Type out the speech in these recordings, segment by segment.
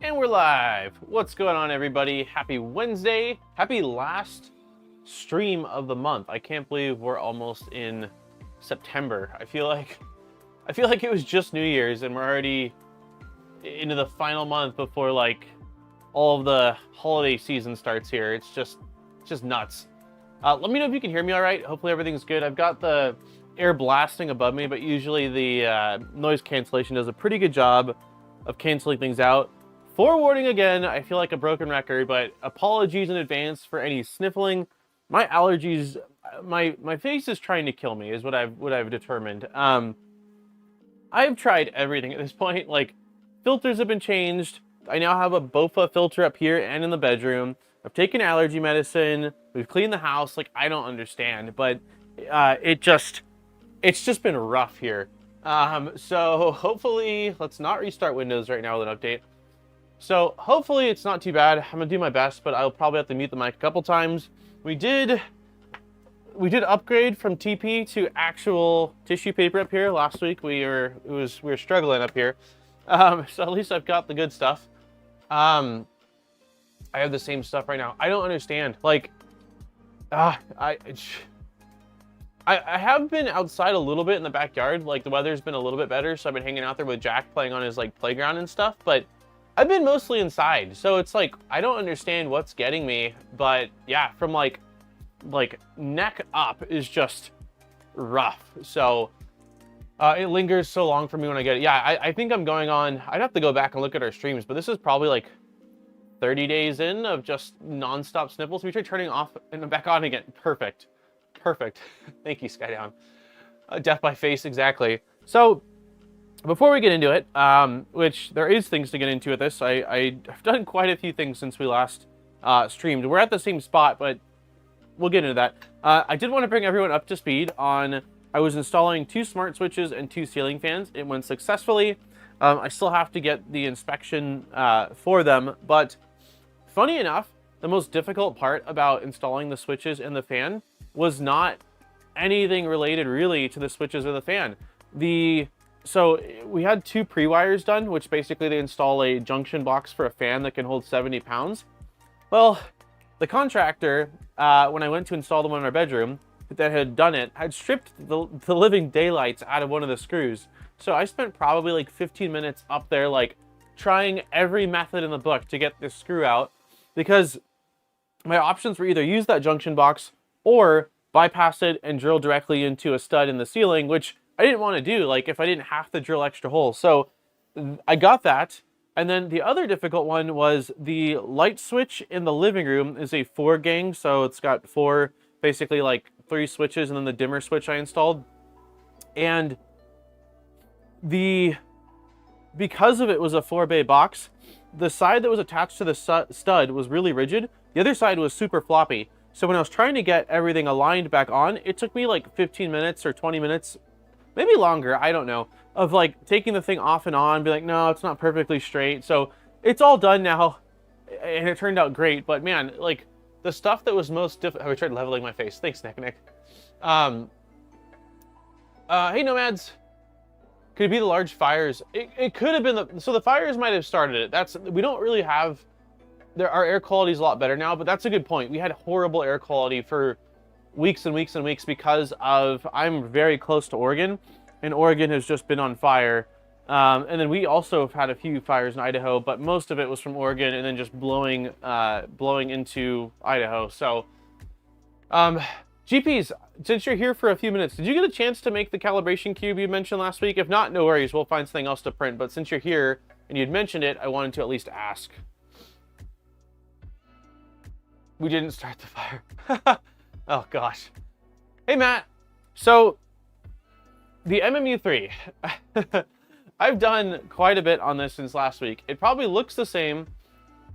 And we're live. What's going on, everybody? Happy Wednesday. Happy last stream of the month. I can't believe we're almost in September. I feel like it was just New Year's and we're already into the final month before like all of the holiday season starts here. It's just nuts. Let me know if you can hear me all right. Hopefully everything's good. I've got the air blasting above me, but usually the noise cancellation does a pretty good job of canceling things out. Forewarning again, I feel like a broken record, but apologies in advance for any sniffling. My allergies, my face is trying to kill me, is what I've determined. I've tried everything at this point. Like, filters have been changed. I now have a BOFA filter up here and in the bedroom. I've taken allergy medicine. We've cleaned the house. Like, I don't understand, but it's just been rough here. So hopefully, let's not restart Windows right now with an update. So hopefully it's not too bad. I'm gonna do my best, but I'll probably have to mute the mic a couple times. We did upgrade from TP to actual tissue paper up here last week. We were struggling up here. So at least I've got the good stuff. I have the same stuff right now. I don't understand. Like, I have been outside a little bit in the backyard. Like, the weather's been a little bit better, so I've been hanging out there with Jack playing on his like playground and stuff, but I've been mostly inside. So it's like, I don't understand what's getting me, but yeah, from like neck up is just rough. So it lingers so long for me when I get it. Yeah, I think I'm going on, I'd have to go back and look at our streams, but this is probably like 30 days in of just nonstop sniffles. We tried turning off and back on again. Perfect. Thank you, Skydown. Death by face, exactly. So before we get into it, which there is things to get into with this, I've done quite a few things since we last streamed. We're at the same spot, but we'll get into that. I did want to bring everyone up to speed on, I was installing 2 smart switches and 2 ceiling fans. It went successfully. I still have to get the inspection for them, but funny enough, the most difficult part about installing the switches and the fan was not anything related really to the switches or the fan. So we had 2 pre-wires done, which basically they install a junction box for a fan that can hold 70 pounds. Well, the contractor, when I went to install the one in our bedroom that had done it, had stripped the living daylights out of one of the screws. So I spent probably like 15 minutes up there, like trying every method in the book to get this screw out, because my options were either use that junction box or bypass it and drill directly into a stud in the ceiling, which I didn't want to do, like if I didn't have to drill extra holes. So I got that. And then the other difficult one was the light switch in the living room is a 4-gang. So it's got 4, basically like 3 switches and then the dimmer switch I installed. And because of it was a 4-bay box, the side that was attached to the stud was really rigid. The other side was super floppy. So when I was trying to get everything aligned back on, it took me like 15 minutes or 20 minutes, maybe longer, I don't know, of like taking the thing off and on, be like, no, it's not perfectly straight. So it's all done now, and it turned out great. But man, like the stuff that was most difficult, I tried leveling my face. Thanks, Nick. Hey, Nomads. Could it be the large fires? It could have been so the fires might have started it. We don't really have, our air quality is a lot better now, but that's a good point. We had horrible air quality for weeks and weeks and weeks because of, I'm very close to Oregon, and Oregon has just been on fire. And then we also have had a few fires in Idaho, but most of it was from Oregon and then just blowing into Idaho. So, GPs, since you're here for a few minutes, did you get a chance to make the calibration cube you mentioned last week? If not, no worries, we'll find something else to print. But since you're here and you'd mentioned it, I wanted to at least ask. We didn't start the fire. Oh gosh. Hey Matt. So the MMU3, I've done quite a bit on this since last week. It probably looks the same,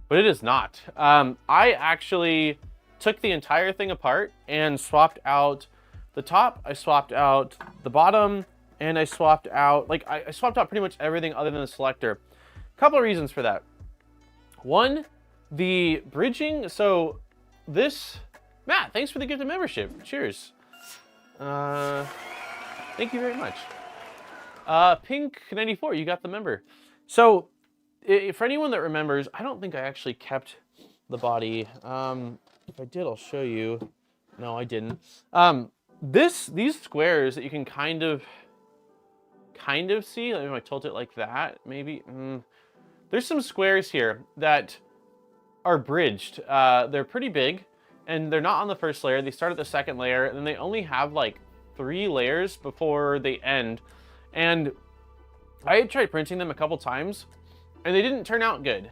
but it is not. I actually took the entire thing apart and swapped out the top, I swapped out the bottom, and I swapped out, like I swapped out pretty much everything other than the selector. A couple of reasons for that. One, the bridging, so this, Matt, thanks for the gift of membership. Cheers. Thank you very much. Pink94, you got the member. So For anyone that remembers, I don't think I actually kept the body. If I did, I'll show you. No, I didn't. These squares that you can kind of see, if I tilt it like that, maybe. There's some squares here that are bridged. They're pretty big, and they're not on the first layer. They start at the second layer, and then they only have like 3 layers before they end. And I had tried printing them a couple times, and they didn't turn out good.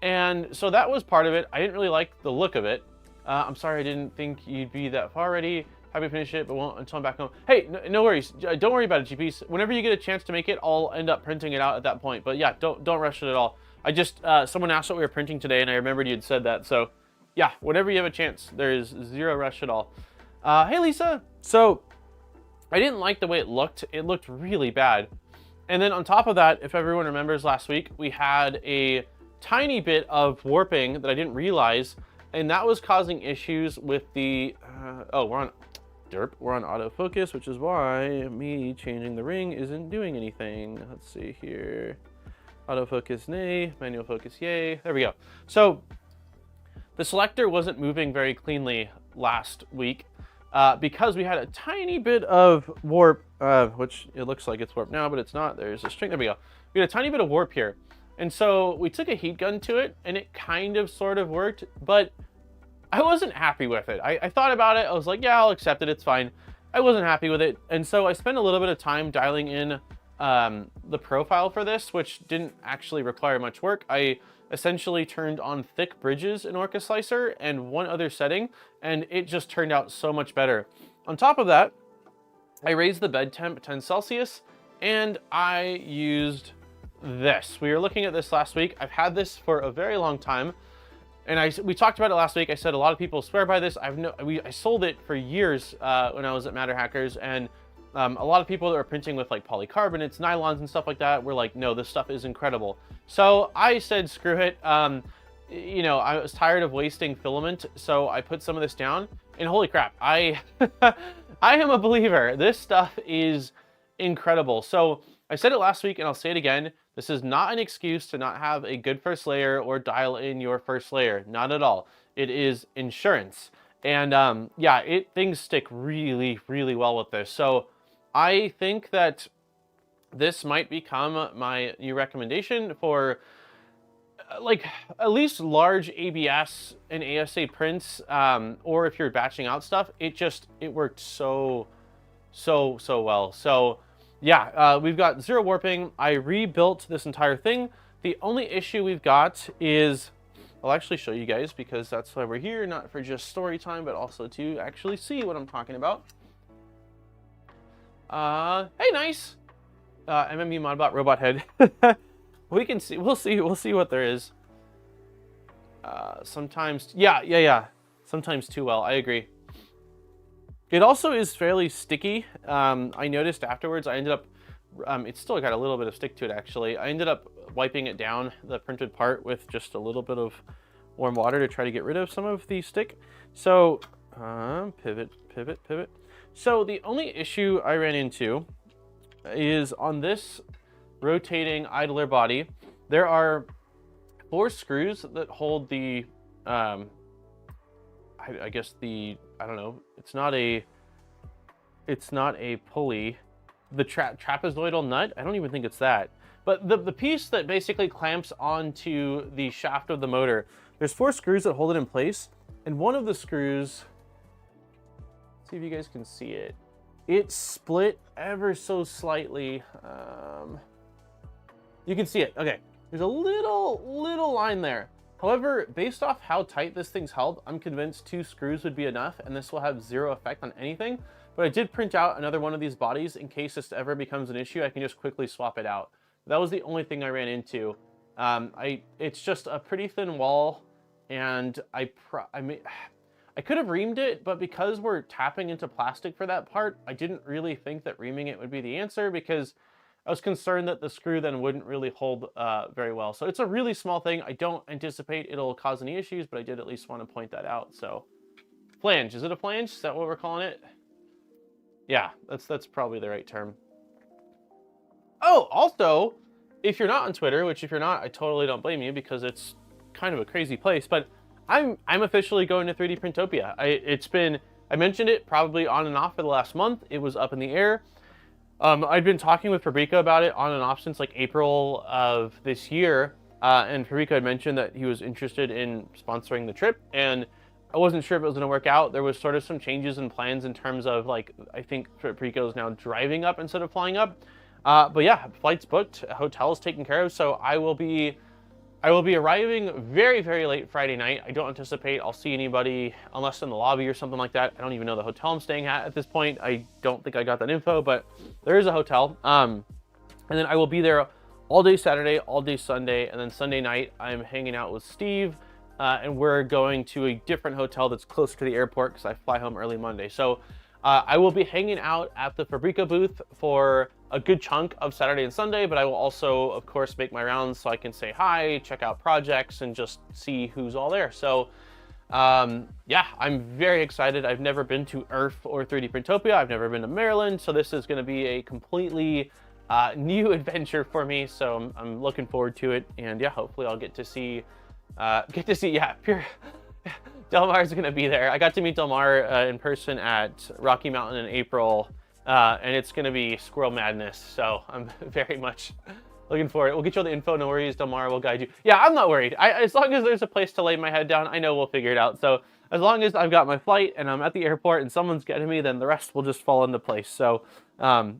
And so that was part of it. I didn't really like the look of it. I'm sorry, I didn't think you'd be that far ready. Happy to finish it, but won't until I'm back home. Hey, no worries. Don't worry about it, GPs. Whenever you get a chance to make it, I'll end up printing it out at that point. But yeah, don't rush it at all. I just, someone asked what we were printing today, and I remembered you had said that. So yeah, whenever you have a chance, there is 0 rush at all. Hey, Lisa. So I didn't like the way it looked. It looked really bad. And then on top of that, if everyone remembers last week, we had a tiny bit of warping that I didn't realize, and that was causing issues with the, oh, we're on autofocus, which is why me changing the ring isn't doing anything. Let's see here. Autofocus, nay. Manual focus, yay. There we go. So the selector wasn't moving very cleanly last week because we had a tiny bit of warp, which it looks like it's warped now, but it's not. There's a string. There we go. We had a tiny bit of warp here. And so we took a heat gun to it, and it kind of sort of worked, but I wasn't happy with it. I thought about it. I was like, yeah, I'll accept it. It's fine. I wasn't happy with it. And so I spent a little bit of time dialing in the profile for this, which didn't actually require much work. I essentially turned on thick bridges in Orca Slicer and one other setting, and it just turned out so much better. On top of that, I raised the bed temp 10 Celsius, and I used this. We were looking at this last week. I've had this for a very long time. And we talked about it last week. I said a lot of people swear by this. I sold it for years when I was at Matter Hackers, and a lot of people that were printing with like polycarbonates, nylons, and stuff like that were like, no, this stuff is incredible. So I said, screw it. You know, I was tired of wasting filament, so I put some of this down, and holy crap, I am a believer. This stuff is incredible. So I said it last week, and I'll say it again. This is not an excuse to not have a good first layer or dial in your first layer. Not at all. It is insurance. And yeah, things stick really, really well with this. So I think that this might become my new recommendation for like at least large ABS and ASA prints, or if you're batching out stuff. It worked so well. So yeah, we've got 0 warping. I rebuilt this entire thing. The only issue we've got is, I'll actually show you guys because that's why we're here, not for just story time, but also to actually see what I'm talking about. Hey, nice. MMU Modbot Robot Head. We'll see what there is. Sometimes, yeah. Sometimes too well, I agree. It also is fairly sticky. I noticed afterwards, I ended up, it's still got a little bit of stick to it actually. I ended up wiping it down, the printed part, with just a little bit of warm water to try to get rid of some of the stick. So, pivot. So the only issue I ran into is on this rotating idler body, there are 4 screws that hold the, I guess the, I don't know, it's not a pulley, the trapezoidal nut. I don't even think it's that, but the piece that basically clamps onto the shaft of the motor. There's 4 screws that hold it in place, and one of the screws, let's see if you guys can see it. It split ever so slightly. You can see it. Okay, there's a little line there. However, based off how tight this thing's held, I'm convinced 2 screws would be enough, and this will have 0 effect on anything. But I did print out another one of these bodies in case this ever becomes an issue. I can just quickly swap it out. That was the only thing I ran into. It's just a pretty thin wall, and I could have reamed it, but because we're tapping into plastic for that part, I didn't really think that reaming it would be the answer, because I was concerned that the screw then wouldn't really hold very well. So it's a really small thing. I don't anticipate it'll cause any issues, but I did at least want to point that out. So flange, is it a flange? Is that what we're calling it? Yeah, that's probably the right term. Oh, also, if you're not on Twitter, which if you're not, I totally don't blame you because it's kind of a crazy place, but I'm officially going to 3D Printopia. I mentioned it probably on and off for the last month. It was up in the air. I've been talking with Fabrica about it on and off since like April of this year. And Fabrica had mentioned that he was interested in sponsoring the trip, and I wasn't sure if it was going to work out. There was sort of some changes in plans in terms of like, I think Fabrica is now driving up instead of flying up. But yeah, flights booked, hotels taken care of. So I will be arriving very, very late Friday night. I don't anticipate I'll see anybody unless in the lobby or something like that. I don't even know the hotel I'm staying at this point. I don't think I got that info, but there is a hotel. And then I will be there all day Saturday, all day Sunday, and then Sunday night I'm hanging out with Steve, and we're going to a different hotel that's close to the airport because I fly home early Monday. So I will be hanging out at the Fabrica booth for a good chunk of Saturday and Sunday, but I will also, of course, make my rounds so I can say hi, check out projects, and just see who's all there. So yeah, I'm very excited. I've never been to EARF or 3D Printopia. I've never been to Maryland, so this is going to be a completely new adventure for me. So I'm looking forward to it, and yeah, hopefully I'll get to see yeah, Delmar's gonna be there. I got to meet Delmar in person at Rocky Mountain in April, and it's gonna be squirrel madness. So I'm very much looking forward. We'll get you all the info, no worries. Delmar will guide you. Yeah, I'm not worried. As long as there's a place to lay my head down, I know we'll figure it out. So as long as I've got my flight and I'm at the airport and someone's getting me, then the rest will just fall into place. So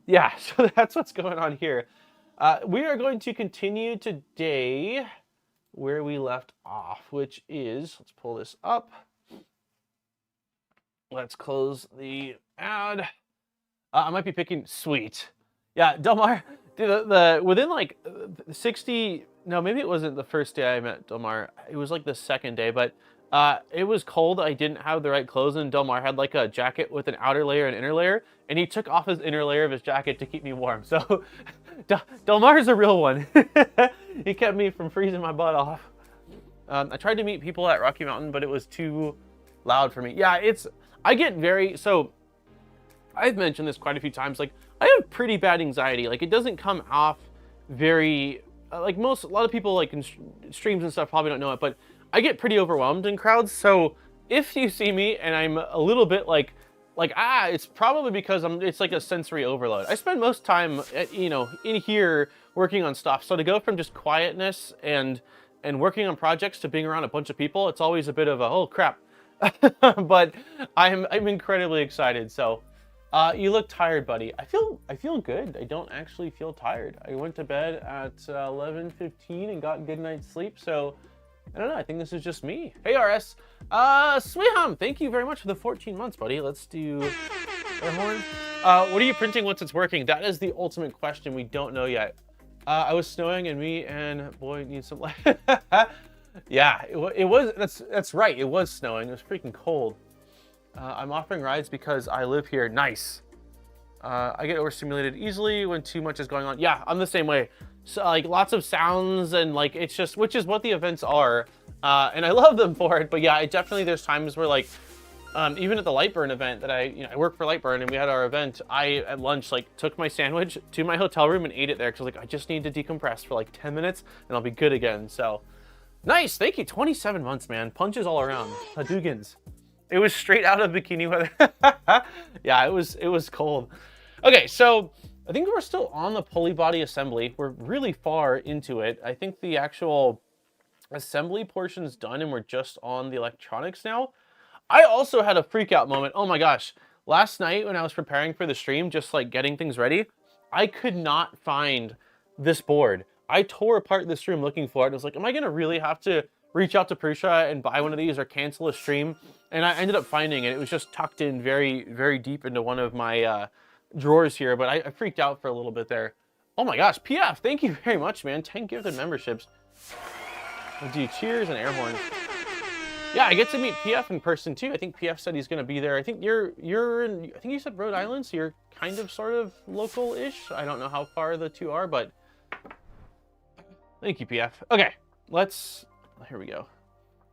yeah, so that's what's going on here. We are going to continue today where we left off, which is, let's pull this up. Let's close the ad. I might be picking, sweet. Yeah, Delmar, within like 60, no, maybe it wasn't the first day I met Delmar. It was like the second day, but it was cold. I didn't have the right clothes, and Delmar had like a jacket with an outer layer and inner layer, and he took off his inner layer of his jacket to keep me warm. So Delmar's a real one. He kept me from freezing my butt off. I tried to meet people at Rocky Mountain, but it was too loud for me. Yeah, I get very, so I've mentioned this quite a few times, like I have pretty bad anxiety. Like it doesn't come off very, like a lot of people like in streams and stuff probably don't know it, but I get pretty overwhelmed in crowds. So if you see me and I'm a little bit like it's probably because it's like a sensory overload. I spend most time in here working on stuff. So to go from just quietness and working on projects to being around a bunch of people, it's always a bit of a, oh crap. But I'm incredibly excited. So you look tired, buddy. I feel good. I don't actually feel tired. I went to bed at 11:15 and got a good night's sleep. So I don't know. I think this is just me. Hey, RS. Sweham, thank you very much for the 14 months, buddy. Let's do air horn. What are you printing once it's working? That is the ultimate question. We don't know yet. I was snowing and me and boy need some light. Yeah, it was. That's right. It was snowing. It was freaking cold. I'm offering rides because I live here. Nice. I get overstimulated easily when too much is going on. Yeah, I'm the same way. So like lots of sounds and like it's just, which is what the events are, and I love them for it. But yeah, there's times where like even at the Lightburn event that I work for Lightburn and we had our event, I at lunch like took my sandwich to my hotel room and ate it there because like I just need to decompress for like 10 minutes and I'll be good again. So nice, thank you. 27 months, man. Punches all around. Hadoukens. It was straight out of bikini weather. Yeah, it was cold. Okay, so I think we're still on the pulley body assembly. We're really far into it. I think the actual assembly portion's done and we're just on the electronics now. I also had a freak out moment. Oh my gosh. Last night when I was preparing for the stream, just like getting things ready, I could not find this board. I tore apart this stream looking for it. I was like, am I gonna really have to reach out to Prusa and buy one of these or cancel a stream? And I ended up finding it. It was just tucked in very, very deep into one of my drawers here, but I freaked out for a little bit there. Oh my gosh, PF, thank you very much, man. 10 gifted memberships. We'll do cheers and air horns. Yeah, I get to meet PF in person too. I think PF said he's gonna be there. I think you're in, I think you said Rhode Island, so you're kind of sort of local-ish. I don't know how far the two are, but thank you, PF. Okay, here we go.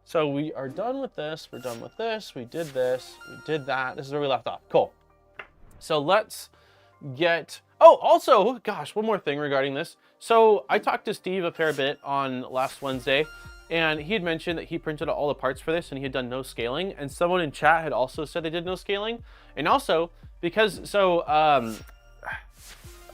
So we are done with this, we're done with this, we did this, we did that. This is where we left off, cool. So let's get, oh, also, gosh, one more thing regarding this. So I talked to Steve a fair bit on last Wednesday, and he had mentioned that he printed out all the parts for this and he had done no scaling. And someone in chat had also said they did no scaling. And also, because,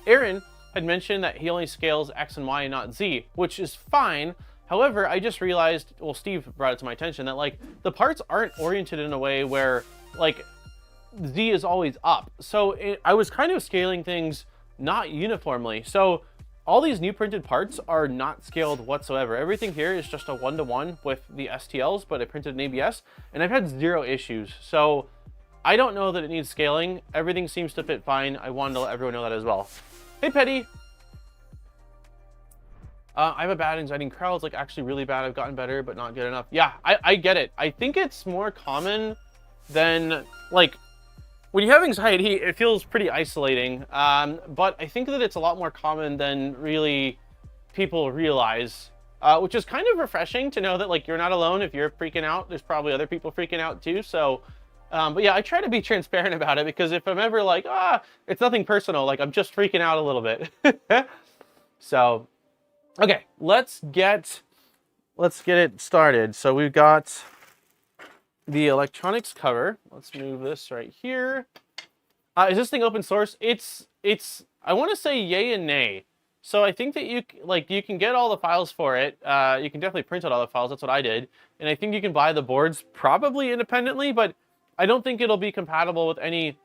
Aaron had mentioned that he only scales X and Y and not Z, which is fine. However, I just realized, well, Steve brought it to my attention that like the parts aren't oriented in a way where like Z is always up. So I was kind of scaling things not uniformly. So all these new printed parts are not scaled whatsoever. Everything here is just a 1-to-1 with the STLs, but I printed an ABS and I've had 0 issues. So I don't know that it needs scaling. Everything seems to fit fine. I wanted to let everyone know that as well. Hey, Petty. I have a bad anxiety in crowds, like actually really bad. I've gotten better, but not good enough. Yeah, I get it. I think it's more common than like, when you have anxiety, it feels pretty isolating, but I think that it's a lot more common than really people realize, which is kind of refreshing to know that like you're not alone. If you're freaking out, there's probably other people freaking out too. So, but yeah, I try to be transparent about it because if I'm ever like, it's nothing personal, like I'm just freaking out a little bit. So, okay, let's get it started. So we've got the electronics cover. Let's move this right here. Is this thing open source? It's I want to say yay and nay. So I think that you can get all the files for it. You can definitely print out all the files. That's what I did. And I think you can buy the boards probably independently, but I don't think it'll be compatible with any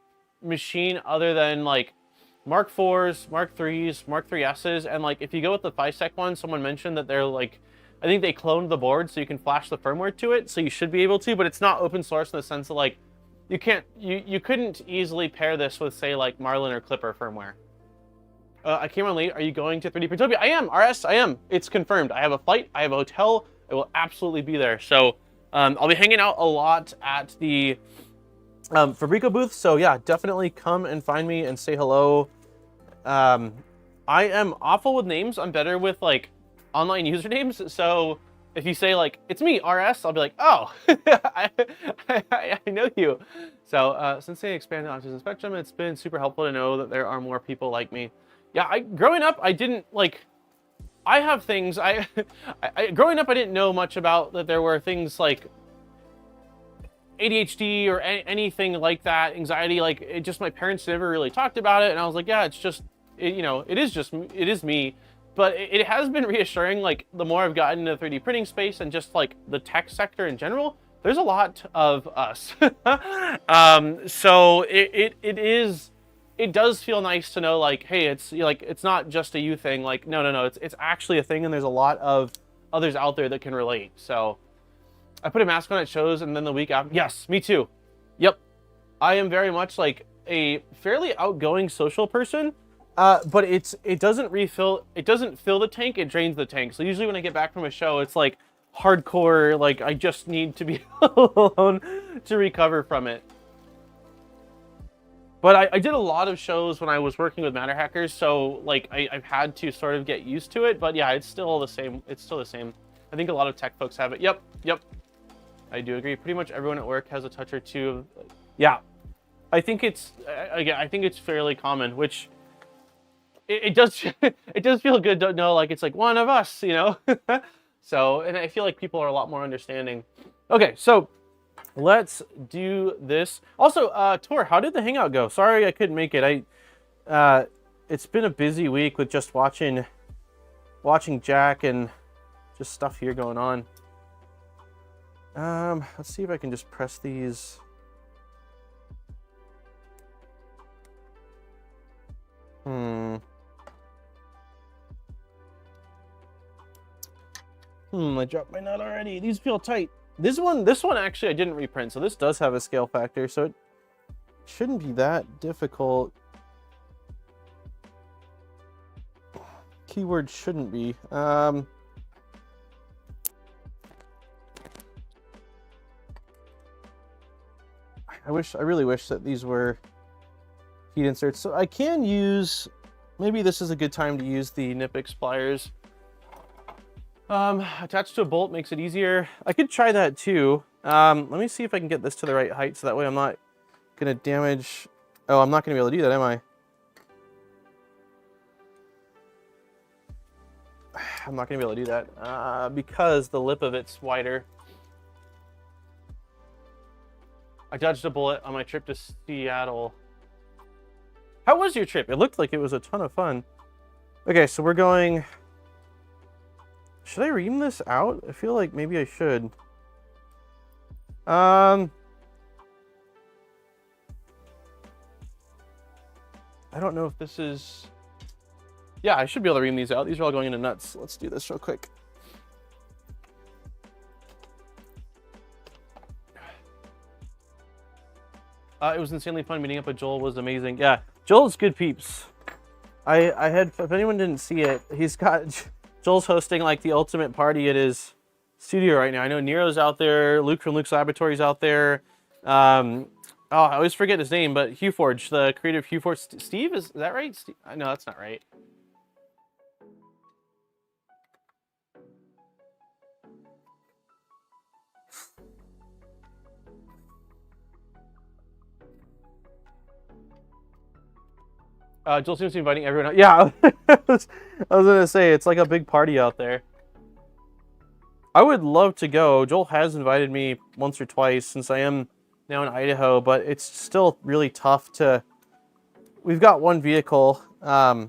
machine other than like Mark 4s, Mark 3s, Mark 3Ss. And like if you go with the FiSec one, someone mentioned that they're like, I think they cloned the board so you can flash the firmware to it, so you should be able to, but it's not open source in the sense that like you couldn't easily pair this with say like Marlin or Clipper firmware. I came on late. Are you going to 3D Printopia? I am, RS, I am. It's confirmed. I have a flight, I have a hotel. I will absolutely be there. So I'll be hanging out a lot at the Fabrico booth. So yeah, definitely come and find me and say hello. I am awful with names. I'm better with like online usernames. So if you say like, it's me, RS, I'll be like, oh, I know you. So since they expanded autism spectrum, it's been super helpful to know that there are more people like me. Yeah, growing up, I didn't like, I have things, growing up, I didn't know much about that there were things like ADHD or anything like that, anxiety, like it just, my parents never really talked about it. And I was like, yeah, it's just, it is me. But it has been reassuring, like the more I've gotten into the 3D printing space and just like the tech sector in general, there's a lot of us. So it does feel nice to know like, hey, it's not just a you thing. Like, no, it's actually a thing. And there's a lot of others out there that can relate. So I put a mask on at shows and then the week after, yes, me too. Yep. I am very much like a fairly outgoing social person. But it doesn't fill the tank, it drains the tank. So usually when I get back from a show, it's like hardcore, like I just need to be alone to recover from it. But I did a lot of shows when I was working with Matter Hackers, so like I've had to sort of get used to it. But yeah, it's still the same. It's still the same. I think a lot of tech folks have it. Yep. I do agree. Pretty much everyone at work has a touch or two. Yeah, I think it's fairly common, which. It does feel good to know like it's like one of us, you know? So, and I feel like people are a lot more understanding. Okay, so let's do this. Also, Tor, how did the hangout go? Sorry I couldn't make it. It's been a busy week with just watching Jack and just stuff here going on. Let's see if I can just press these. I dropped my nut already. These feel tight. This one actually I didn't reprint, so this does have a scale factor, so it shouldn't be that difficult. Keyword shouldn't be. I really wish that these were heat inserts. So I can use, maybe this is a good time to use the Knipex pliers. Attached to a bolt makes it easier. I could try that too. Let me see if I can get this to the right height so that way I'm not gonna damage. Oh, I'm not gonna be able to do that, am I? I'm not gonna be able to do that because the lip of it's wider. I dodged a bullet on my trip to Seattle. How was your trip? It looked like it was a ton of fun. Okay, so we're going... Should I ream this out? I feel like maybe I should. I don't know if this is... Yeah, I should be able to ream these out. These are all going into nuts. Let's do this real quick. It was insanely fun. Meeting up with Joel was amazing. Yeah, Joel's good peeps. I had, if anyone didn't see it, Joel's hosting like the ultimate party at his studio right now. I know Nero's out there, Luke from Luke's Laboratory's out there. Oh, I always forget his name, but HughForge, the creator of HughForge. Steve, is that right? Steve? No, that's not right. Joel seems to be inviting everyone out. Yeah, I was gonna say, it's like a big party out there. I would love to go. Joel has invited me once or twice since I am now in Idaho, but it's still really tough to... We've got one vehicle. I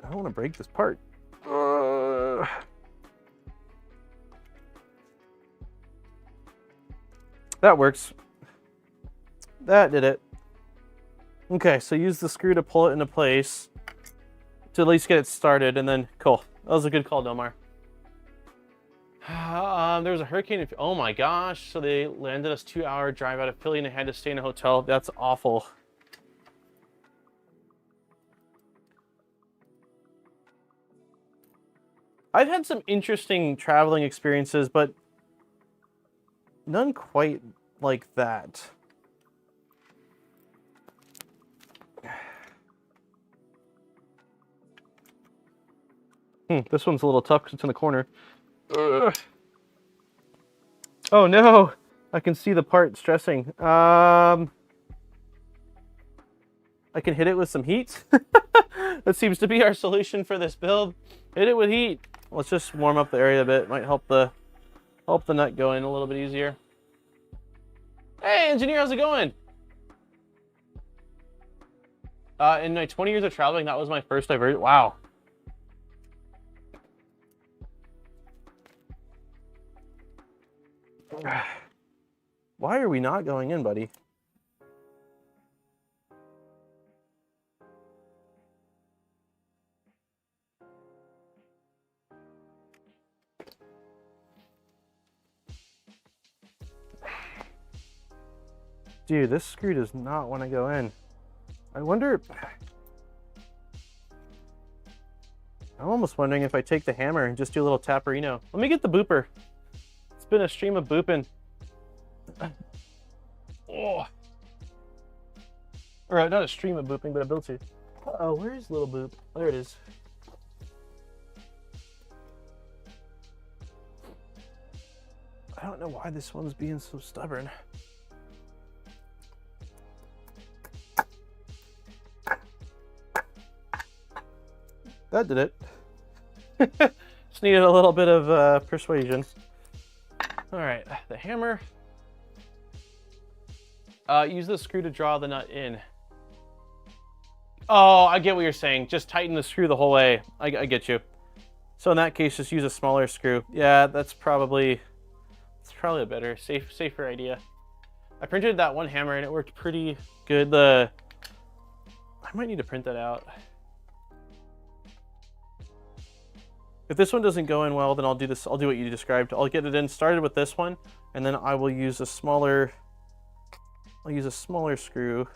don't want to break this part. That works. That did it. Okay, so use the screw to pull it into place to at least get it started, and then cool. That was a good call, Delmar. There was a hurricane. Oh my gosh! So they landed us 2-hour drive out of Philly, and I had to stay in a hotel. That's awful. I've had some interesting traveling experiences, but none quite like that. This one's a little tough because it's in the corner. Ugh. Oh no! I can see the part stressing. I can hit it with some heat. That seems to be our solution for this build. Hit it with heat. Let's just warm up the area a bit. Might help the nut go in a little bit easier. Hey, engineer, how's it going? In my 20 years of traveling, that was my first diversion. Wow. Why are we not going in, buddy? Dude, this screw does not want to go in. I wonder... I'm almost wondering if I take the hammer and just do a little taparino. Let me get the booper. It's been a stream of booping. Oh. Or not a stream of booping, but a build to. Uh-oh, where's little boop? Oh, there it is. I don't know why this one's being so stubborn. That did it. Just needed a little bit of persuasion. All right, the hammer. Use the screw to draw the nut in. Oh, I get what you're saying. Just tighten the screw the whole way. I get you. So in that case, just use a smaller screw. Yeah, that's probably a better, safer idea. I printed that one hammer and it worked pretty good. I might need to print that out. If this one doesn't go in well, then I'll do this. I'll do what you described. I'll get it in started with this one, and then I will use a smaller. I'll use a smaller screw.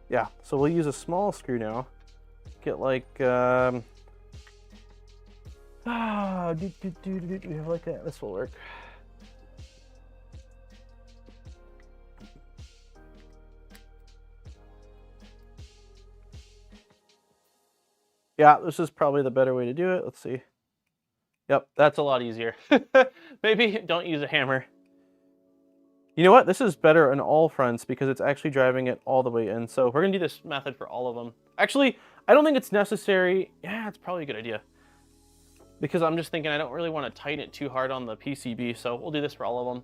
Yeah, so we'll use a small screw now. Get like we have like that. This will work. Yeah, this is probably the better way to do it. Let's see. Yep, that's a lot easier. Maybe don't use a hammer. You know what? This is better on all fronts because it's actually driving it all the way in. So we're gonna do this method for all of them. Actually, I don't think it's necessary. Yeah, it's probably a good idea. Because I'm just thinking I don't really want to tighten it too hard on the PCB, so we'll do this for all of them.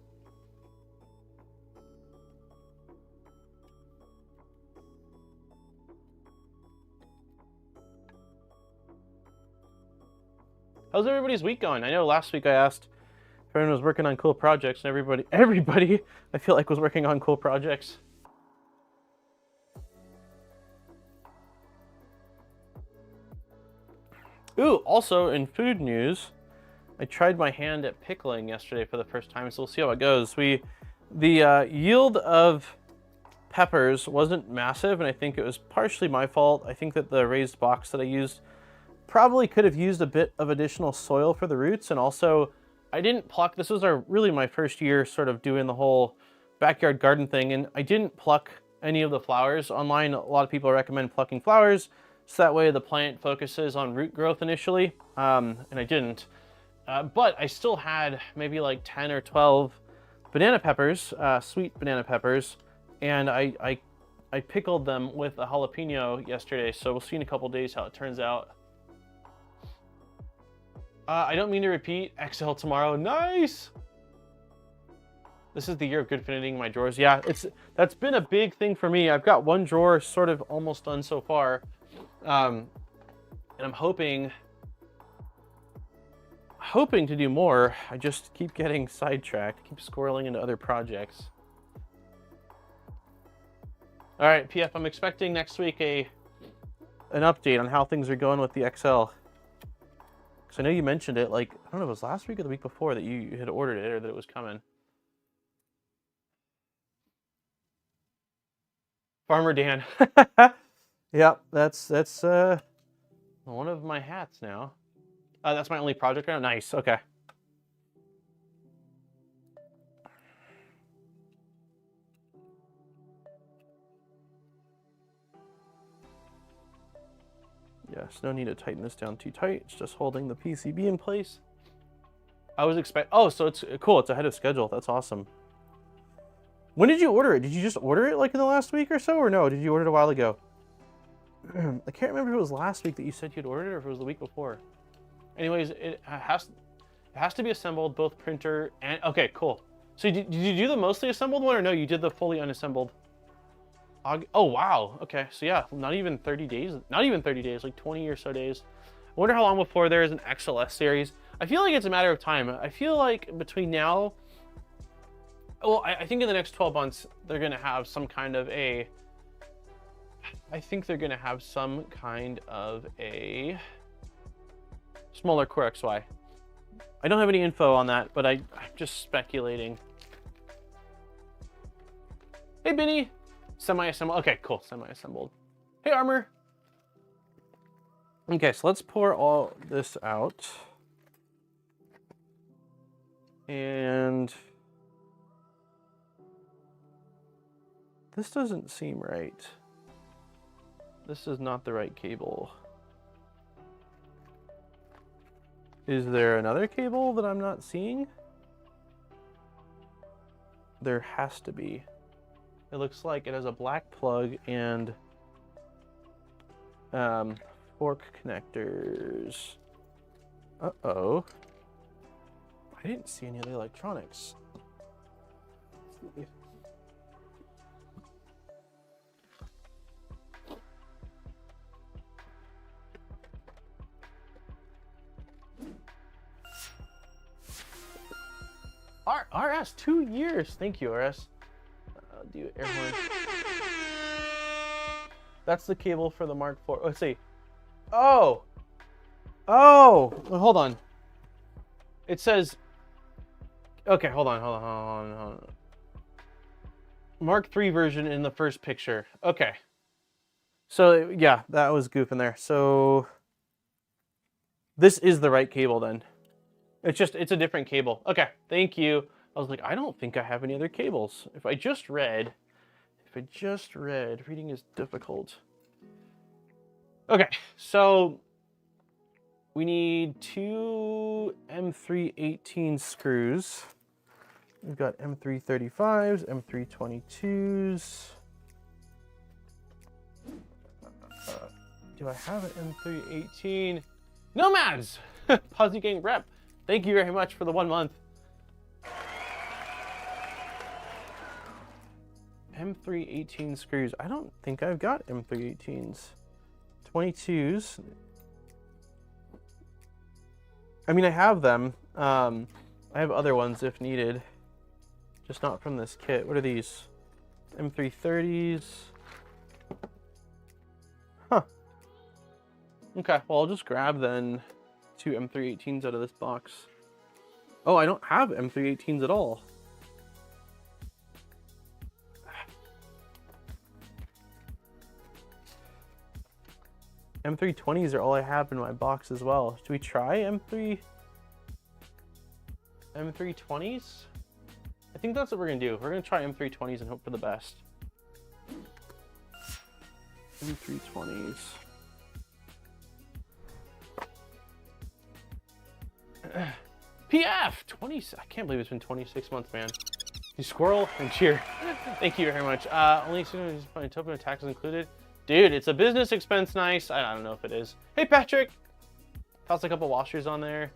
How's everybody's week going? I know last week I asked if everyone was working on cool projects, and everybody I feel like was working on cool projects. Ooh, also in food news, I tried my hand at pickling yesterday for the first time, so we'll see how it goes. The yield of peppers wasn't massive, and I think it was partially my fault. I think that the raised box that I used probably could have used a bit of additional soil for the roots, and also I didn't pluck. This was really my first year sort of doing the whole backyard garden thing, and I didn't pluck any of the flowers. Online, a lot of people recommend plucking flowers, so that way the plant focuses on root growth initially, and I didn't. But I still had maybe like 10 or 12 banana peppers, sweet banana peppers, and I pickled them with a jalapeno yesterday, so we'll see in a couple days how it turns out. I don't mean to repeat, XL tomorrow. Nice! This is the year of good finishing my drawers. Yeah, that's been a big thing for me. I've got one drawer sort of almost done so far. And I'm hoping to do more. I just keep getting sidetracked, keep squirreling into other projects. All right, PF, I'm expecting next week an update on how things are going with the XL. Because I know you mentioned it, like, I don't know if it was last week or the week before that you had ordered it or that it was coming. Farmer Dan. Yep, that's one of my hats now. That's my only project right now. Nice, okay. Yes, no need to tighten this down too tight. It's just holding the PCB in place. I was oh, so it's cool. It's ahead of schedule. That's awesome. When did you order it? Did you just order it like in the last week or so, or no? Did you order it a while ago? I can't remember if it was last week that you said you'd ordered it or if it was the week before. Anyways, it has to be assembled, both printer and... Okay, cool. So did you do the mostly assembled one, or no, you did the fully unassembled? Oh, wow. Okay, so yeah, not even 30 days. Not even 30 days, like 20 or so days. I wonder how long before there is an XLS series. I feel like it's a matter of time. I feel like between now... Well, I think in the next 12 months, they're going to have some kind of a... I think they're going to have some kind of a smaller Core XY. I don't have any info on that, but I'm just speculating. Hey, Benny. Semi-assembled. Okay, cool. Semi-assembled. Hey, Armor. Okay, so let's pour all this out. And this doesn't seem right. This is not the right cable. Is there another cable that I'm not seeing? There has to be. It looks like it has a black plug and fork connectors. Uh-oh. I didn't see any of the electronics. Let's see. RS, 2 years. Thank you, RS. Do air horn. That's the cable for the Mark IV. Let's see. Oh. Oh. Hold on. It says. Okay, hold on. Mark III version in the first picture. Okay. So yeah, that was goofing there. So this is the right cable then. It's a different cable. Okay, thank you. I was like, I don't think I have any other cables. If I just read, reading is difficult. Okay, so We need 2 M318 screws. We've got M335s, M322s. Do I have an M318? Nomads! Posy Gang Rep. Thank you very much for the 1 month. M318 screws. I don't think I've got M318s. 22s. I mean, I have them. I have other ones if needed. Just not from this kit. What are these? M330s. Huh. Okay, well, I'll just grab then 2 M318s out of this box. Oh, I don't have M318s at all. M320s are all I have in my box as well. Should we try M320s? I think that's what we're gonna do. We're gonna try M320s and hope for the best. M320s. PF 20. I can't believe it's been 26 months, man. You squirrel and cheer. Thank you very much. Only token taxes included. Dude, it's a business expense. Nice. I don't know if it is. Hey, Patrick. Toss a couple washers on there.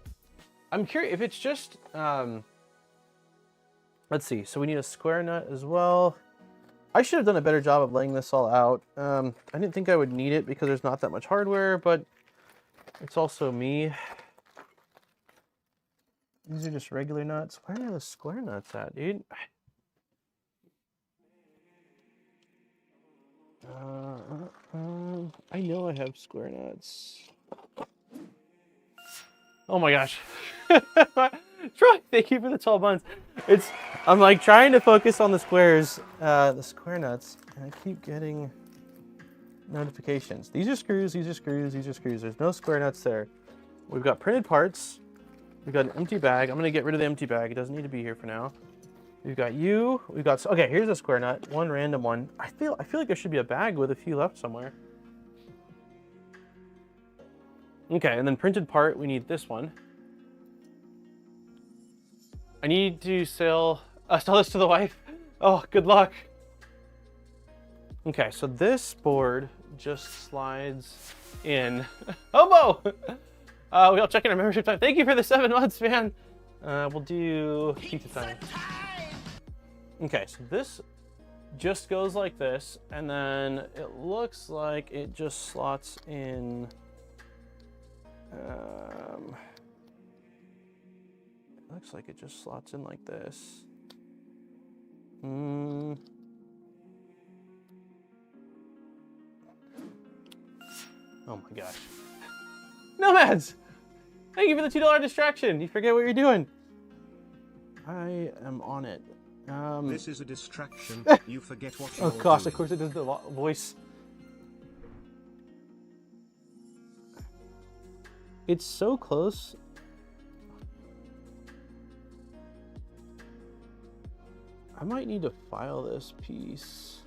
I'm curious if it's just. Let's see. So we need a square nut as well. I should have done a better job of laying this all out. I didn't think I would need it because there's not that much hardware, but it's also me. These are just regular nuts. Where are the square nuts at, dude? I know I have square nuts. Oh my gosh. Troy, thank you for the 12 months. I'm like trying to focus on the squares, the square nuts, and I keep getting notifications. These are screws, these are screws, these are screws. There's no square nuts there. We've got printed parts. We've got an empty bag. I'm gonna get rid of the empty bag. It doesn't need to be here for now. We've got you. We've got, okay, here's a square nut, one random one. I feel like there should be a bag with a few left somewhere. Okay, and then printed part, we need this one. I need to sell this to the wife. Oh, good luck. Okay, so this board just slides in. Hobo! We all check in our membership time. Thank you for the 7 months, man. We'll do pizza time. Okay, so this just goes like this, and then it looks like it just slots in. It looks like it just slots in like this. Oh my gosh. Nomads! Thank you for the $2 distraction. You forget what you're doing. I am on it. This is a distraction. You forget what you're Oh gosh, doing. of course it does the voice. It's so close. I might need to file this piece.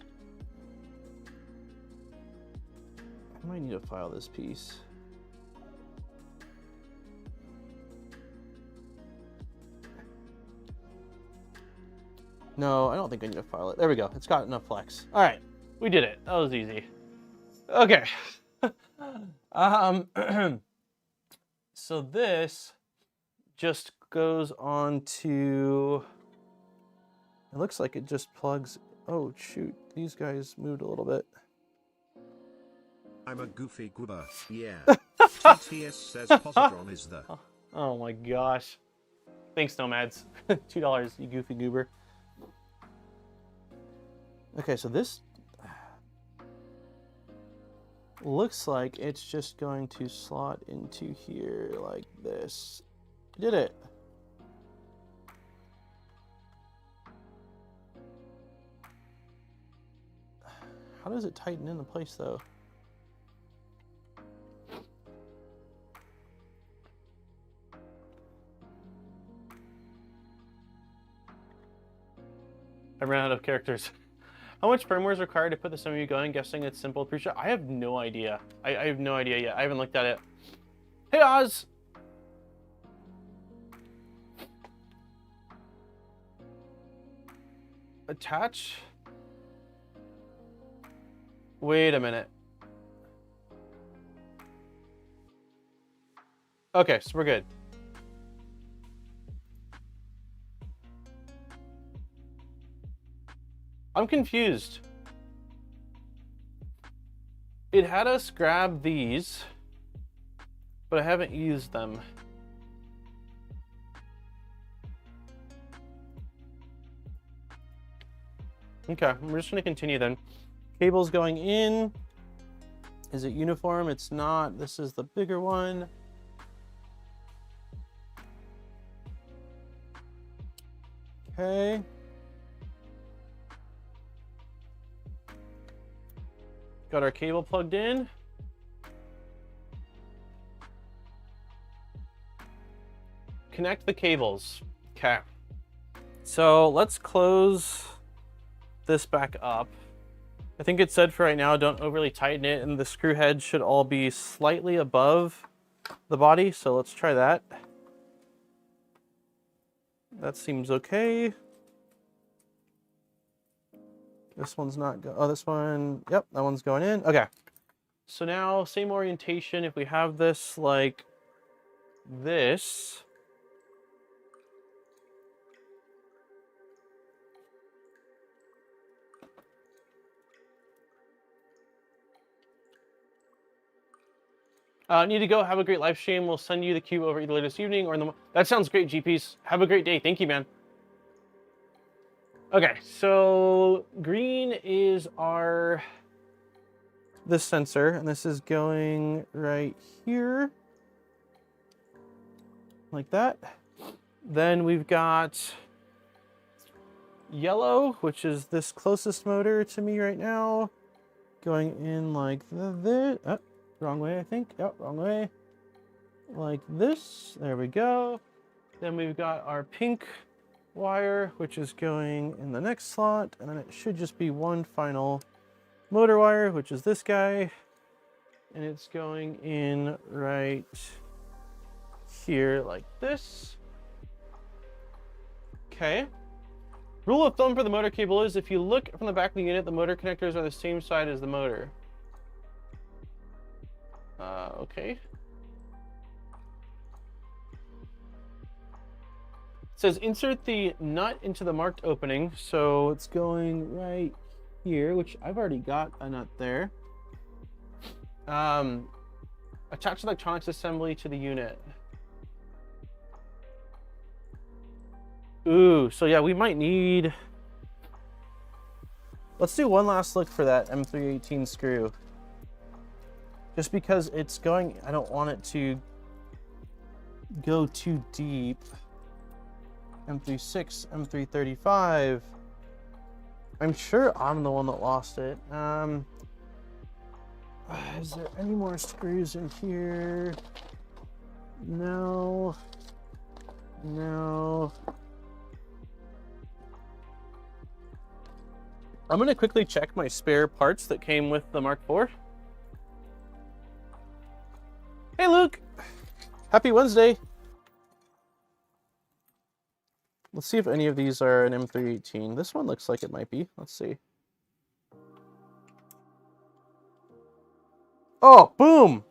No, I don't think I need to file it. There we go. It's got enough flex. All right, we did it. That was easy. Okay. So this just goes on to, it looks like it just plugs. Oh shoot, these guys moved a little bit. I'm a goofy goober. Yeah. TTS says positron is the. Oh my gosh. Thanks, Nomads. $2, you goofy goober. Okay, so this looks like it's just going to slot into here like this. I did it. How does it tighten into place though? I ran out of characters. How much firmware is required to put this MMU going? Guessing it's simple. Prusa, I have no idea. I have no idea yet. I haven't looked at it. Hey, Oz. Attach. Wait a minute. Okay, so we're good. I'm confused. It had us grab these, but I haven't used them. Okay, we're just gonna continue then. Cable's going in. Is it uniform? It's not. This is the bigger one. Okay. Got our cable plugged in. Connect the cables. Okay. So let's close this back up. I think it said for right now, don't overly tighten it, and the screw head should all be slightly above the body. So let's try that. That seems okay. This one's not oh, this one, yep, that one's going in. Okay. So now same orientation. If we have this like this, need to go. Have a great live stream. We'll send you the cube over either later this evening or in the... That sounds great, GPs. Have a great day. Thank you, man. Okay, so green is this sensor, and this is going right here, like that. Then we've got yellow, which is this closest motor to me right now, going in like this. Oh, wrong way, I think. Yep, wrong way. Like this. There we go. Then we've got our pink wire, which is going in the next slot, and then it should just be one final motor wire, which is this guy, and it's going in right here like this. Okay. Rule of thumb for the motor cable is if you look from the back of the unit, the motor connectors are the same side as the motor. Okay. It says insert the nut into the marked opening, so it's going right here, which I've already got a nut there. Attach electronics assembly to the unit. Ooh, so yeah, we might need... Let's do one last look for that M318 screw. Just because it's going, I don't want it to go too deep. M36, M335. I'm sure I'm the one that lost it. Is there any more screws in here? No. No. I'm gonna quickly check my spare parts that came with the Mark IV. Hey, Luke. Happy Wednesday. Let's see if any of these are an M318. This one looks like it might be. Let's see. Oh, boom!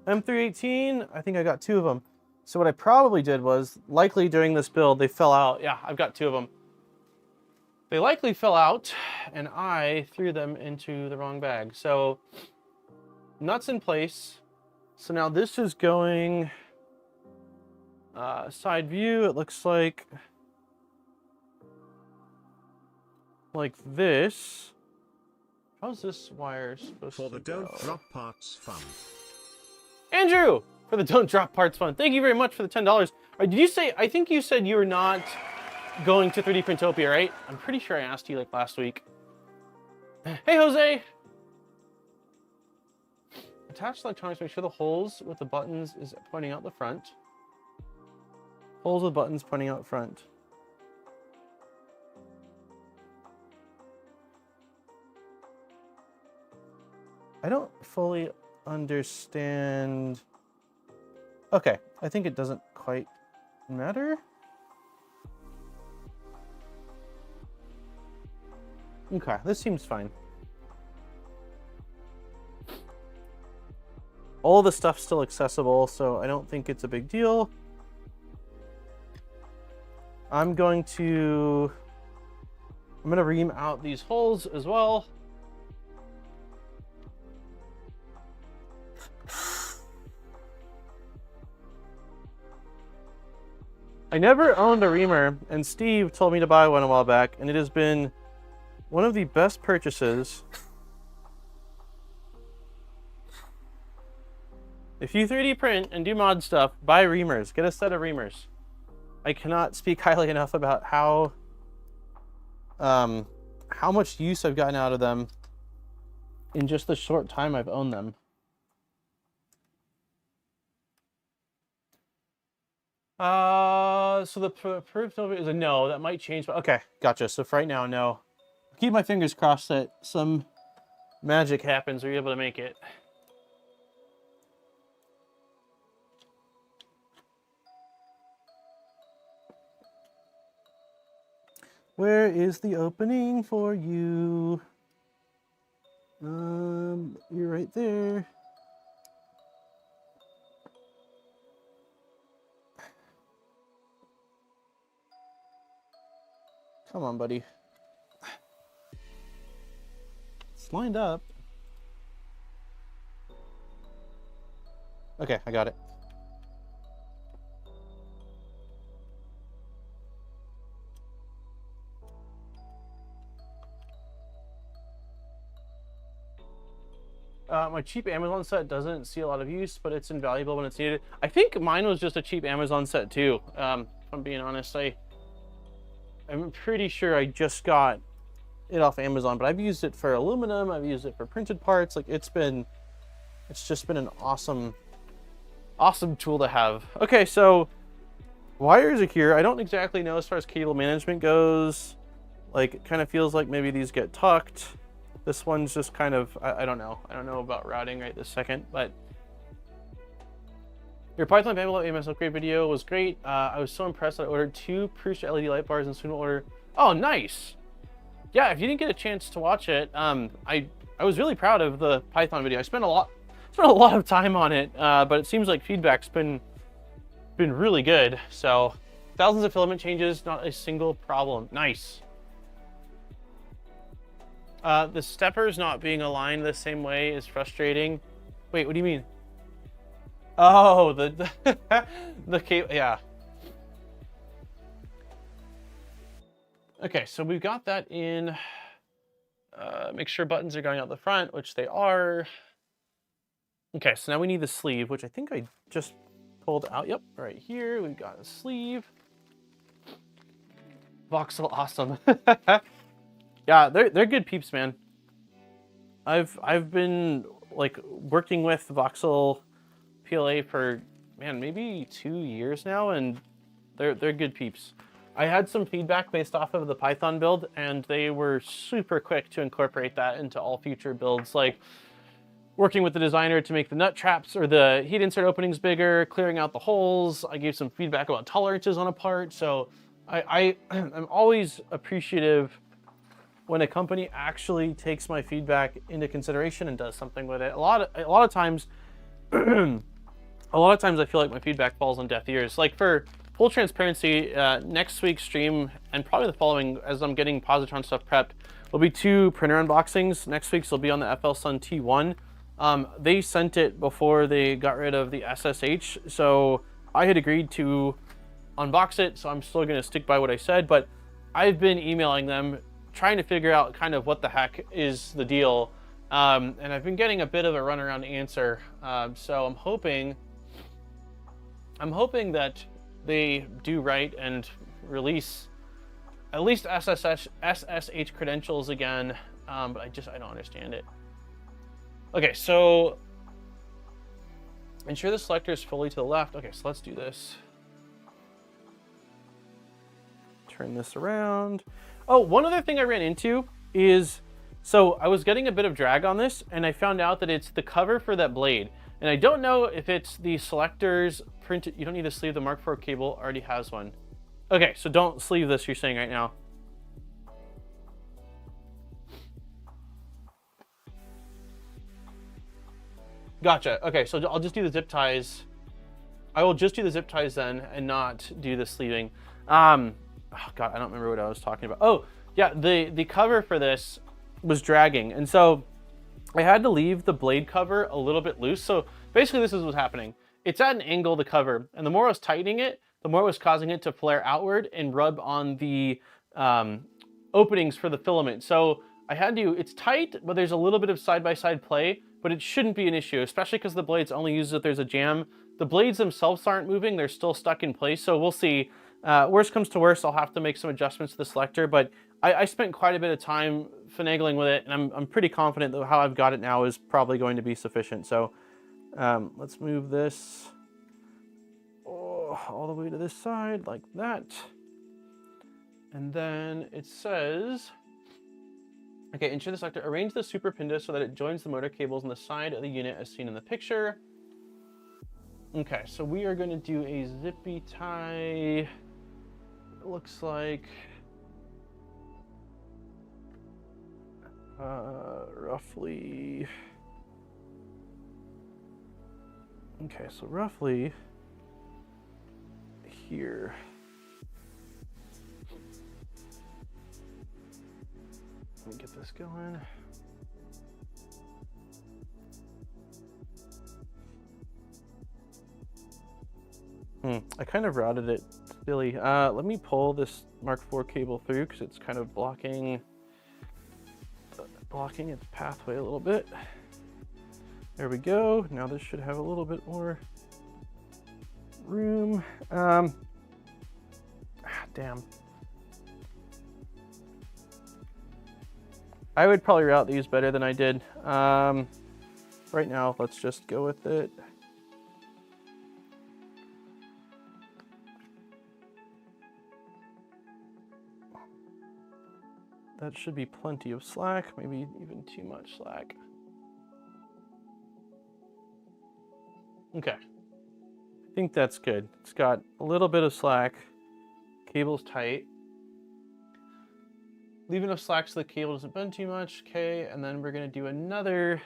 M318. I think I got 2 of them. So what I probably did was, likely during this build, they fell out. Yeah, I've got 2 of them. They likely fell out, and I threw them into the wrong bag. So, nuts in place. So now this is going side view. It looks like this. How's this wire supposed For to the go? Don't Drop Parts Fund. Andrew, for the Don't Drop Parts Fund. Thank you very much for the $10. Did you say, I think you said you were not going to 3D Printopia, right? I'm pretty sure I asked you like last week. Hey, Jose. Attach electronics, make sure the holes with the buttons is pointing out the front. Holes with buttons pointing out front. I don't fully understand Okay, I think it doesn't quite matter. Okay, this seems fine. All the stuff's still accessible, so I don't think it's a big deal. I'm gonna ream out these holes as well. I never owned a reamer, and Steve told me to buy one a while back, and it has been one of the best purchases. If you 3D print and do mod stuff, buy reamers. Get a set of reamers. I cannot speak highly enough about how much use I've gotten out of them in just the short time I've owned them. So the proof is a no. That might change, but okay, gotcha. So for right now, no. Keep my fingers crossed that some magic happens where you're able to make it. Where is the opening for you? You're right there. Come on, buddy. It's lined up. Okay, I got it. My cheap Amazon set doesn't see a lot of use, but it's invaluable when it's needed. I think mine was just a cheap Amazon set too. If I'm being honest, I'm pretty sure I just got it off Amazon, but I've used it for aluminum. I've used it for printed parts. Like it's just been an awesome tool to have. Okay, so wires are here. I don't exactly know as far as cable management goes. Like it kind of feels like maybe these get tucked. This one's just kind of, I don't know. I don't know about routing right this second, but your Python Bamboo AMS upgrade video was great. I was so impressed that I ordered 2 Prusa LED light bars and soon will order. Oh, nice. Yeah, if you didn't get a chance to watch it, I was really proud of the Python video. I spent a lot of time on it, but it seems like feedback's been really good. So thousands of filament changes, not a single problem. Nice. The steppers not being aligned the same way is frustrating. Wait, what do you mean? Oh, the cable, yeah. Okay, so we've got that in. Make sure buttons are going out the front, which they are. Okay, so now we need the sleeve, which I think I just pulled out. Yep, right here, we've got a sleeve. Voxel, awesome. Yeah, they're good peeps, man. I've been like working with Voxel PLA for, man, maybe 2 years now, and they're good peeps. I had some feedback based off of the Python build, and they were super quick to incorporate that into all future builds, like working with the designer to make the nut traps or the heat insert openings bigger, clearing out the holes. I gave some feedback about tolerances on a part, so I'm always appreciative when a company actually takes my feedback into consideration and does something with it. A lot of times, a lot of times I feel like my feedback falls on deaf ears. Like for full transparency, next week's stream and probably the following, as I'm getting Positron stuff prepped, will be 2 printer unboxings. Next week's will be on the FL Sun T1. They sent it before they got rid of the SSH, so I had agreed to unbox it, so I'm still gonna stick by what I said, but I've been emailing them trying to figure out kind of what the heck is the deal. And I've been getting a bit of a runaround answer. So I'm hoping that they do right and release at least SSH credentials again. But I don't understand it. Okay, so ensure the selector is fully to the left. Okay, so let's do this. Turn this around. Oh, one other thing I ran into is, so I was getting a bit of drag on this, and I found out that it's the cover for that blade. And I don't know if it's the selectors printed. You don't need to sleeve the Mark IV cable, already has one. Okay, so don't sleeve this, you're saying right now. Gotcha. Okay, so I'll just do the zip ties. I will just do the zip ties then and not do the sleeving. Oh God, I don't remember what I was talking about. Oh, yeah, the cover for this was dragging. And so I had to leave the blade cover a little bit loose. So basically this is what's happening. It's at an angle, the cover, and the more I was tightening it, the more it was causing it to flare outward and rub on the openings for the filament. So I had to, it's tight, but there's a little bit of side-by-side play, but it shouldn't be an issue, especially because the blades only use if there's a jam. The blades themselves aren't moving, they're still stuck in place, so we'll see. Worst comes to worst, I'll have to make some adjustments to the selector, but I spent quite a bit of time finagling with it, and I'm pretty confident that how I've got it now is probably going to be sufficient. So let's move this all the way to this side like that. And then it says, okay, ensure the selector, arrange the super pinda so that it joins the motor cables on the side of the unit as seen in the picture. Okay, so we are going to do a zippy tie. It looks like roughly, okay, so roughly here. Let me get this going. I kind of routed it silly. Let me pull this Mark IV cable through because it's kind of blocking its pathway a little bit. There we go. Now this should have a little bit more room. Damn. I would probably route these better than I did. Right now, let's just go with it. That should be plenty of slack, maybe even too much slack. Okay, I think that's good. It's got a little bit of slack, cable's tight. Leave enough slack so the cable doesn't bend too much, okay, and then we're gonna do another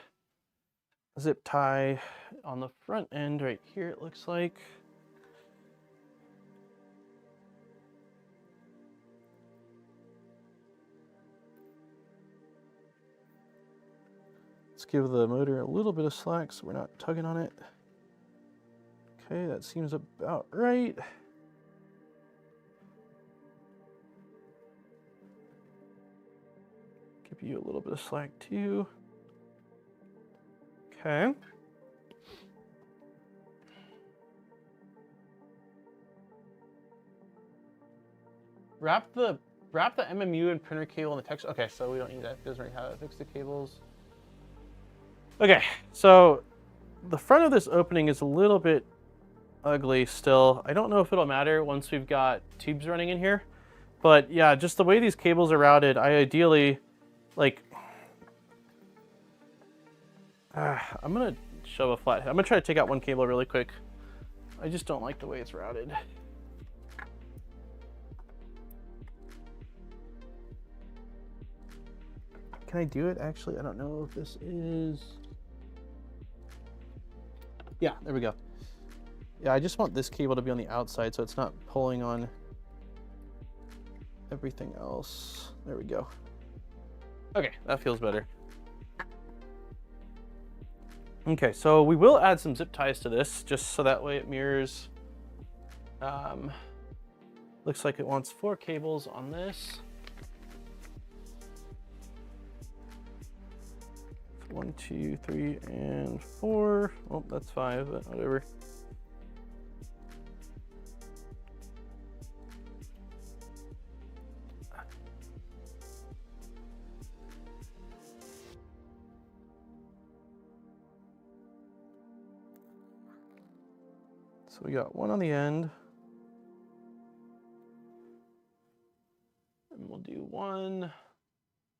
zip tie on the front end right here, it looks like. Let's give the motor a little bit of slack so we're not tugging on it. Okay, that seems about right. Give you a little bit of slack too. Okay. Wrap the MMU and printer cable in the text. Okay, so we don't need that. It doesn't really have it. Fix the cables. Okay, so the front of this opening is a little bit ugly still. I don't know if it'll matter once we've got tubes running in here, but yeah, just the way these cables are routed, I ideally, like, I'm gonna shove a flat. I'm gonna try to take out one cable really quick. I just don't like the way it's routed. Can I do it? Actually, I don't know if this is. Yeah, there we go. Yeah, I just want this cable to be on the outside so it's not pulling on everything else. There we go. Okay, that feels better. Okay, so we will add some zip ties to this just so that way it mirrors. Looks like it wants 4 cables on this. 1, 2, 3, and 4. Oh, that's 5, but whatever. So we got 1 on the end. And we'll do 1.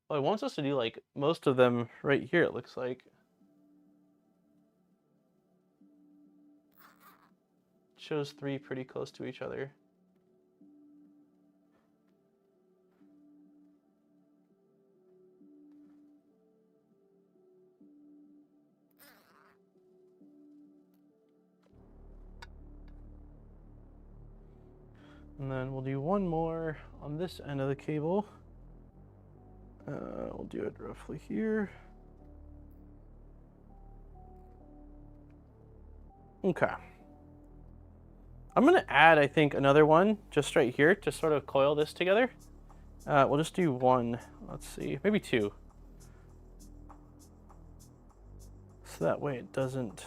Well, it wants us to do like most of them right here, it looks like. shows 3 pretty close to each other. And then we'll do one more on this end of the cable. We'll do it roughly here. Okay. I'm gonna add, I think, another one just right here to sort of coil this together. We'll just do one, let's see, maybe 2. So that way it doesn't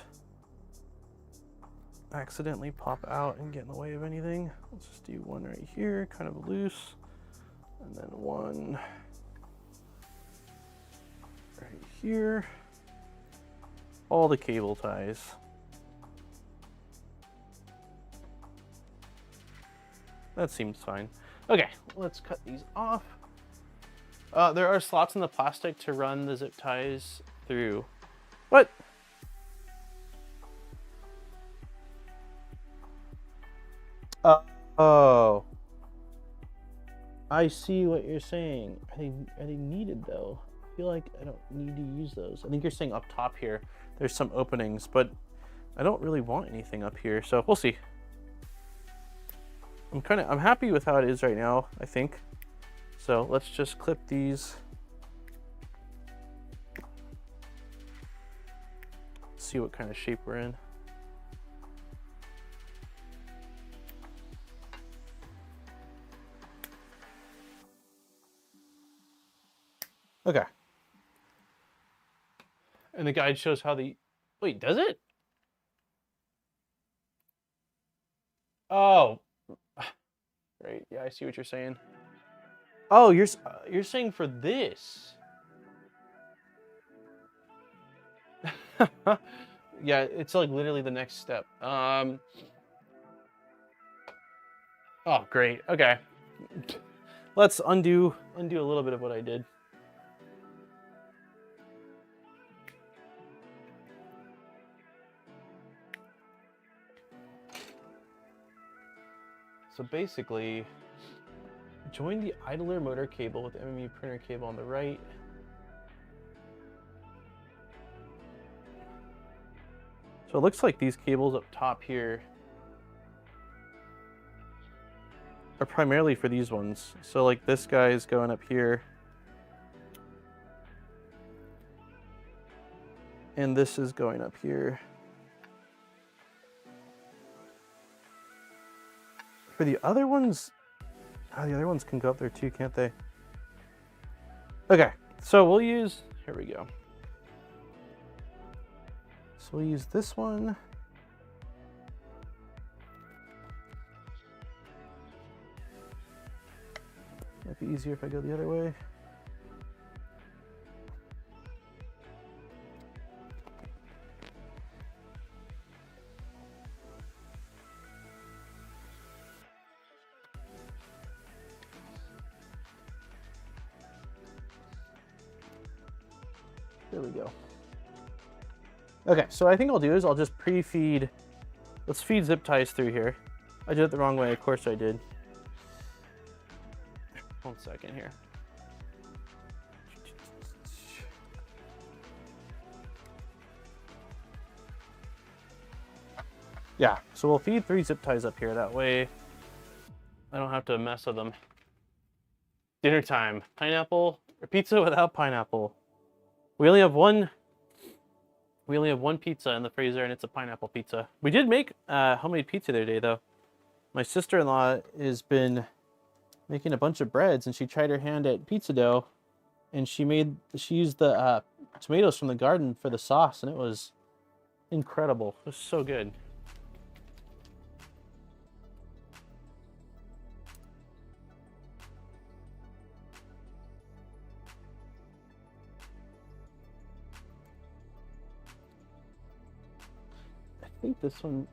accidentally pop out and get in the way of anything. Let's just do one right here, kind of loose, and then one right here. All the cable ties. That seems fine. Okay, let's cut these off. There are slots in the plastic to run the zip ties through. What? Oh. I see what you're saying. Are they needed though? I feel like I don't need to use those. I think you're saying up top here, there's some openings, but I don't really want anything up here, so we'll see. I'm happy with how it is right now, I think. So let's just clip these. See what kind of shape we're in. Okay. And the guide shows how the, wait, does it? Oh, great. Yeah, I see what you're saying. Oh, you're saying for this. Yeah, it's like literally the next step. Oh, great. Okay. Let's undo a little bit of what I did. So basically, join the idler motor cable with the MMU printer cable on the right. So it looks like these cables up top here are primarily for these ones. So like this guy is going up here. And this is going up here. For the other ones, oh, the other ones can go up there too, can't they? Okay, so we'll use, here we go. So we'll use this one. Might be easier if I go the other way. There we go. Okay, so what I think I'll do is I'll just pre-feed, let's feed zip ties through here. I did it the wrong way, of course I did. 1 second here. Yeah, so we'll feed 3 zip ties up here, that way I don't have to mess with them. Dinner time, pineapple or pizza without pineapple. We only have one pizza in the freezer, and it's a pineapple pizza. We did make homemade pizza the other day, though. My sister-in-law has been making a bunch of breads, and she tried her hand at pizza dough, and she used the tomatoes from the garden for the sauce, and it was incredible. It was so good. I think this one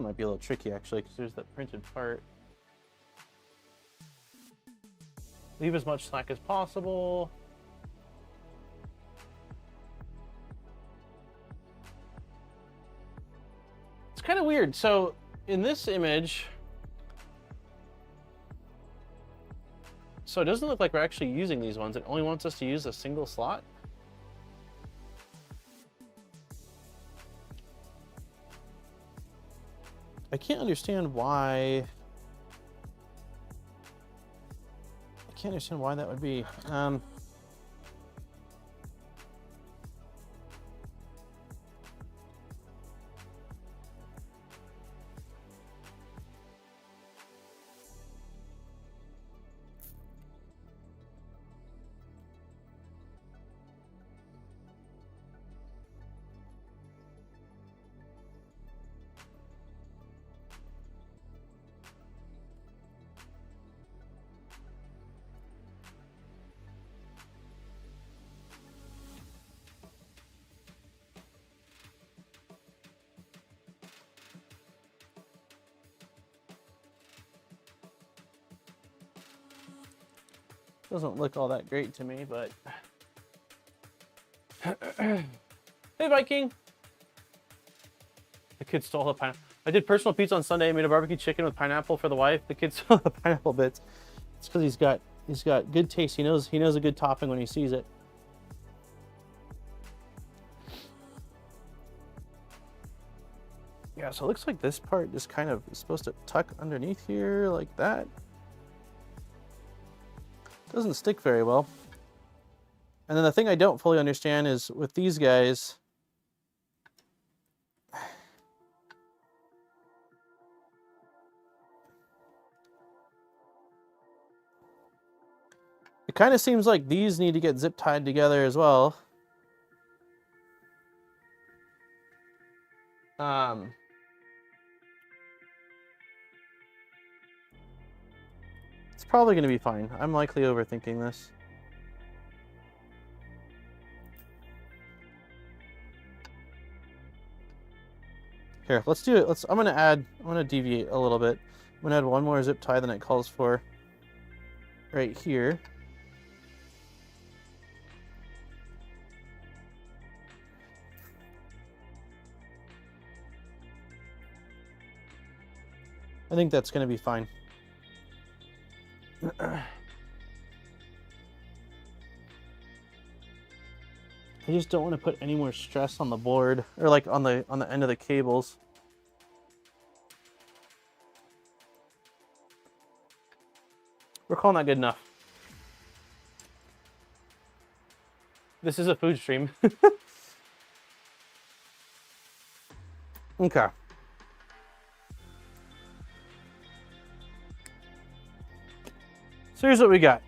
might be a little tricky actually, because there's that printed part. Leave as much slack as possible. It's kind of weird. So in this image, so it doesn't look like we're actually using these ones. It only wants us to use a single slot. I can't understand why. I can't understand why that would be. Doesn't look all that great to me, but hey, Viking. The kid stole the pineapple. I did personal pizza on Sunday. Made a barbecue chicken with pineapple for the wife. The kid stole the pineapple bits. It's because he's got good taste. He knows a good topping when he sees it. Yeah, so it looks like this part is kind of supposed to tuck underneath here like that. Doesn't stick very well. And then the thing I don't fully understand is with these guys, it kind of seems like these need to get zip tied together as well. It's probably going to be fine. I'm likely overthinking this. Here, let's do it. I'm gonna deviate a little bit. I'm gonna add one more zip tie than it calls for right here. I think that's gonna be fine. I just don't want to put any more stress on the board or like on the end of the cables. We're calling that good enough. This is a food stream. Okay. So here's what we got.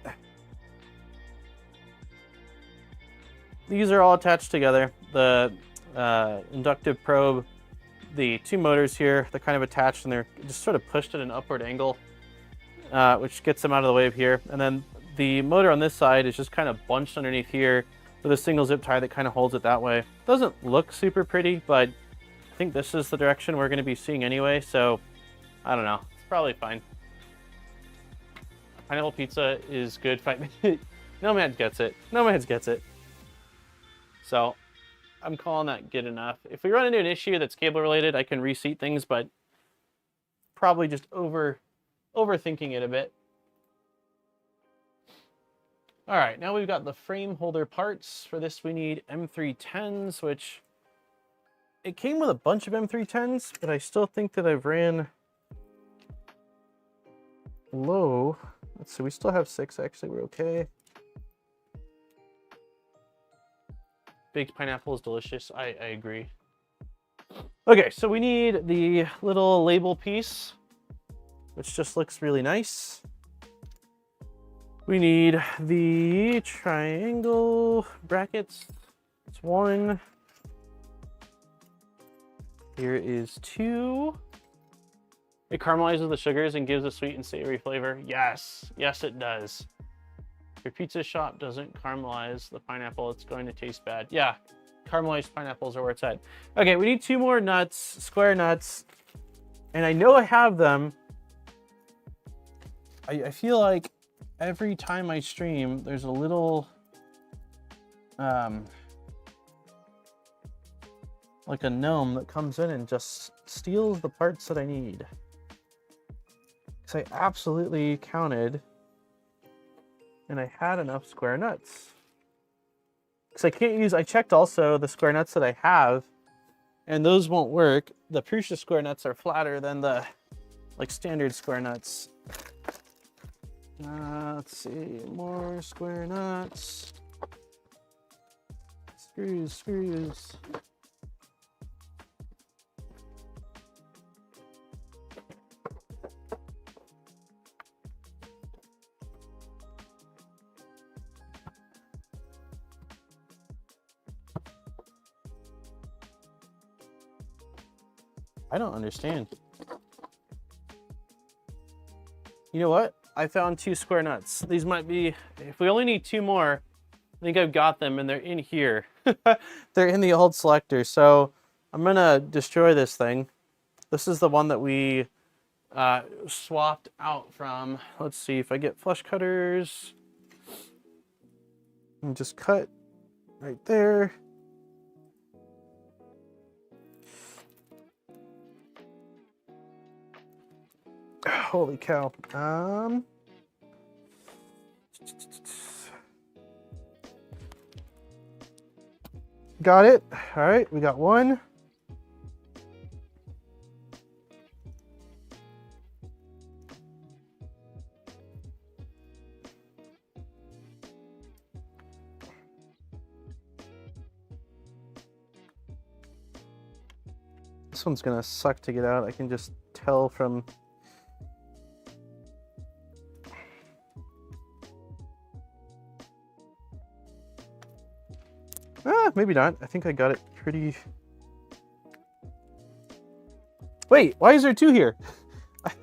These are all attached together. The inductive probe, the two motors here, they're kind of attached and they're just sort of pushed at an upward angle, which gets them out of the way of here. And then the motor on this side is just kind of bunched underneath here with a single zip tie that kind of holds it that way. Doesn't look super pretty, but I think this is the direction we're going to be seeing anyway, so I don't know. It's probably fine. Pineapple pizza is good. Nomads gets it. Nomads gets it. So I'm calling that good enough. If we run into an issue that's cable related, I can reseat things, but probably just overthinking it a bit. All right, now we've got the frame holder parts. For this, we need M310s, which it came with a bunch of M310s, but I still think that I've ran low. Let's see, we still have 6, actually, we're okay. Baked pineapple is delicious, I agree. Okay, so we need the little label piece, which just looks really nice. We need the triangle brackets. It's 1. Here is 2. It caramelizes the sugars and gives a sweet and savory flavor. Yes, yes it does. If your pizza shop doesn't caramelize the pineapple, it's going to taste bad. Yeah, caramelized pineapples are where it's at. Okay, we need 2 more nuts, square nuts. And I know I have them. I feel like every time I stream, there's a little, like a gnome that comes in and just steals the parts that I need. Because I absolutely counted and I had enough square nuts. Because I can't use, I checked also the square nuts that I have, and those won't work. The Prusa square nuts are flatter than the like standard square nuts. Let's see, more square nuts. Screws, screws. I don't understand. You know what? I found 2 square nuts. These might be, if we only need 2 more, I think I've got them and they're in here. They're in the old selector. So I'm gonna destroy this thing. This is the one that we swapped out from. Let's see if I get flush cutters. And just cut right there. Holy cow. Got it. All right, we got one. This one's gonna suck to get out. I can just tell from maybe not. I think I got it pretty... Wait, why is there 2 here?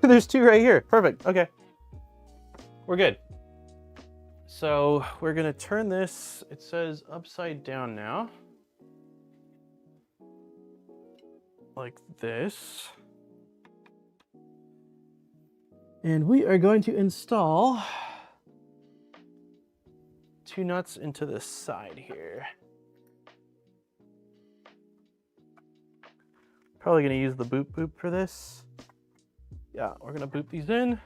There's 2 right here. Perfect. Okay. We're good. So we're gonna turn this, it says upside down now. Like this. And we are going to install 2 nuts into this side here. Probably gonna use the boop boop for this. Yeah, we're gonna boop these in.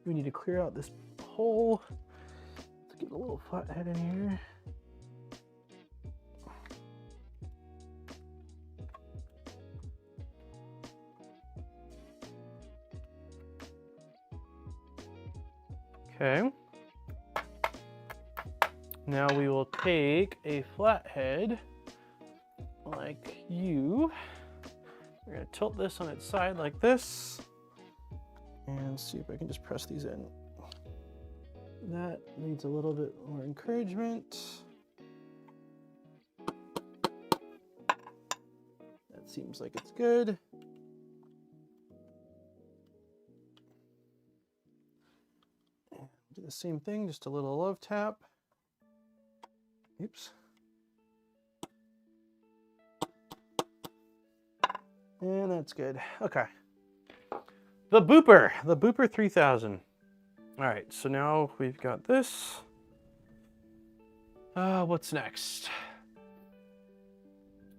We need to clear out this hole. Let's get a little flathead in here. Okay. Now we will take a flathead like you. We're gonna tilt this on its side like this and see if I can just press these in. That needs a little bit more encouragement. That seems like it's good. And do the same thing, just a little love tap. Oops. And that's good. Okay. The Booper 3000. All right, so now we've got this. What's next?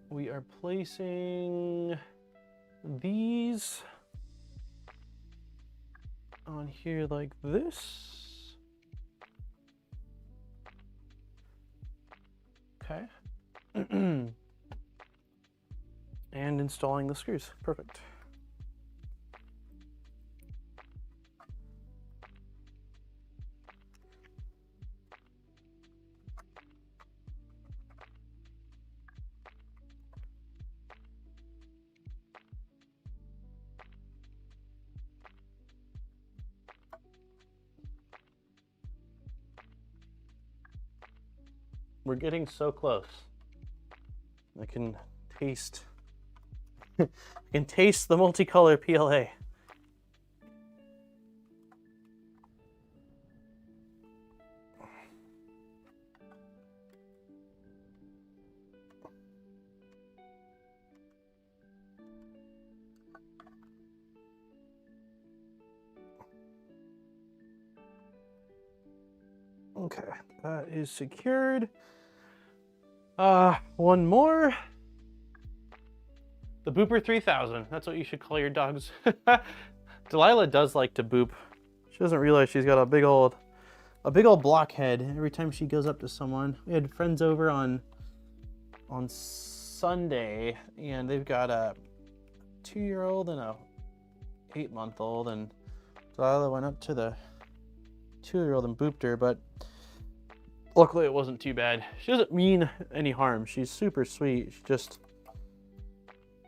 We are placing these on here like this. Okay. And installing the screws. Perfect. We're getting so close. I can taste I can taste the multicolor PLA. Okay, that is secured. One more. The Booper 3000. That's what you should call your dogs. Delilah does like to boop. She doesn't realize she's got a big old blockhead every time she goes up to someone. We had friends over on Sunday, and they've got a 2-year-old and a 8-month-old, and Delilah went up to the 2-year-old and booped her, but luckily it wasn't too bad. She doesn't mean any harm. She's super sweet. She just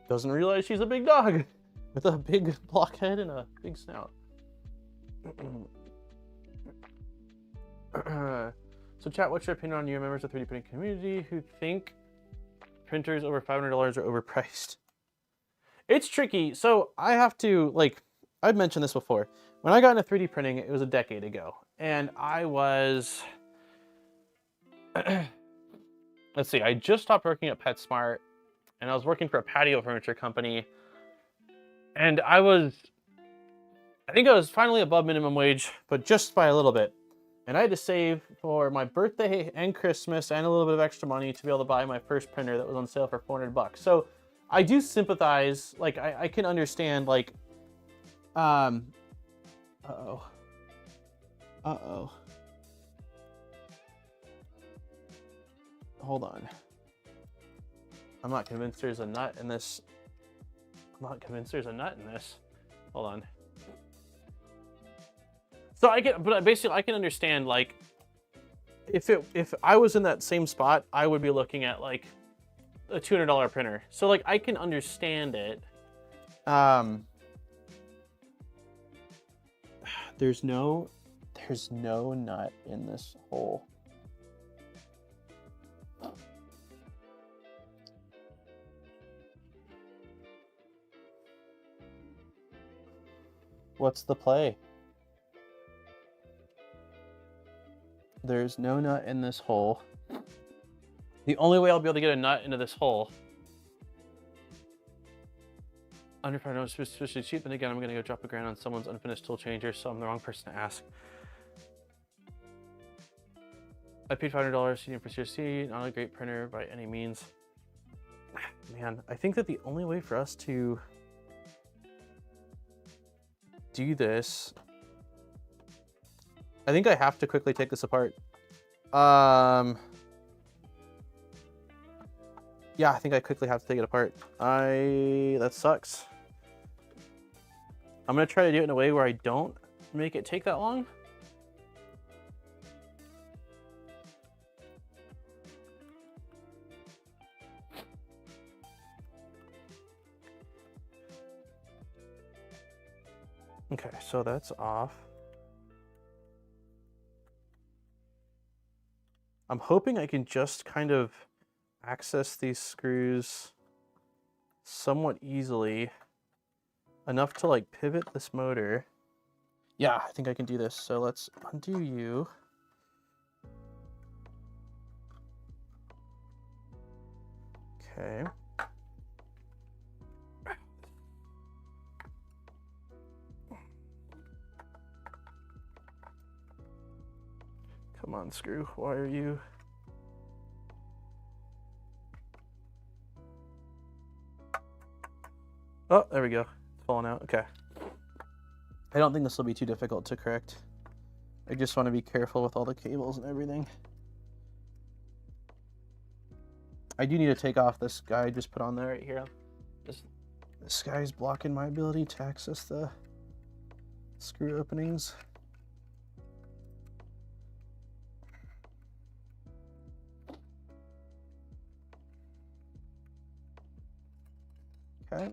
doesn't realize she's a big dog with a big blockhead and a big snout. So chat, what's your opinion on your members of the 3D printing community who think printers over $500 are overpriced? It's tricky. So I have to, like, I've mentioned this before. When I got into 3D printing, it was a decade ago. And I was, let's see, I just stopped working at PetSmart and I was working for a patio furniture company. And I think I was finally above minimum wage, but just by a little bit. And I had to save for my birthday and Christmas and a little bit of extra money to be able to buy my first printer that was on sale for $400. So I do sympathize. Like, I can understand, like, uh-oh. Hold on. I'm not convinced there's a nut in this. Hold on. So basically I can understand, like, if I was in that same spot, I would be looking at like a $200 printer. So like I can understand it. There's no nut in this hole. What's the play? There's no nut in this hole. The only way I'll be able to get a nut into this hole, under $5 is especially cheap, then again, I'm gonna go drop a grand on someone's unfinished tool changer, so I'm the wrong person to ask. I paid $500 CD for CRC, not a great printer by any means. Man, I think that the only way for us to do this, I think I have to quickly take this apart. Yeah, I think I quickly have to take it apart. That sucks. I'm gonna try to do it in a way where I don't make it take that long. Okay, so that's off. I'm hoping I can just kind of access these screws somewhat easily, enough to like pivot this motor. Yeah, I think I can do this. So let's undo you. Okay. Come on, screw. Why are you? Oh, there we go. It's falling out. Okay. I don't think this will be too difficult to correct. I just want to be careful with all the cables and everything. I do need to take off this guy I just put on there right here. This guy's blocking my ability to access the screw openings. Okay.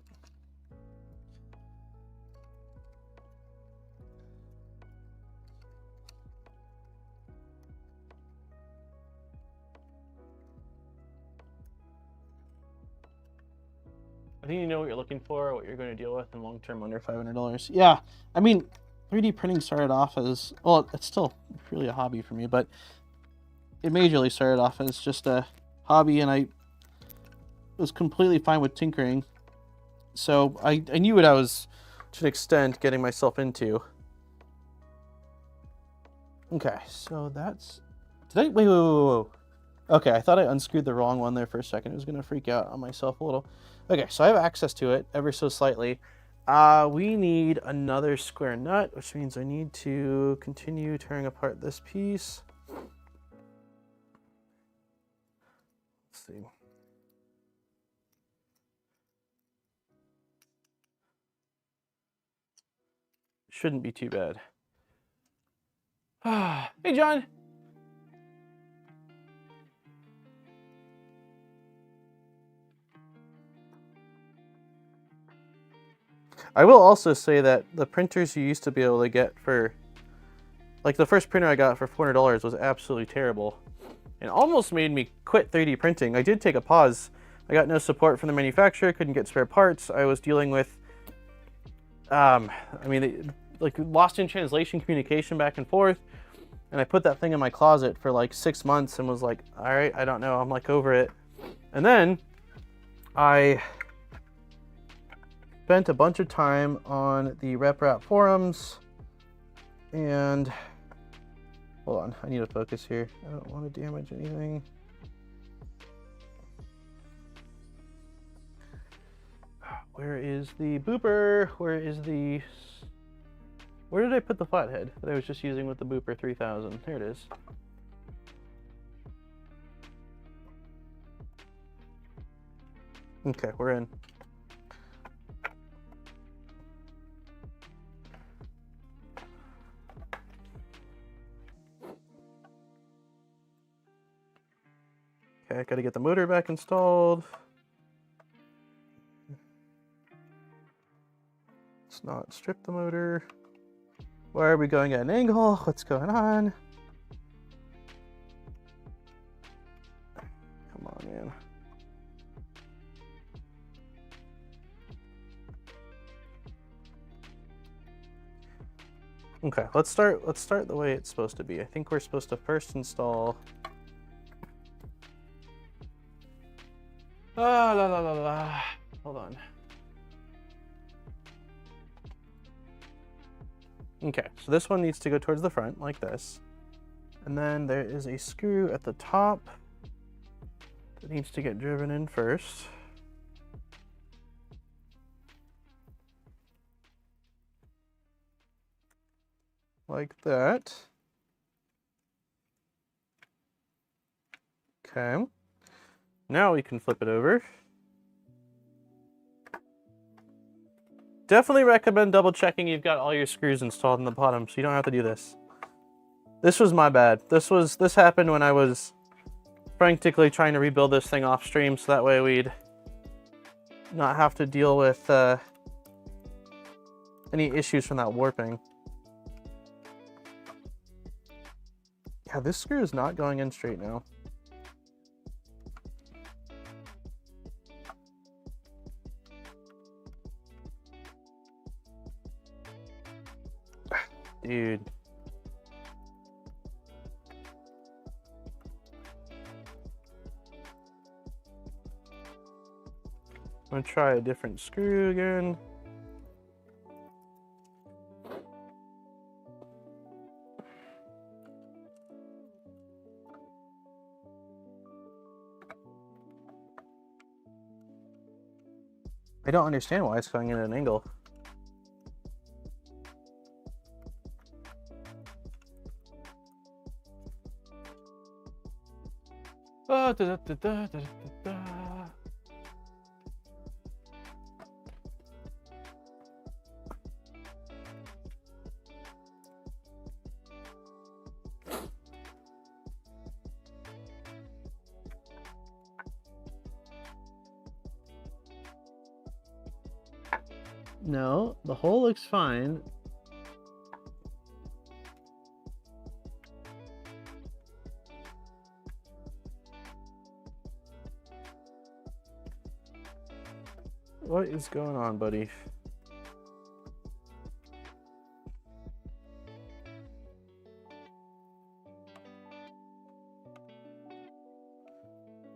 I think you know what you're looking for, what you're going to deal with in long term under $500. Yeah, I mean, 3D printing started off as, well, it's still really a hobby for me, but it majorly started off as just a hobby, and I was completely fine with tinkering. So I knew what I was, to an extent, getting myself into. Okay, so that's Did I? Wait. Okay, I thought I unscrewed the wrong one there for a second. I was going to freak out on myself a little. Okay, so I have access to it ever so slightly. We need another square nut, which means I need to continue tearing apart this piece. Let's see. Shouldn't be too bad. Hey, John. I will also say that the printers you used to be able to get for, like the first printer I got for $400 was absolutely terrible. And almost made me quit 3D printing. I did take a pause. I got no support from the manufacturer, couldn't get spare parts. I was dealing with, like lost in translation communication back and forth. And I put that thing in my closet for like 6 months and was like, all right, I don't know, I'm like over it. And then I spent a bunch of time on the RepRap forums and hold on, I need to focus here. I don't want to damage anything. Where is the booper? Where did I put the flathead that I was just using with the booper 3000? There it is. Okay, we're in. Okay, I gotta get the motor back installed. Let's not strip the motor. Why are we going at an angle? What's going on? Come on, man. Okay, let's start the way it's supposed to be. I think we're supposed to first install hold on. Okay, so this one needs to go towards the front like this. And then there is a screw at the top that needs to get driven in first. Like that. Okay. Now we can flip it over. Definitely recommend double checking you've got all your screws installed in the bottom so you don't have to do this. This was my bad. This happened when I was frantically trying to rebuild this thing off stream so that way we'd not have to deal with any issues from that warping. Yeah, this screw is not going in straight now. Dude. I'm gonna try a different screw again. I don't understand why it's going in at an angle. No, the hole looks fine. What is going on, buddy?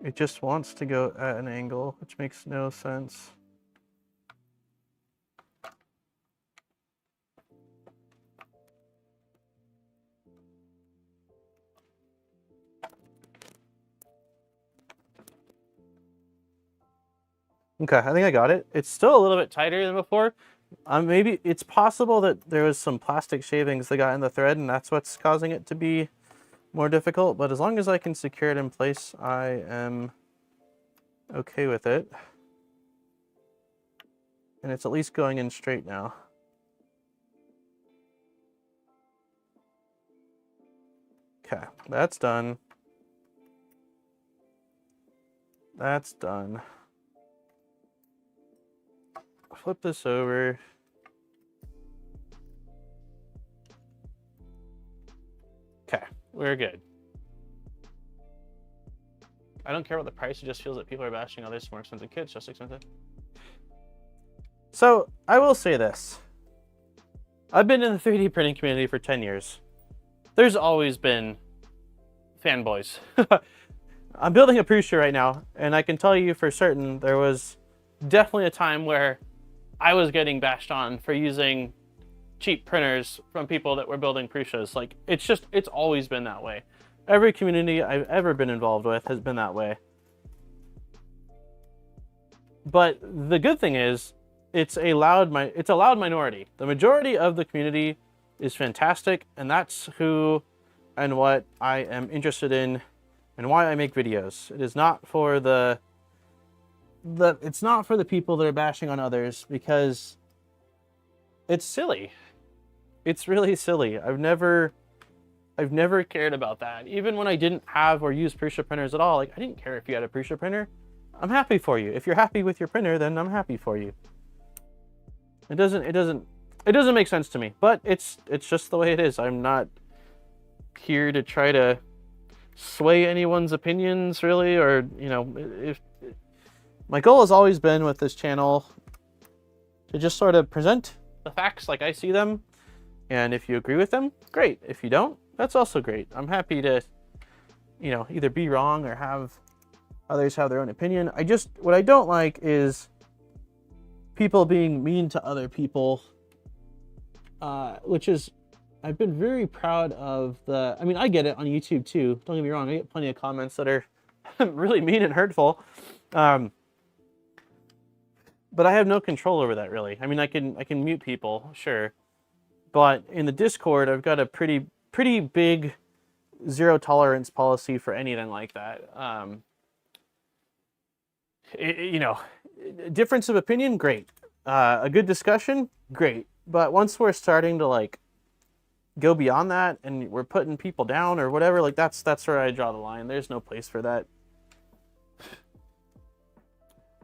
It just wants to go at an angle, which makes no sense. Okay, I think I got it. It's still a little bit tighter than before. Maybe it's possible that there was some plastic shavings that got in the thread and that's what's causing it to be more difficult, but as long as I can secure it in place, I am okay with it. And it's at least going in straight now. Okay, that's done. That's done. Flip this over. Okay, we're good. I don't care about the price, it just feels that people are bashing others more expensive kits, just expensive. So, I will say this. I've been in the 3D printing community for 10 years. There's always been fanboys. I'm building a Prusa right now, and I can tell you for certain there was definitely a time where I was getting bashed on for using cheap printers from people that were building Prusas. Like, it's always been that way. Every community I've ever been involved with has been that way. But the good thing is, it's a loud minority. The majority of the community is fantastic, and that's who and what I am interested in and why I make videos. It is not for it's not for the people that are bashing on others, because it's silly. It's really silly. I've never cared about that. Even when I didn't have or use Prusa printers at all, like, I didn't care if you had a Prusa printer. I'm happy for you. If you're happy with your printer, then I'm happy for you. It doesn't make sense to me, but it's just the way it is. I'm not here to try to sway anyone's opinions, really, or, you know, if my goal has always been with this channel to just sort of present the facts like I see them, and if you agree with them, great. If you don't, that's also great. I'm happy to, you know, either be wrong or have others have their own opinion. What I don't like is people being mean to other people, which is, I've been very proud of I mean, I get it on YouTube too. Don't get me wrong, I get plenty of comments that are really mean and hurtful. But I have no control over that, really. I mean, I can mute people, sure. But in the Discord, I've got a pretty big zero tolerance policy for anything like that. You know, difference of opinion, great. A good discussion, great. But once we're starting to, like, go beyond that and we're putting people down or whatever, like, that's where I draw the line. There's no place for that.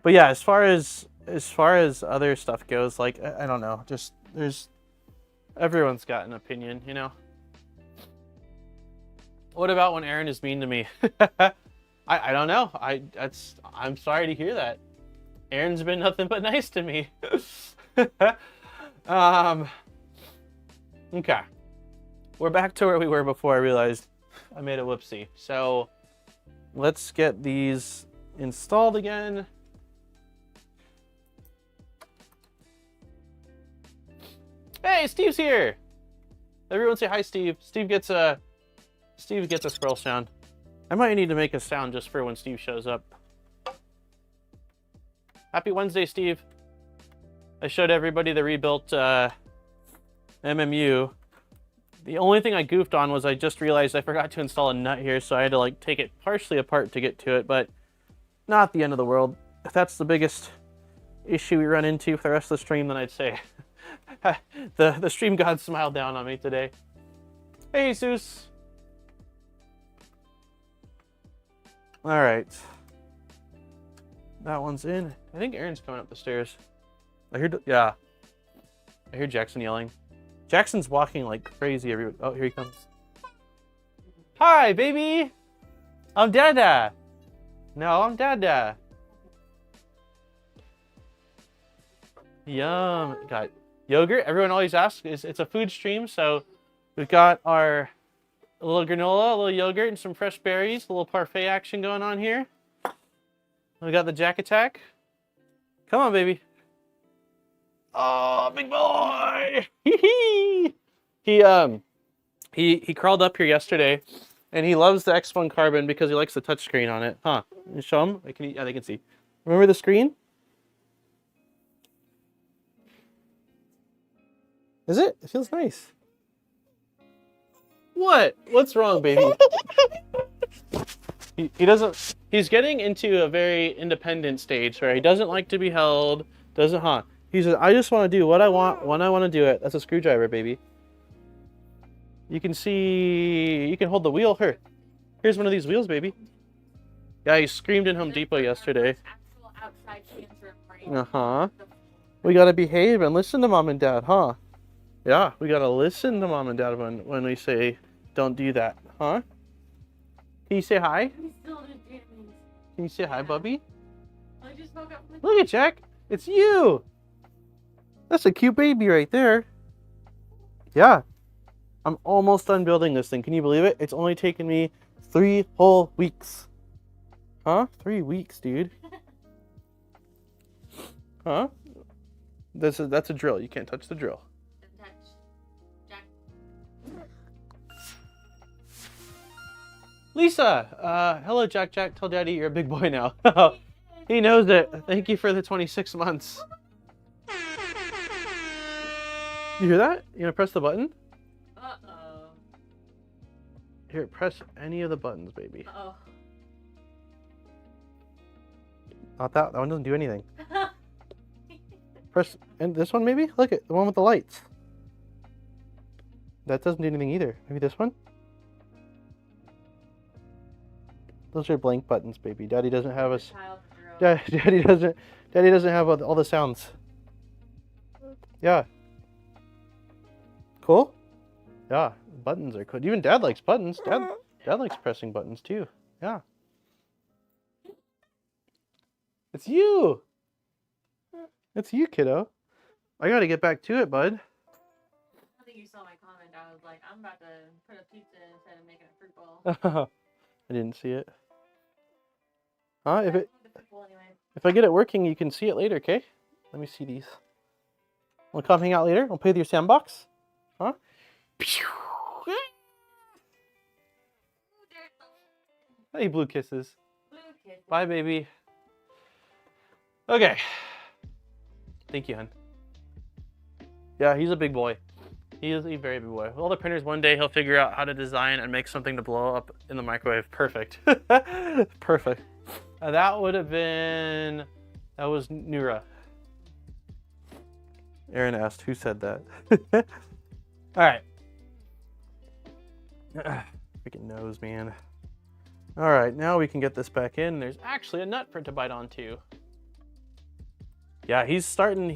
But yeah, as far as other stuff goes, like, I don't know, just everyone's got an opinion, you know. What about when Aaron is mean to me? I don't know. I'm sorry to hear that. Aaron's been nothing but nice to me. Okay. We're back to where we were before I realized I made a whoopsie. So let's get these installed again. Hey, Steve's here. Everyone say hi, Steve. Steve gets a scroll sound. I might need to make a sound just for when Steve shows up. Happy Wednesday, Steve. I showed everybody the rebuilt MMU. The only thing I goofed on was I just realized I forgot to install a nut here, so I had to, like, take it partially apart to get to it, but not the end of the world. If that's the biggest issue we run into for the rest of the stream, then I'd say the stream god smiled down on me today. Hey, Jesus. All right. That one's in. I think Aaron's coming up the stairs. I hear Jackson yelling. Jackson's walking like crazy everywhere. Oh, here he comes. Hi, baby. I'm Dada. No, I'm Dada. Yum. Got yogurt. Everyone always asks. It's a food stream, so we've got a little granola, a little yogurt, and some fresh berries. A little parfait action going on here. We got the Jack Attack. Come on, baby. Oh, big boy! He crawled up here yesterday, and he loves the X1 Carbon because he likes the touchscreen on it. Huh? You show him? Yeah, they can see. Remember the screen? Is it? It feels nice. What? What's wrong, baby? He doesn't, he's getting into a very independent stage where he doesn't like to be held, he says, I just want to do what I want when I want to do it. That's a screwdriver, baby. You can see, you can hold the wheel. Here's one of these wheels, baby. Yeah, he screamed in Home Depot yesterday. Uh-huh. We gotta behave and listen to mom and dad, huh? Yeah, we gotta listen to mom and dad when we say, don't do that, huh? Can you say hi? Can you say hi, Bubby? Look at Jack. It's you. That's a cute baby right there. Yeah. I'm almost done building this thing. Can you believe it? It's only taken me 3 whole weeks. Huh? 3 weeks, dude. Huh? That's a drill. You can't touch the drill. Lisa, hello, Jack. Tell Daddy you're a big boy now. He knows it. Thank you for the 26 months. You hear that? You gonna press the button? Uh-oh. Here, press any of the buttons, baby. Uh-oh. Not that. That one doesn't do anything. Press, and this one maybe? Look at the one with the lights. That doesn't do anything either. Maybe this one? Those are blank buttons, baby. Daddy doesn't have us. Daddy doesn't have all the sounds. Yeah. Cool? Yeah, buttons are cool. Even Dad likes buttons. Dad likes pressing buttons too. Yeah. It's you! It's you, kiddo. I gotta get back to it, bud. I think you saw my comment. I was like, I'm about to put a pizza instead of making a fruit bowl. I didn't see it. Huh? If I get it working, you can see it later, okay? Let me see these. Wanna come hang out later? Wanna play with your sandbox? Huh? Hey, blue kisses. Bye, baby. Okay. Thank you, hon. Yeah, he's a big boy. He is a very big boy. With all the printers, one day he'll figure out how to design and make something to blow up in the microwave. Perfect. Perfect. That would have been... That was Nura. Aaron asked who said that. All right. Freaking nose, man. All right, now we can get this back in. There's actually a nut for it to bite onto. Yeah, he's starting,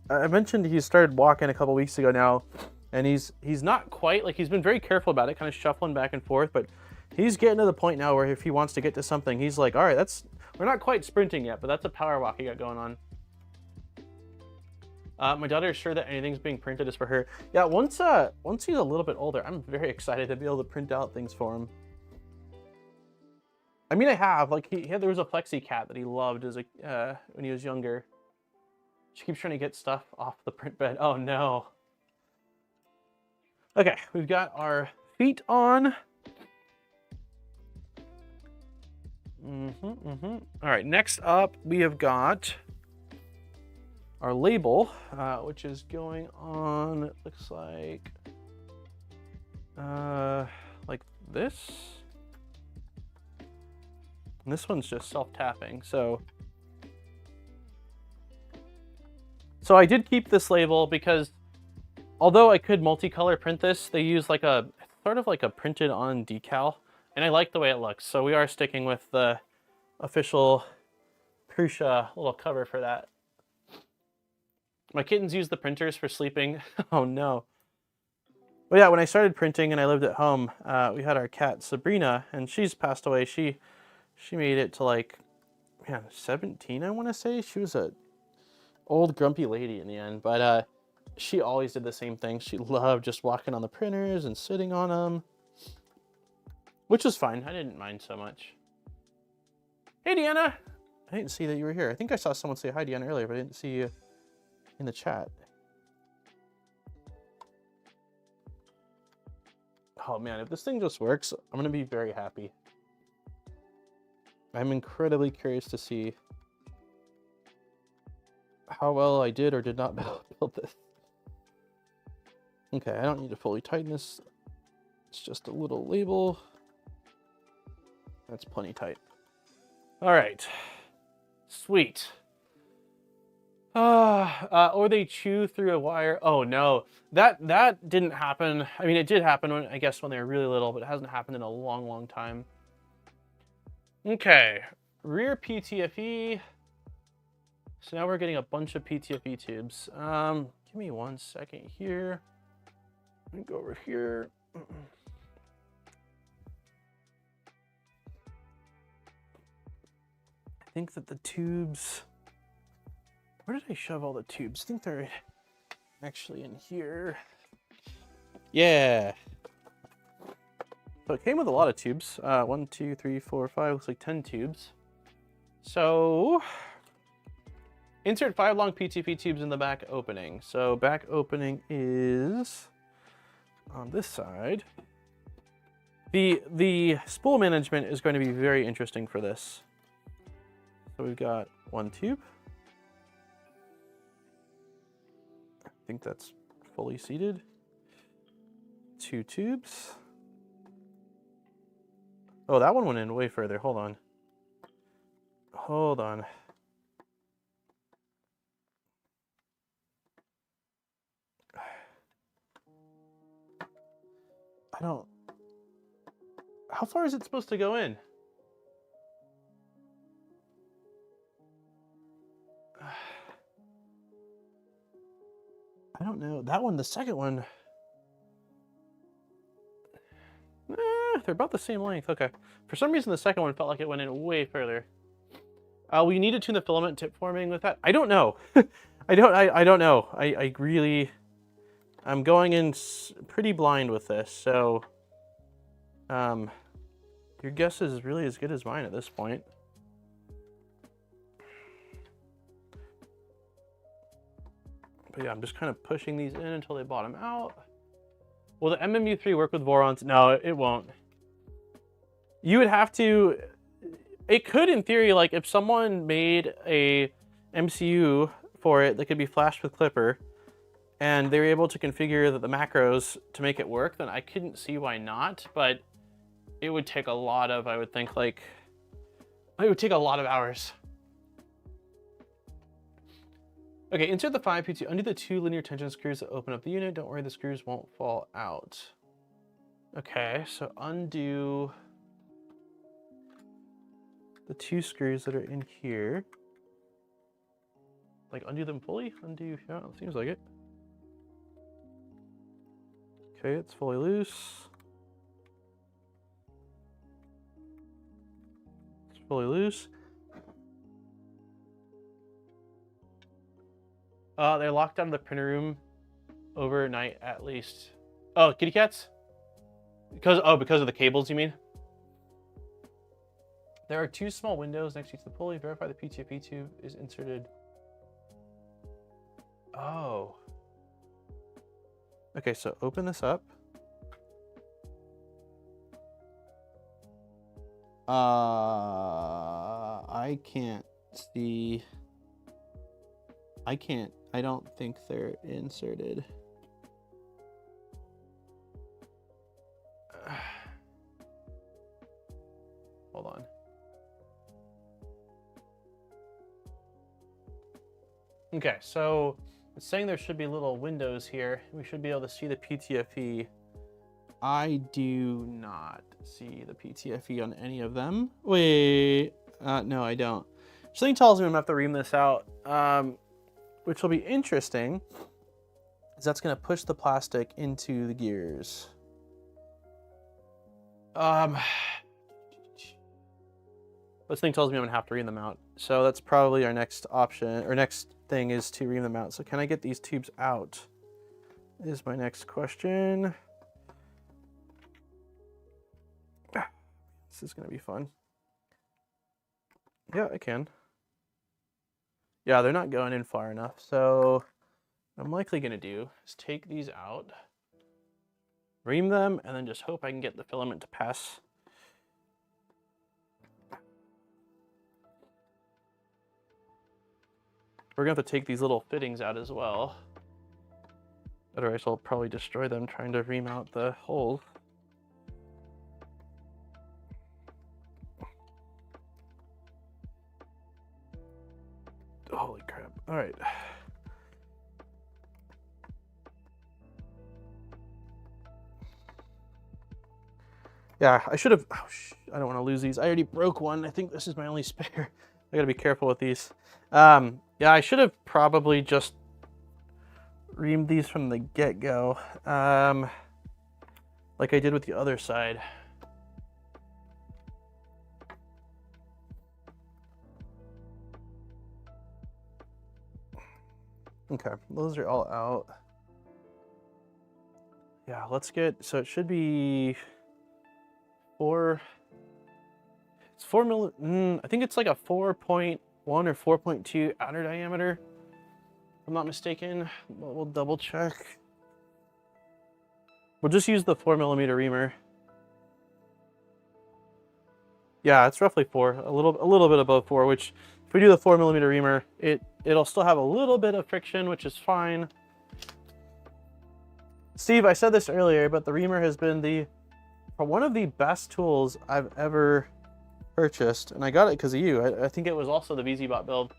I mentioned he started walking a couple weeks ago now, and he's not quite, like he's been very careful about it, kind of shuffling back and forth, but he's getting to the point now where if he wants to get to something, he's like, all right, we're not quite sprinting yet, but that's a power walk he got going on. My daughter is sure that anything's being printed is for her. Yeah, once he's a little bit older, I'm very excited to be able to print out things for him. I mean, I have, like, there was a Flexi cat that he loved as when he was younger. She keeps trying to get stuff off the print bed. Oh no. Okay, we've got our feet on. All right, next up we have got our label, which is going on, it looks like this. And this one's just self-tapping, so I did keep this label because although I could multicolor print this, they use like a sort of like a printed on decal, and I like the way it looks. So we are sticking with the official Prusa little cover for that. My kittens use the printers for sleeping. Oh no. But yeah, when I started printing and I lived at home, we had our cat Sabrina, and she's passed away. She made it to like, man, 17, I want to say. She was a old grumpy lady in the end, but she always did the same thing. She loved just walking on the printers and sitting on them, which was fine. I didn't mind so much. Hey, Deanna. I didn't see that you were here. I think I saw someone say hi, Deanna, earlier, but I didn't see you in the chat. Oh man, if this thing just works, I'm gonna be very happy. I'm incredibly curious to see how well I did or did not build this. Okay, I don't need to fully tighten this. It's just a little label. That's plenty tight. All right, sweet. Or they chew through a wire. Oh no, that didn't happen. I mean, it did happen when, I guess, when they were really little, but it hasn't happened in a long, long time. Okay, rear PTFE. So now we're getting a bunch of PTFE tubes. Give me 1 second here. Let me go over here. I think that the tubes, where did I shove all the tubes? I think they're actually in here. Yeah. So it came with a lot of tubes. 1, 2, 3, 4, 5, looks like 10 tubes. So insert 5 long PTFE tubes in the back opening. So back opening is on this side. The spool management is going to be very interesting for this. So we've got 1 tube. I think that's fully seated. 2 tubes. Oh, that one went in way further. Hold on. Hold on. I don't... How far is it supposed to go in? I don't know. That one, the second one... they're about the same length. Okay. For some reason, the second one felt like it went in way further. We need to tune the filament tip forming with that. I don't know. I don't know. I really... I'm going in pretty blind with this, so... your guess is really as good as mine at this point. But yeah, I'm just kind of pushing these in until they bottom out. Will the MMU3 work with Vorons? No, it won't. You would have to... It could, in theory, like if someone made a MCU for it that could be flashed with Clipper, and they were able to configure the macros to make it work, then I couldn't see why not, but it would take a lot of, I would think, like... It would take a lot of hours. Okay, insert the 5 PT, undo the 2 linear tension screws that open up the unit. Don't worry, the screws won't fall out. Okay, so undo the 2 screws that are in here. Like undo them fully? Undo, yeah, it seems like it. Okay, it's fully loose. It's fully loose. They're locked out of the printer room overnight at least. Oh, kitty cats? Because of the cables, you mean? There are 2 small windows next to the pulley. Verify the PTFE tube is inserted. Oh. Okay, so open this up. I can't see. I don't think they're inserted. Hold on. Okay, so it's saying there should be little windows here. We should be able to see the PTFE. I do not see the PTFE on any of them. Wait, no, I don't. Something tells me I'm gonna have to ream this out, which will be interesting, is that's gonna push the plastic into the gears. This thing tells me I'm gonna have to ream them out. So that's probably our next option, or next thing is to ream them out. So can I get these tubes out? Is my next question. This is gonna be fun. Yeah, I can. Yeah, they're not going in far enough. So what I'm likely gonna do is take these out, ream them, and then just hope I can get the filament to pass. We're gonna have to take these little fittings out as well. Otherwise I'll probably destroy them trying to remount the holes. Holy crap. All right. Yeah, I should have, I don't want to lose these. I already broke one. I think this is my only spare. I gotta be careful with these. Yeah, I should have probably just reamed these from the get-go, like I did with the other side. Okay, those are all out. Yeah, let's get, so it should be it's 4 mil, I think it's like a 4.1 or 4.2 outer diameter, if I'm not mistaken. We'll double check. We'll just use the 4mm reamer. Yeah, it's roughly 4, a little bit above 4, which if we do the 4mm reamer, it'll still have a little bit of friction, which is fine. Steve, I said this earlier, but the reamer has been one of the best tools I've ever purchased, and I got it because of you. I think it was also the VZBot build.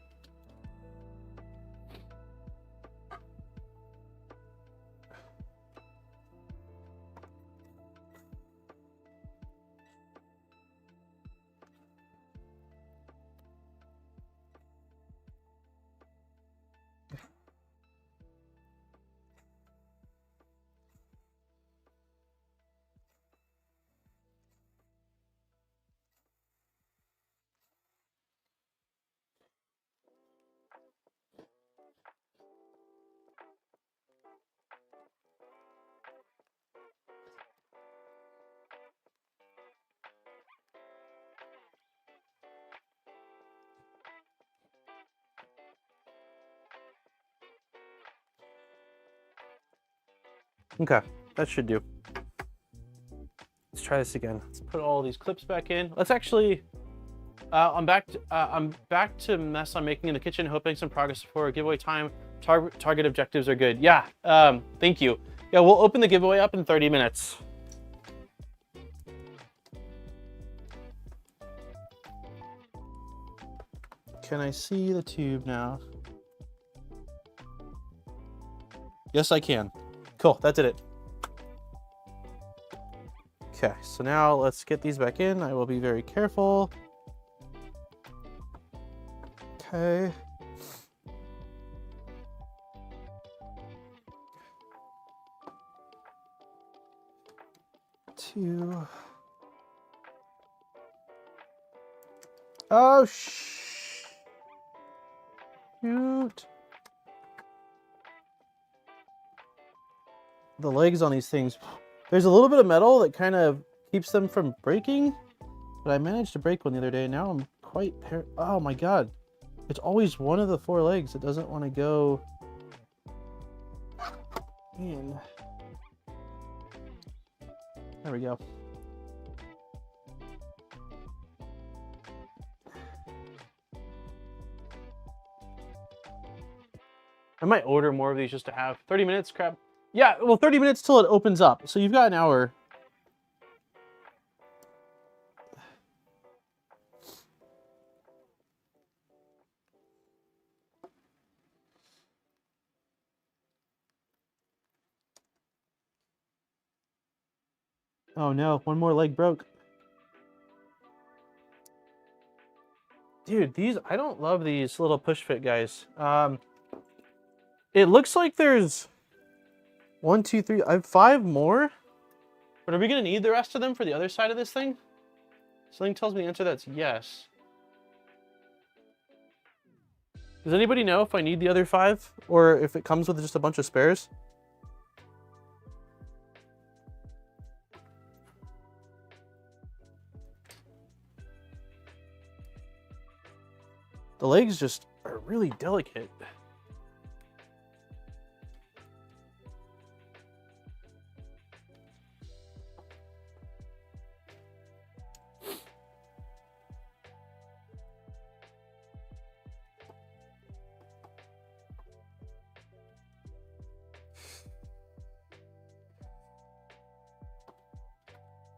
Okay, that should do. Let's try this again. Let's put all these clips back in. Let's actually, I'm back to mess I'm making in the kitchen, hoping some progress before giveaway time. Target objectives are good. Yeah, thank you. Yeah, we'll open the giveaway up in 30 minutes. Can I see the tube now? Yes, I can. Cool, that did it. Okay, so now let's get these back in. I will be very careful. Okay. Two. Oh, shoot. The legs on these things. There's a little bit of metal that kind of keeps them from breaking, but I managed to break one the other day. Now I'm quite, oh my God. It's always one of the 4 legs that doesn't want to go in. There we go. I might order more of these just to have 30 minutes, crap. Yeah, well, 30 minutes till it opens up. So you've got an hour. Oh no, one more leg broke. Dude, I don't love these little push fit guys. It looks like there's 1, 2, 3, I have 5 more. But are we gonna need the rest of them for the other side of this thing? Something tells me the answer that's yes. Does anybody know if I need the other 5 or if it comes with just a bunch of spares? The legs just are really delicate.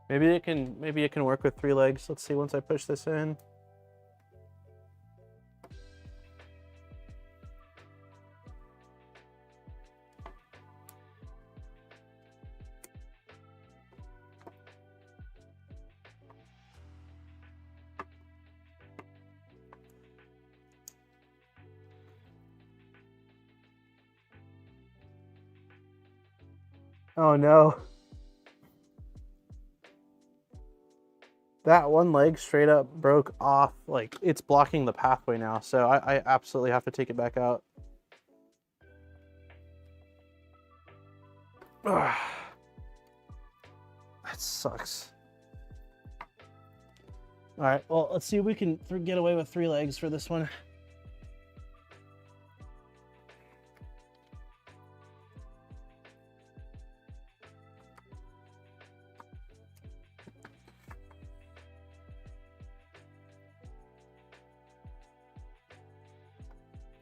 Maybe it can work with 3 legs. Let's see once I push this in. Oh no. That one leg straight up broke off. Like, it's blocking the pathway now, so I absolutely have to take it back out. Ugh. That sucks. All right, well, let's see if we can get away with 3 legs for this one.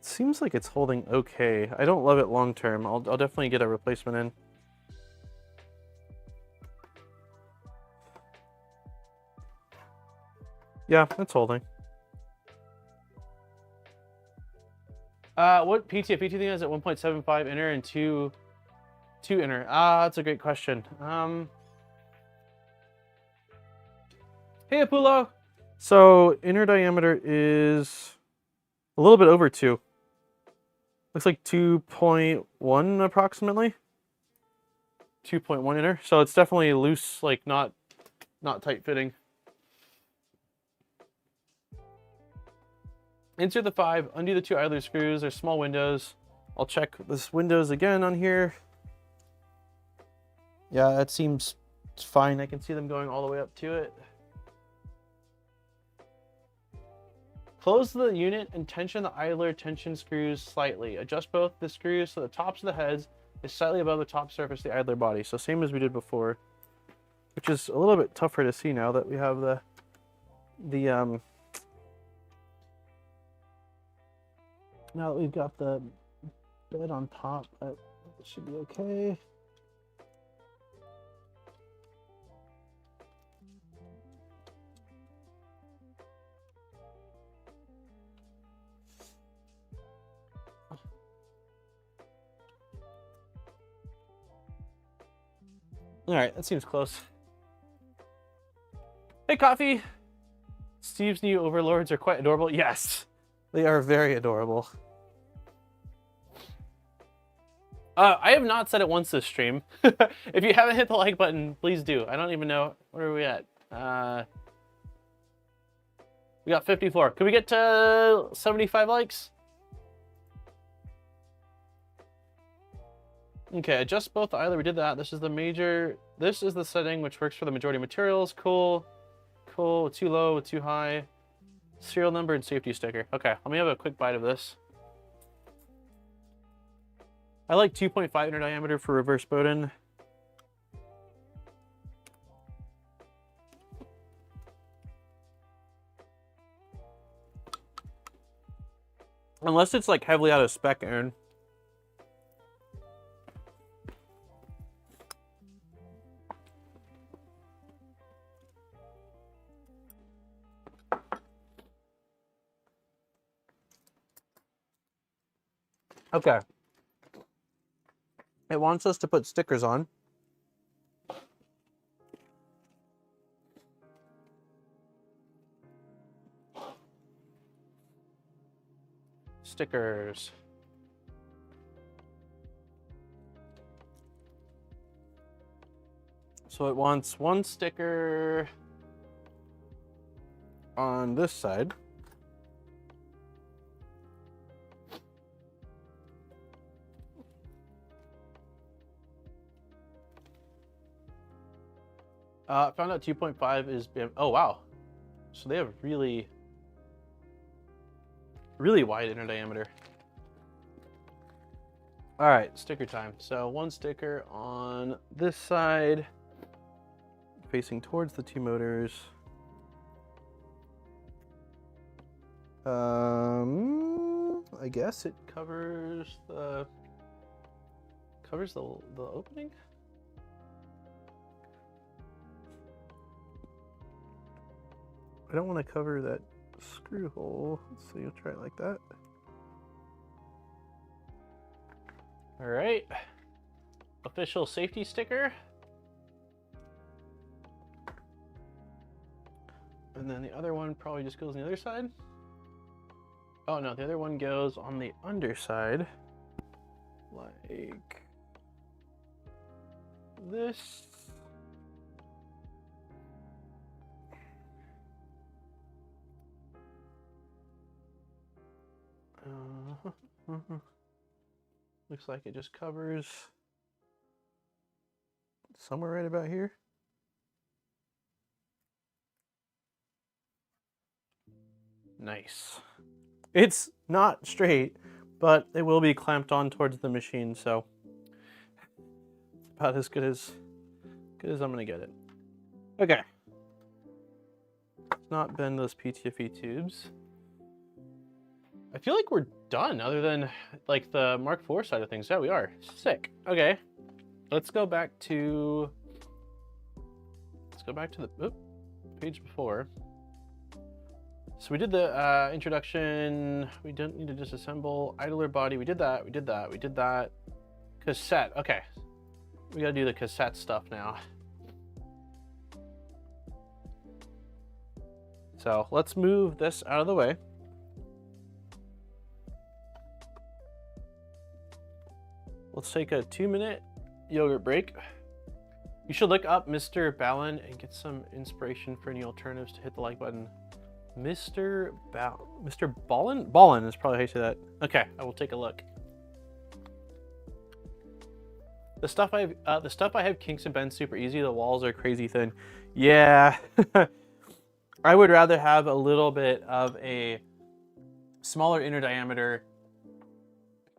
Seems like it's holding okay. I don't love it long term. I'll definitely get a replacement in. Yeah, it's holding. What PTF? PTF thing is at 1.75 inner and 2 inner. That's a great question. Hey, Apulo. So inner diameter is a little bit over 2. Looks like 2.1 approximately. 2.1 inner. So it's definitely loose, like not tight fitting. Insert the 5, undo the 2 idler screws. There's small windows. I'll check this windows again on here. Yeah, that seems fine. I can see them going all the way up to it. Close the unit and tension the idler tension screws slightly. Adjust both the screws so the tops of the heads is slightly above the top surface of the idler body. So same as we did before, which is a little bit tougher to see now that we have the now that we've got the bed on top, but it should be okay. All right, that seems close. Hey, Coffee. Steve's new overlords are quite adorable. Yes, they are very adorable. I have not said it once this stream. If you haven't hit the like button, please do. I don't even know, where are we at? We got 54. Could we get to 75 likes? Okay, adjust both the idler. We did that. This is the setting which works for the majority of materials. Cool. Cool. Too low, too high. Serial number and safety sticker. Okay, let me have a quick bite of this. I like 2.5 inner diameter for reverse Bowden. Unless it's like heavily out of spec, Aaron. Okay. It wants us to put stickers on. Stickers. So it wants one sticker on this side. Found out 2.5 is, oh wow. So they have really wide inner diameter. All right, sticker time. So one sticker on this side, facing towards the 2 motors. I guess it covers the opening. I don't want to cover that screw hole, so you'll try it like that. All right. Official safety sticker. And then the other one probably just goes on the other side. Oh no, the other one goes on the underside. Like this. Looks like it just covers somewhere right about here. Nice. It's not straight, but it will be clamped on towards the machine, so it's about as good as I'm gonna get it. Okay. Let's not bend those PTFE tubes. I feel like we're done other than like the Mark IV side of things. Yeah, we are. Sick. Okay. Let's go back to the page before. So we did the introduction. We don't need to disassemble. Idler body. We did that. We did that. We did that. Cassette. Okay. We got to do the cassette stuff now. So let's move this out of the way. Let's take a 2-minute yogurt break. You should look up Mr. Ballin and get some inspiration for any alternatives to hit the like button. Mr. Ballin? Ballin is probably how you say that. Okay, I will take a look. The stuff I have kinks and bends super easy. The walls are crazy thin. Yeah. I would rather have a little bit of a smaller inner diameter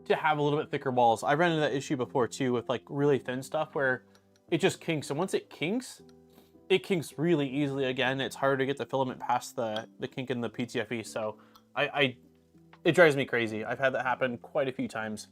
to have a little bit thicker walls. I've run into that issue before too with like really thin stuff where it just kinks. And once it kinks really easily again. It's harder to get the filament past the kink in the PTFE. So it drives me crazy. I've had that happen quite a few times.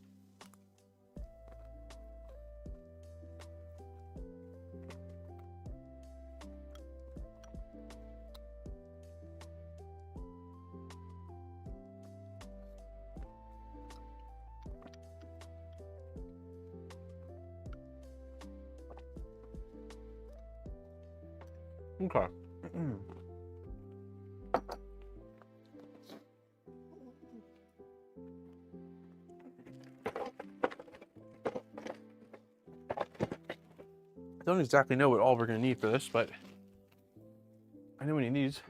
Okay. I don't exactly know what all we're going to need for this, but I know what he needs.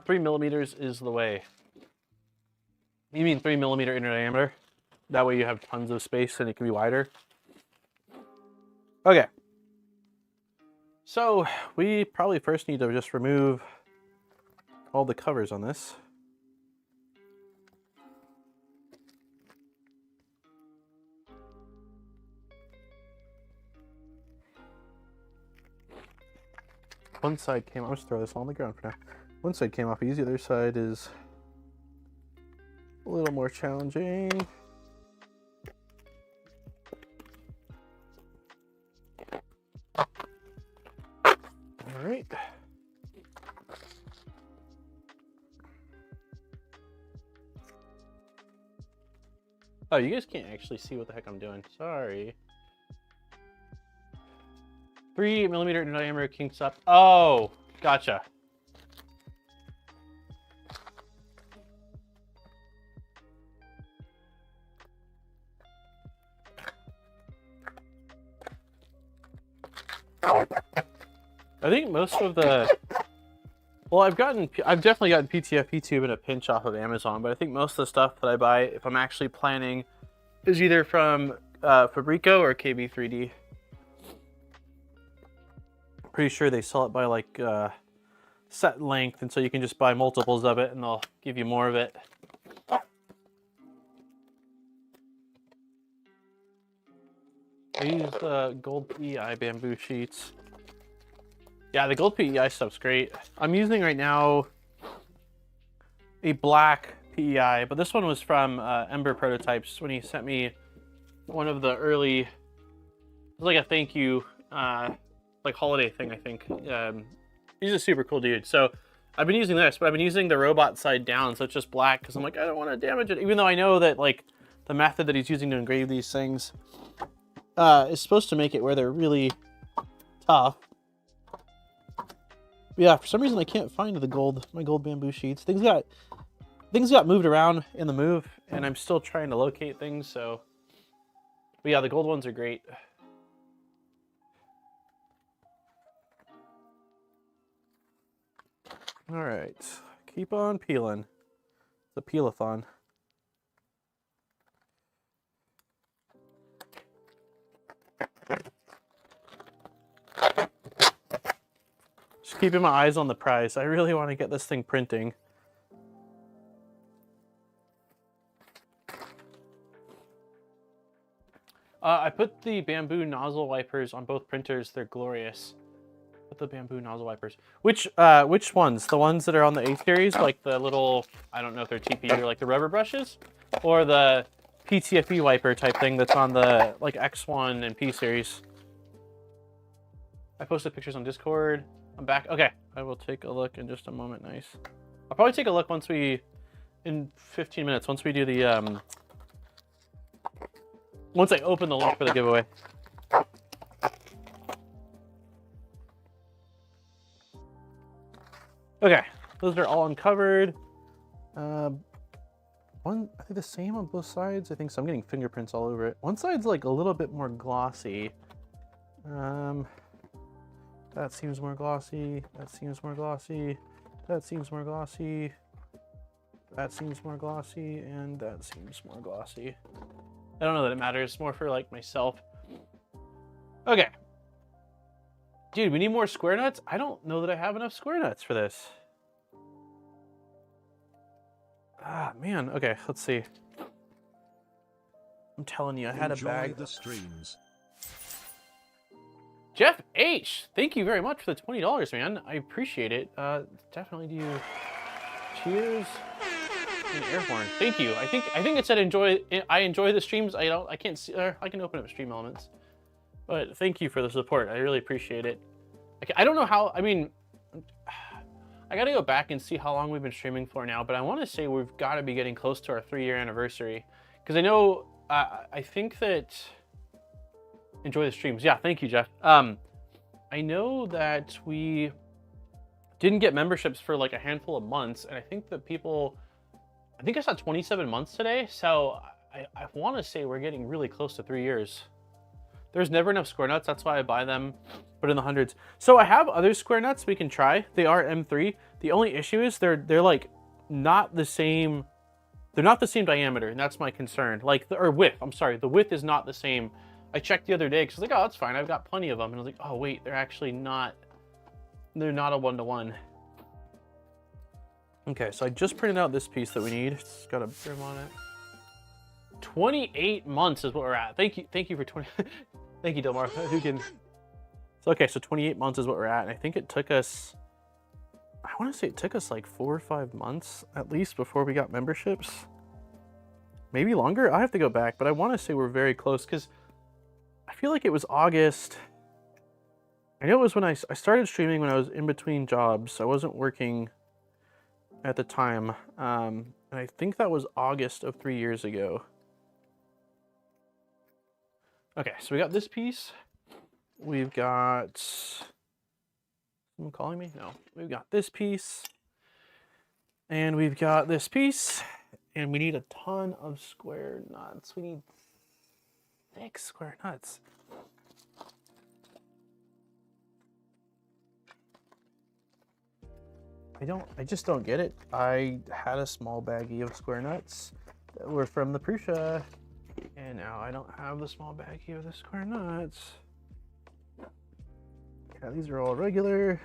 3 millimeters is the way. You mean 3 millimeter inner diameter? That way you have tons of space and it can be wider. Okay. So we probably first need to just remove all the covers on this. One side came off. I'll just throw this on the ground for now. One side came off easy, the other side is a little more challenging. All right. Oh, you guys can't actually see what the heck I'm doing. Sorry. 3 millimeter in diameter kinks up. Oh, gotcha. I think most of the, well, I've definitely gotten PTFE tube in a pinch off of Amazon, but I think most of the stuff that I buy, if I'm actually planning, is either from Fabrico or KB3D. Pretty sure they sell it by like set length, and so you can just buy multiples of it and they'll give you more of it. I use the gold PEI bamboo sheets. Yeah, the gold PEI stuff's great. I'm using right now a black PEI, but this one was from Ember Prototypes when he sent me one of the early, it was like a thank you, like holiday thing, I think. He's a super cool dude. So I've been using this, but I've been using the robot side down, so it's just black because I'm like, I don't want to damage it. Even though I know that like the method that he's using to engrave these things is supposed to make it where they're really tough. Yeah, for some reason I can't find my gold bamboo sheets. Things got moved around in the move, and I'm still trying to locate things. So, but yeah, the gold ones are great. All right, keep on peeling. It's a peel-a-thon. Just keeping my eyes on the prize. I really want to get this thing printing. I put the bamboo nozzle wipers on both printers. They're glorious. Put the bamboo nozzle wipers. Which ones? The ones that are on the A series, like the little, I don't know if they're TPU or like the rubber brushes, or the PTFE wiper type thing that's on the like X1 and P series. I posted pictures on Discord. I'm back. Okay, I will take a look in just a moment. Nice. I'll probably take a look in 15 minutes, once we do the, once I open the link for the giveaway. Okay, those are all uncovered. I think the same on both sides. I think so. I'm getting fingerprints all over it. One side's like a little bit more glossy. That seems more glossy. That seems more glossy. That seems more glossy. That seems more glossy, and that seems more glossy. I don't know that it matters. More for like myself. Okay. Dude, we need more square nuts? I don't know that I have enough square nuts for this. Ah, man. Okay, let's see. I'm telling you, I had a bag. Enjoy the streams. Jeff H, thank you very much for the $20, man. I appreciate it. Definitely do. Cheers. And air horn. Thank you. I think it said enjoy. I enjoy the streams. I can't see. I can open up stream elements. But thank you for the support. I really appreciate it. I don't know how. I mean, I got to go back and see how long we've been streaming for now. But I want to say we've got to be getting close to our 3-year anniversary. Because I know. I think that. Enjoy the streams. Yeah, thank you, Jeff. I know that we didn't get memberships for like a handful of months, and I think that people, I think I saw 27 months today, so I want to say we're getting really close to 3 years. There's never enough square nuts, that's why I buy them, but in the hundreds. So I have other square nuts we can try. They are M3. The only issue is they're like not the same. They're not the same diameter, and that's my concern. Like or width. I'm sorry, the width is not the same. I checked the other day because I was like, oh, that's fine. I've got plenty of them. And I was like, oh, wait, they're actually not. They're not a 1-to-1. Okay, so I just printed out this piece that we need. It's got a brim on it. 28 months is what we're at. Thank you for 20. Thank you, Delmar. Who can? So okay, so 28 months is what we're at, and I think it took us. I want to say it took us like 4 or 5 months at least before we got memberships. Maybe longer. I have to go back, but I want to say we're very close because. I feel like it was August. I know it was when I started streaming when I was in between jobs. I wasn't working at the time. And I think that was August of 3 years ago. Okay, so we got this piece. We've got... Someone calling me? No. We've got this piece. And we've got this piece. And we need a ton of square nuts. We need 6 square nuts. I just don't get it. I had a small baggie of square nuts that were from the Prusa, and now I don't have the small baggie of the square nuts. Yeah, these are all regular.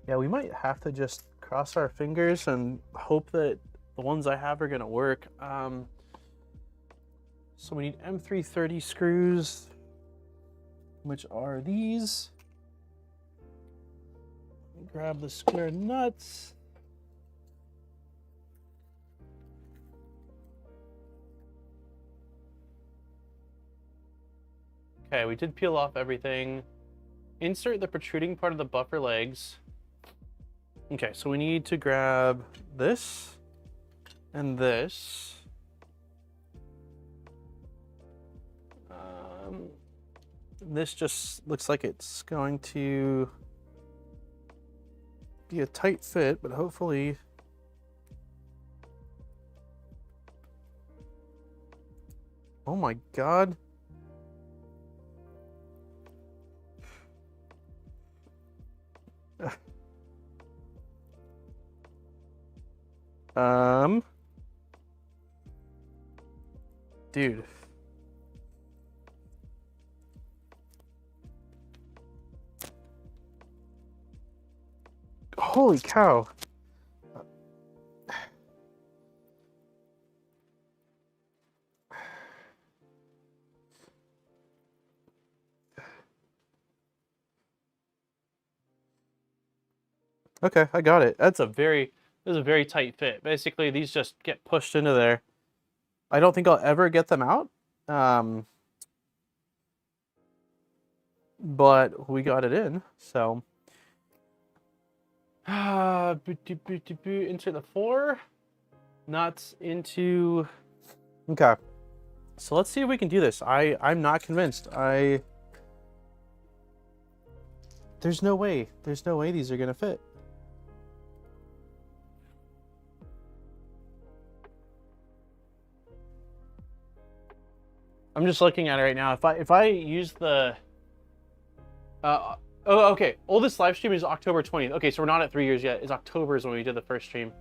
Yeah, we might have to just cross our fingers and hope that the ones I have are gonna work. So we need M330 screws, which are these. Grab the square nuts. Okay, we did peel off everything. insert the protruding part of the buffer legs. Okay, so we need to grab this and this. This just looks like it's going to be a tight fit, but hopefully oh my God. Dude. Holy cow. Okay, I got it. This is a very tight fit. Basically, these just get pushed into there. I don't think I'll ever get them out. But we got it in, so. Insert the 4 nuts into. Okay. So let's see if we can do this. I'm not convinced. There's no way. There's no way these are gonna fit. I'm just looking at it right now. If I use the oh, okay. Oldest live stream is October 20th. Okay, so we're not at 3 years yet. It's October is when we did the first stream.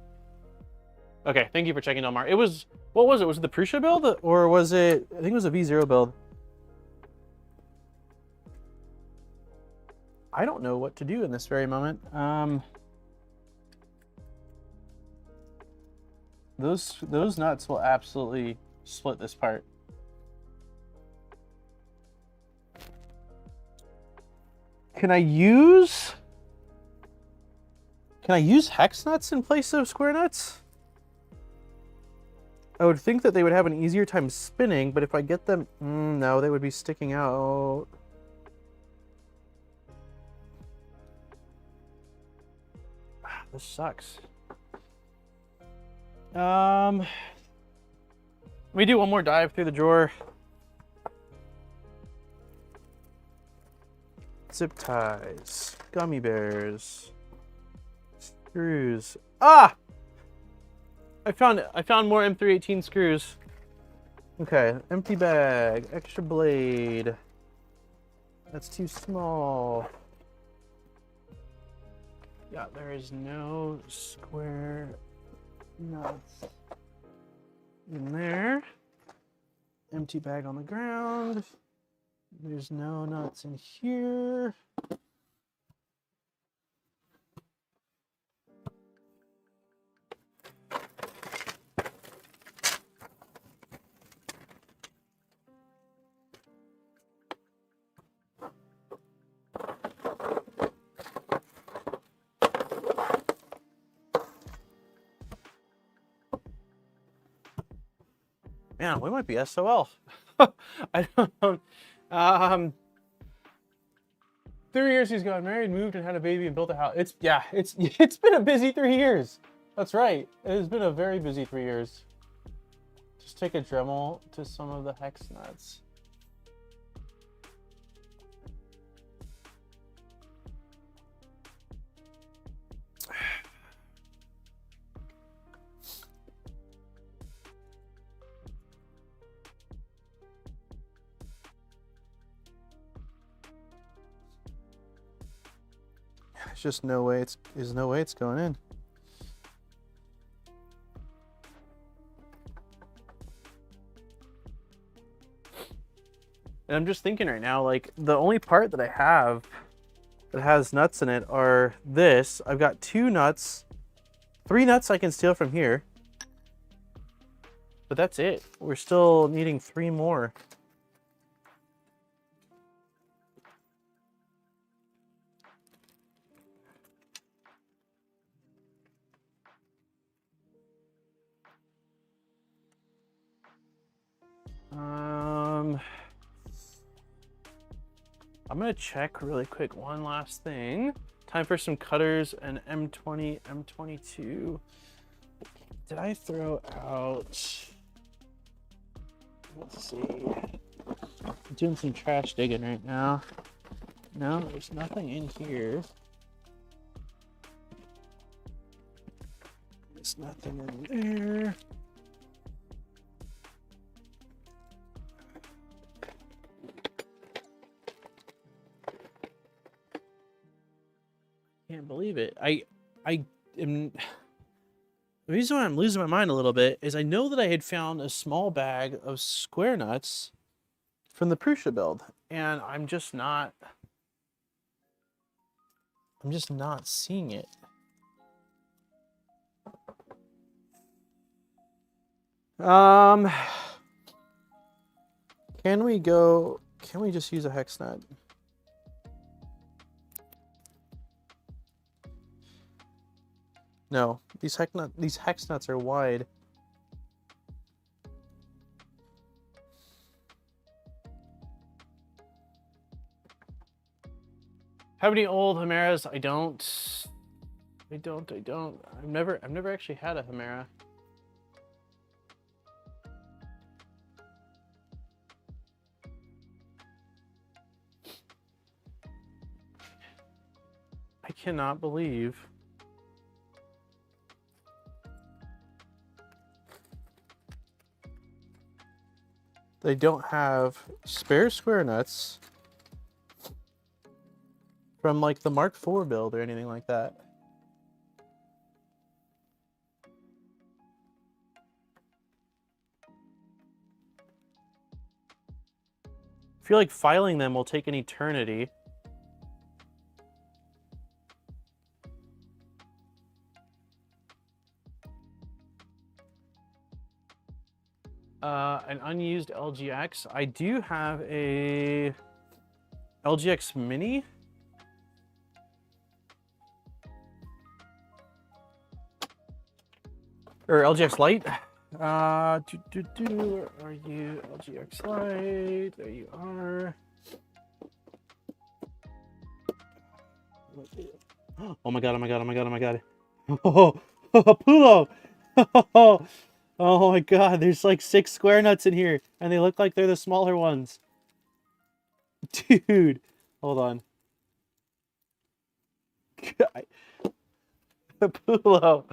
Okay, thank you for checking, Delmar. It was, what was it? Was it the Prusa build or was it? I think it was a V0 build. I don't know what to do in this very moment. Those nuts will absolutely split this part. Can I use hex nuts in place of square nuts? I would think that they would have an easier time spinning, but if I get them, no, they would be sticking out. This sucks. Let me do one more dive through the drawer. Zip ties, gummy bears, screws. Ah! I found more M318 screws. Okay, empty bag, extra blade. That's too small. Yeah, there is no square nuts in there. Empty bag on the ground. There's no nuts in here. Man, we might be SOL. I don't. 3 years he's got married, moved, and had a baby and built a house. It's been a busy 3 years. That's right. It has been a very busy 3 years. Just take a Dremel to some of the hex nuts. There's just no way there's no way it's going in. And I'm just thinking right now, like the only part that I have that has nuts in it are this. I've got 2 nuts, 3 nuts I can steal from here. But that's it. We're still needing 3 more. I'm gonna check really quick one last thing. Time for some cutters and M20, M22. Did I throw out, let's see. I'm doing some trash digging right now. No, there's nothing in here. There's nothing in there. Can't believe it. I am. The reason why I'm losing my mind a little bit is I know that I had found a small bag of square nuts from the Prusa build, and I'm just not seeing it. Can we just use a hex nut? No, these hex nuts are wide. Have any old Chimeras? I don't. I've never actually had a Chimera. I cannot believe they don't have spare square nuts from like the Mark IV build or anything like that. I feel like filing them will take an eternity. An unused LGX. I do have a LGX Mini. Or LGX Lite. Where are you? LGX Lite. There you are. Oh my god, oh my god, oh my god, oh my god. Oh, Pulo! Oh my god, there's like 6 square nuts in here, and they look like they're the smaller ones. Dude, hold on. Pulo.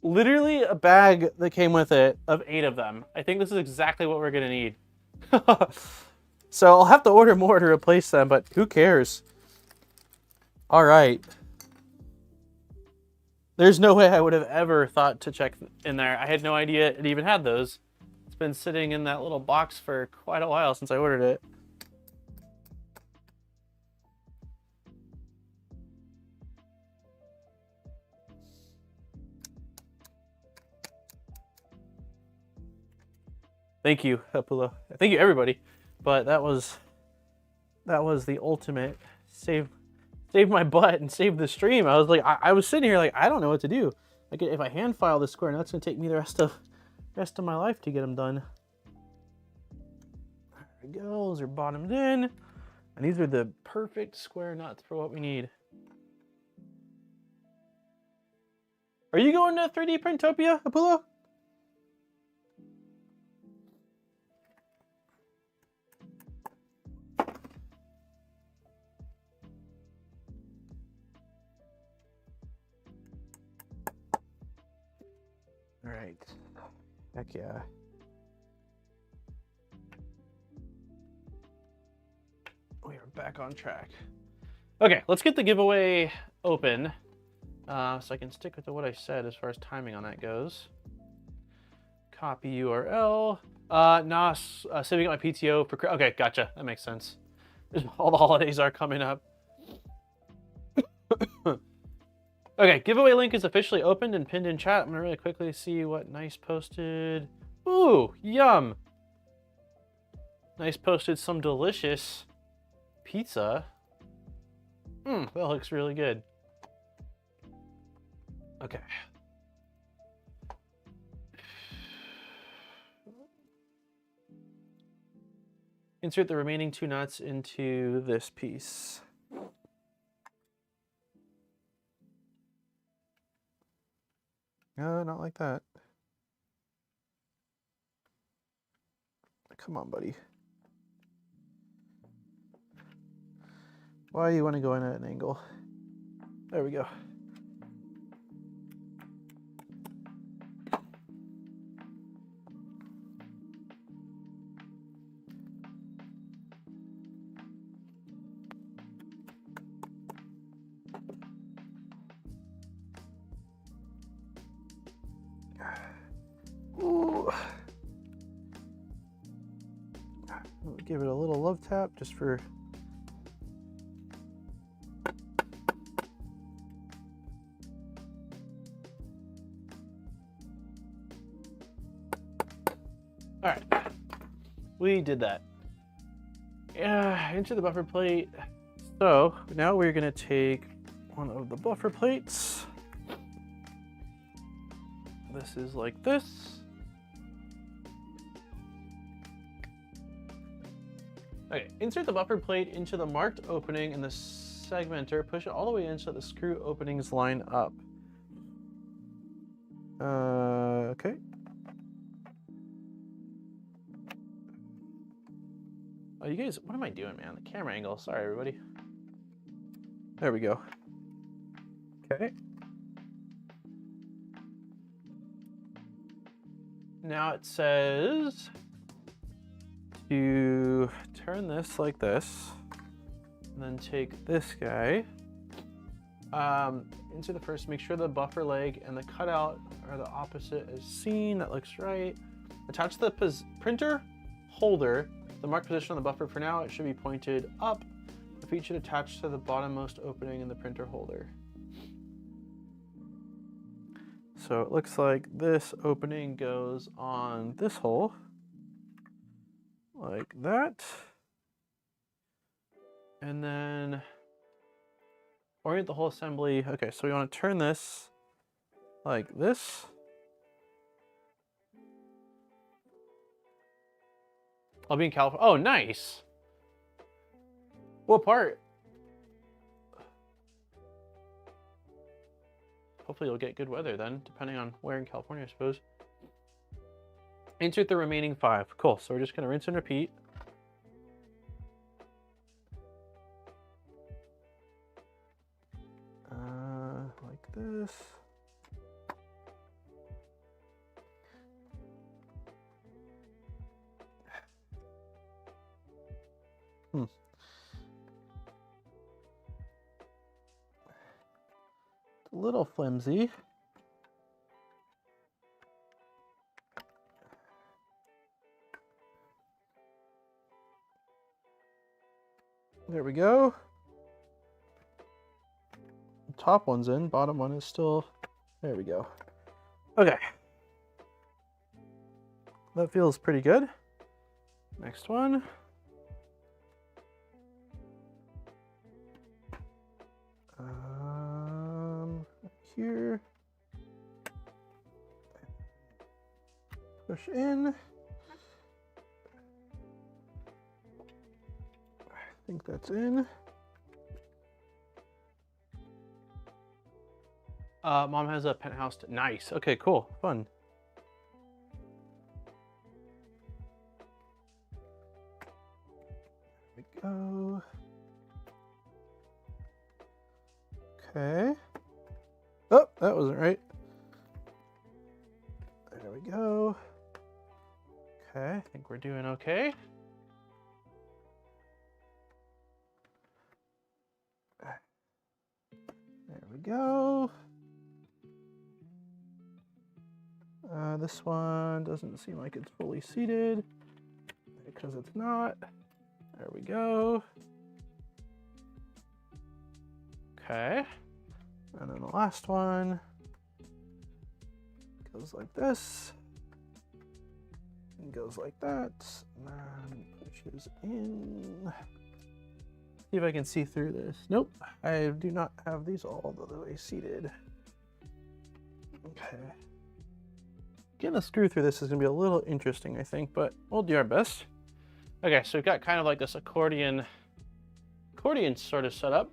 Literally a bag that came with it of 8 of them. I think this is exactly what we're gonna need. So I'll have to order more to replace them, but who cares? All right. There's no way I would have ever thought to check in there. I had no idea it even had those. It's been sitting in that little box for quite a while since I ordered it. Thank you, Pulo. Thank you, everybody. But that was the ultimate save my butt and save the stream. I was like, I was sitting here like, I don't know what to do. Like, if I hand file this square nut's gonna take me the rest of my life to get them done. There we go. Those are bottomed in, and these are the perfect square nuts for what we need. Are you going to 3D Printopia, Pulo? All right. Heck yeah. We are back on track. Okay, let's get the giveaway open so I can stick with what I said as far as timing on that goes. Copy URL. Saving up my PTO for... Okay, gotcha. That makes sense. All the holidays are coming up. Okay, giveaway link is officially opened and pinned in chat. I'm gonna really quickly see what Nice posted. Ooh, yum. Nice posted some delicious pizza. That looks really good. Okay. Insert the remaining 2 nuts into this piece. No, not like that. Come on, buddy. Why do you want to go in at an angle? There we go. Ooh. Give it a little love tap just for all right, we did that. Yeah, into the buffer plate. So now we're gonna take one of the buffer plates. This is like this. Okay, insert the buffer plate into the marked opening in the segmenter. Push it all the way in so the screw openings line up. Okay. Oh, you guys, what am I doing, man? The camera angle. Sorry, everybody. There we go. Okay. Now it says to turn this like this, and then take this guy into the first. Make sure the buffer leg and the cutout are the opposite as seen. That looks right. Attach the printer holder, the marked position on the buffer. For now, it should be pointed up. The feet should attach to the bottommost opening in the printer holder. So it looks like this opening goes on this hole, like that. And then orient the whole assembly. Okay, so we want to turn this like this. I'll be in California. Oh, nice. What part? Hopefully you'll get good weather then, depending on where in California, I suppose. Insert the remaining 5. Cool, so we're just gonna rinse and repeat. Like this. It's a little flimsy. There we go. The top one's in, bottom one is still, there we go. Okay. That feels pretty good. Next one. Here. Push in. I think that's in. Mom has a penthouse. Nice. Okay, cool. Fun. There we go. Okay. Oh, that wasn't right. There we go. Okay, I think we're doing okay. There we go. This one doesn't seem like it's fully seated because it's not. There we go. Okay. And then the last one goes like this and goes like that, and then pushes in. See if I can see through this. Nope, I do not have these all the way seated. Okay. Getting a screw through this is going to be a little interesting, I think, but we'll do our best. Okay, so we've got kind of like this accordion sort of setup.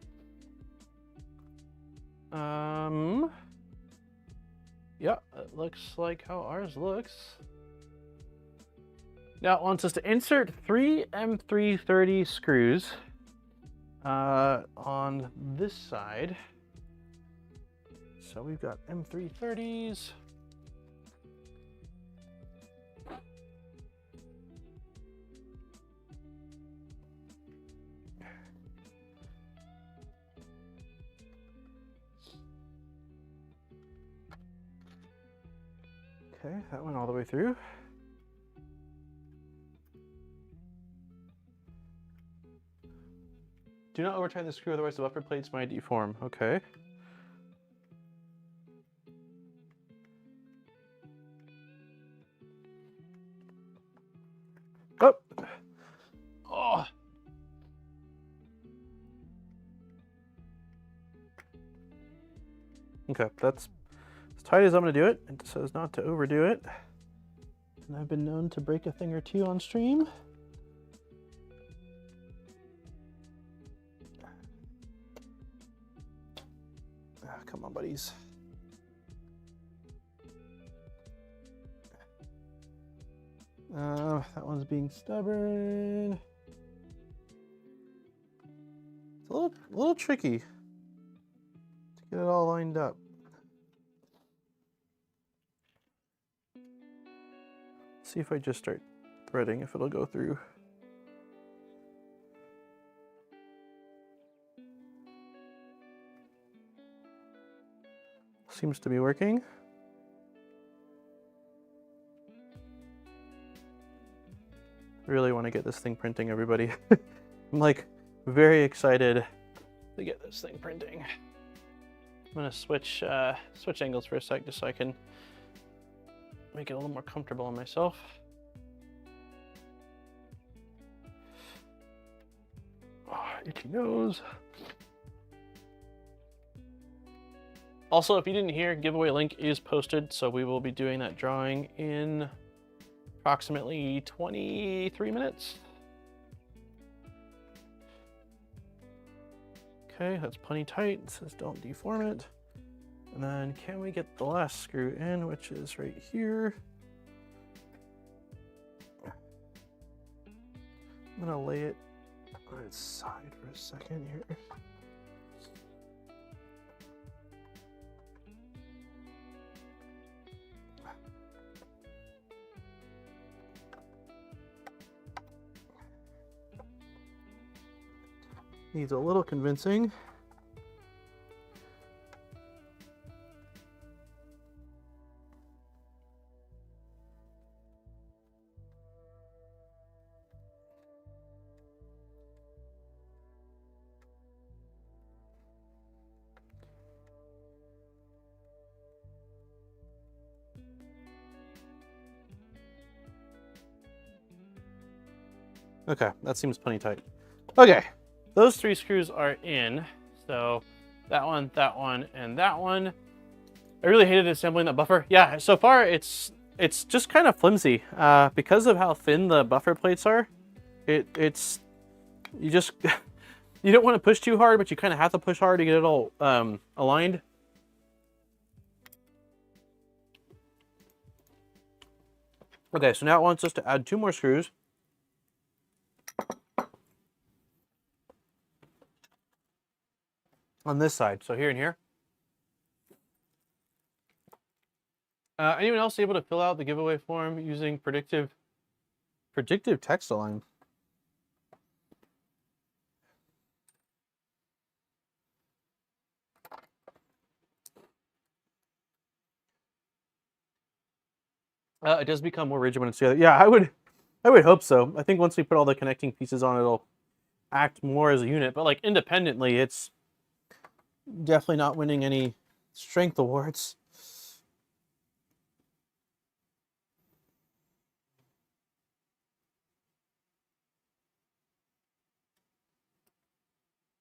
Yeah, it looks like how ours looks. Now it wants us to insert 3 M330 screws on this side. So we've got M330s. Okay, that went all the way through. Do not overturn the screw, otherwise the buffer plates might deform. Okay. Oh! Oh! Okay, that's as tight as I'm going to do it. It says not to overdo it. And I've been known to break a thing or two on stream. Ah, come on, buddies. That one's being stubborn. It's a little tricky to get it all lined up. See if I just start threading, if it'll go through. Seems to be working. Really want to get this thing printing, everybody. I'm like very excited to get this thing printing. I'm gonna switch angles for a sec just so I can make it a little more comfortable on myself. Oh, itchy nose. Also, if you didn't hear, giveaway link is posted, so we will be doing that drawing in approximately 23 minutes. Okay, that's plenty tight. It says don't deform it. And then can we get the last screw in, which is right here. I'm gonna lay it on its side for a second here. Needs a little convincing. Okay, that seems plenty tight. Okay. Those 3 screws are in, so that one, and that one. I really hated assembling that buffer. Yeah, so far it's just kind of flimsy. Because of how thin the buffer plates are, you don't want to push too hard, but you kind of have to push hard to get it all aligned. Okay, so now it wants us to add 2 more screws. On this side, so here and here. Anyone else able to fill out the giveaway form using predictive text align? It does become more rigid when it's together. Yeah, I would hope so. I think once we put all the connecting pieces on, it'll act more as a unit. But like independently, it's definitely not winning any strength awards.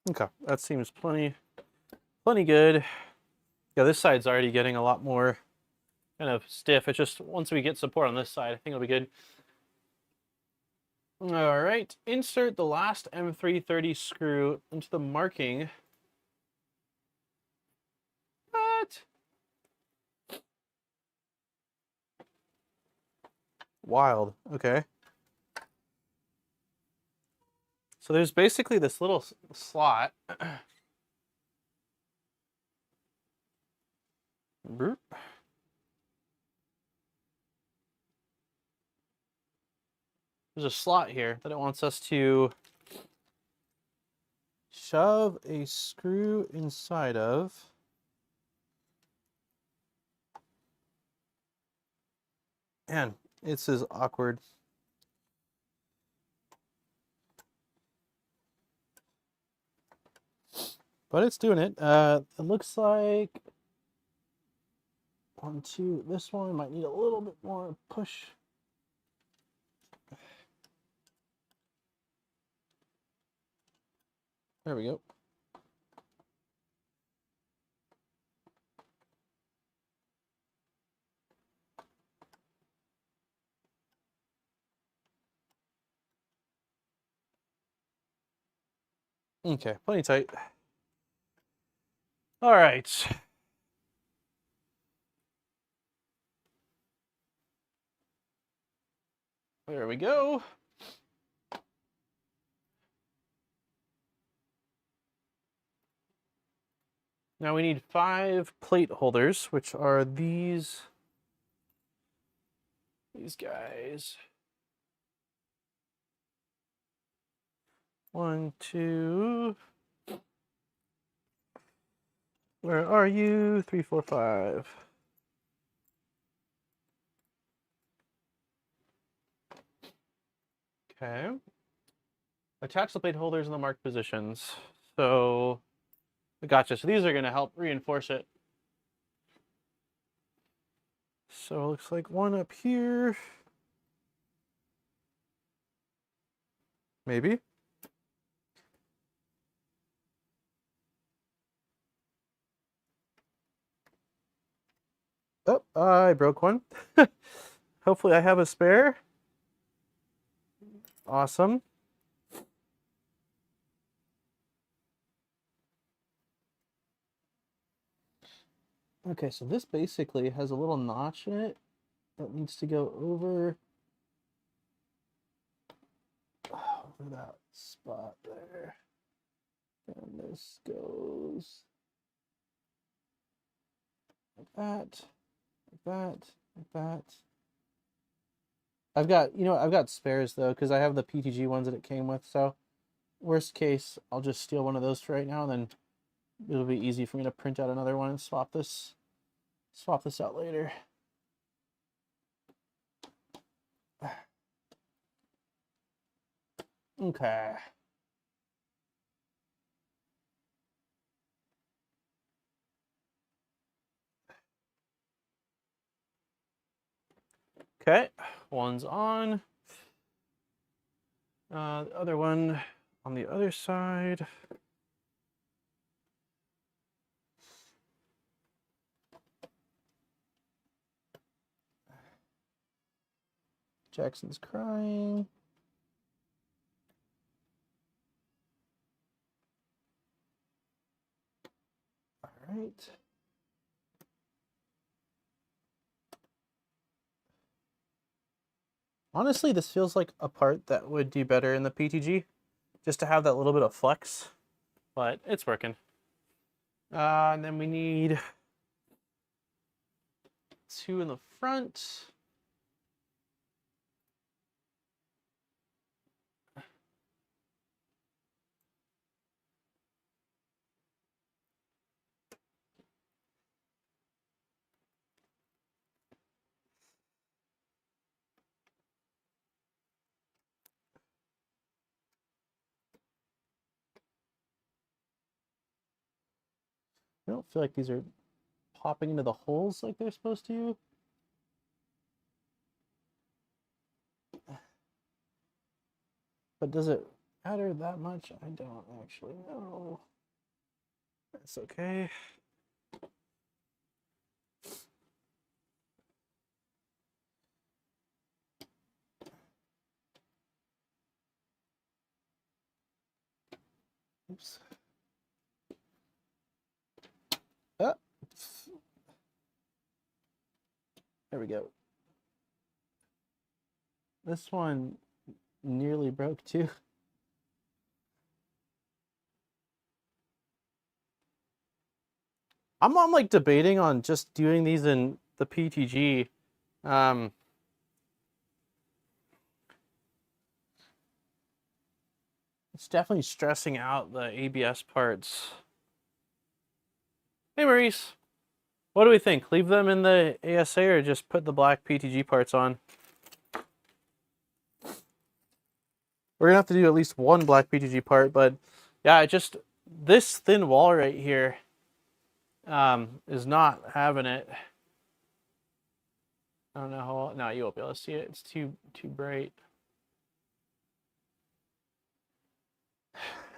Okay, that seems plenty good. Yeah, this side's already getting a lot more kind of stiff. It's just once we get support on this side, I think it'll be good. All right, insert the last M330 screw into the marking. What? Wild. Okay. So there's basically this little slot. Boop. There's a slot here that it wants us to shove a screw inside of. Man, it's as awkward. But it's doing it. It looks like 1, 2. This one might need a little bit more push. There we go. Okay, plenty tight. All right. There we go. Now we need 5 plate holders, which are these guys. 1, 2. Where are you? 3, 4, 5. Okay. Attach the plate holders in the marked positions. So, gotcha. So these are going to help reinforce it. So it looks like one up here. Maybe. Oh, I broke one. Hopefully I have a spare. Awesome. Okay, so this basically has a little notch in it that needs to go over that spot there. And this goes like that, like that, like that. I've got spares though, because I have the PTG ones that it came with, so worst case, I'll just steal one of those for right now, and then it'll be easy for me to print out another one and swap this out later. Okay. Okay, one's on. The other one on the other side. Jackson's crying. All right. Honestly, this feels like a part that would do better in the PTG, just to have that little bit of flex, but it's working. And then we need 2 in the front. I don't feel like these are popping into the holes like they're supposed to. But does it matter that much? I don't actually know. That's okay. Oops. Ah. There we go. This one nearly broke too. I'm like debating on just doing these in the PTG. It's definitely stressing out the ABS parts. Hey Maurice, what do we think? Leave them in the ASA or just put the black PTG parts on? We're gonna have to do at least one black PTG part, but yeah, this thin wall right here is not having it. I don't know how, no, you won't be able to see it. It's too bright.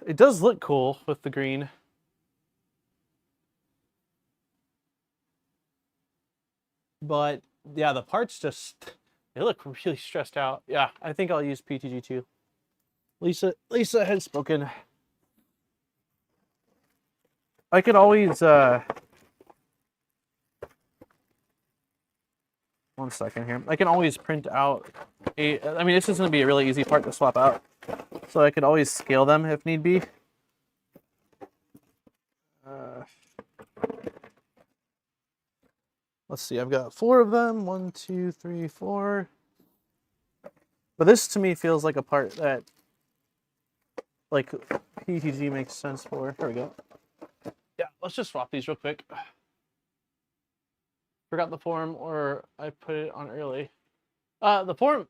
It does look cool with the green. But yeah, the parts just, they look really stressed out. Yeah, I think I'll use PTG too. Lisa has spoken. I could always, one second here. I can always print out I mean, this is going to be a really easy part to swap out. So I could always scale them if need be. Let's see, I've got 4 of them. 1, 2, 3, 4. But this to me feels like a part that like PTG makes sense for. There we go. Yeah, let's just swap these real quick. Forgot the form, or I put it on early. The form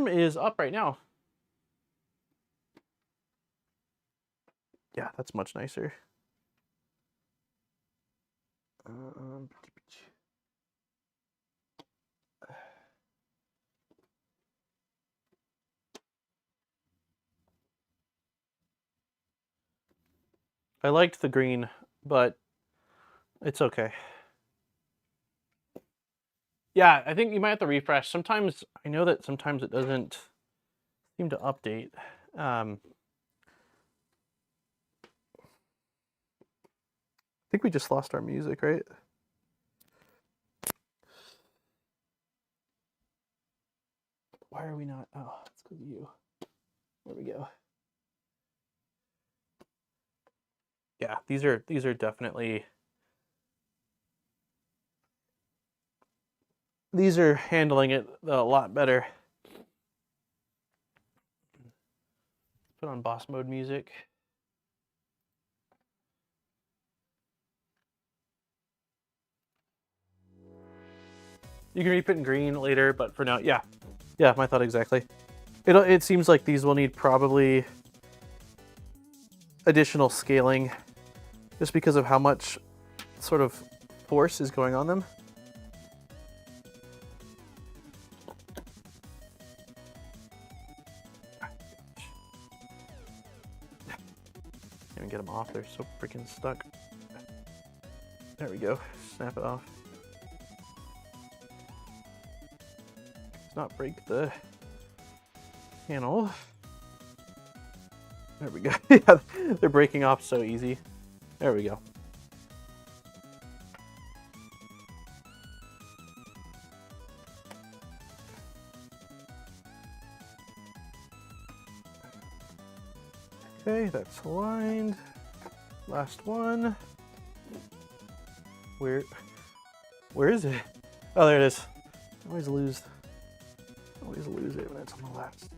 is up right now. Yeah, that's much nicer. I liked the green, but it's okay. Yeah, I think you might have to refresh. Sometimes, I know that sometimes it doesn't seem to update. I think we just lost our music, right? Why are we not? Oh, it's because of you. There we go. Yeah, these are definitely, these are handling it a lot better. Put on boss mode music. You can re-put in green later, but for now, yeah, my thought exactly. It seems like these will need probably additional scaling, just because of how much sort of force is going on them. Can't even get them off, they're so freaking stuck. There we go, snap it off. Let's not break the panel. There we go. Yeah, they're breaking off so easy. There we go. Okay, that's aligned. Last one. Where is it? Oh, there it is. I always lose it when it's on the last.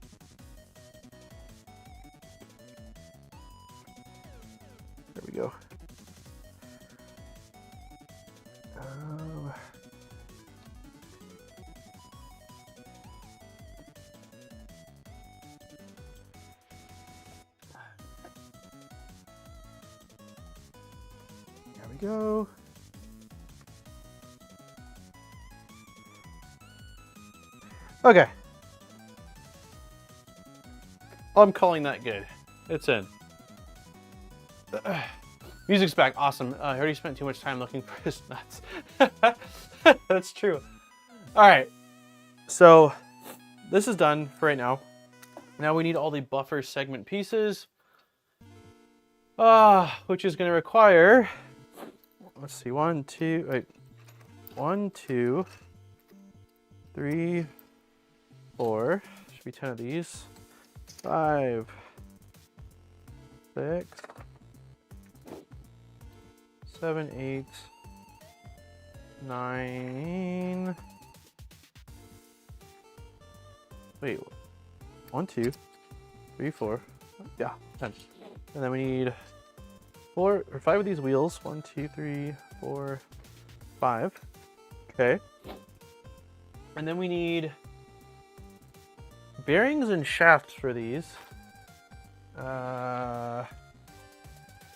There we go. There we go. Okay. I'm calling that good. It's in. Music's back. Awesome. I already spent too much time looking for his nuts. That's true. All right. So this is done for right now. Now we need all the buffer segment pieces, which is going to require, let's see, 1, 2, 3, 4, should be 10 of these, 5, 6, 7, 8, 9, wait, 1, 2, 3, 4, yeah, 10. And then we need 4 or 5 of these wheels, 1, 2, 3, 4, 5, okay. And then we need bearings and shafts for these. God,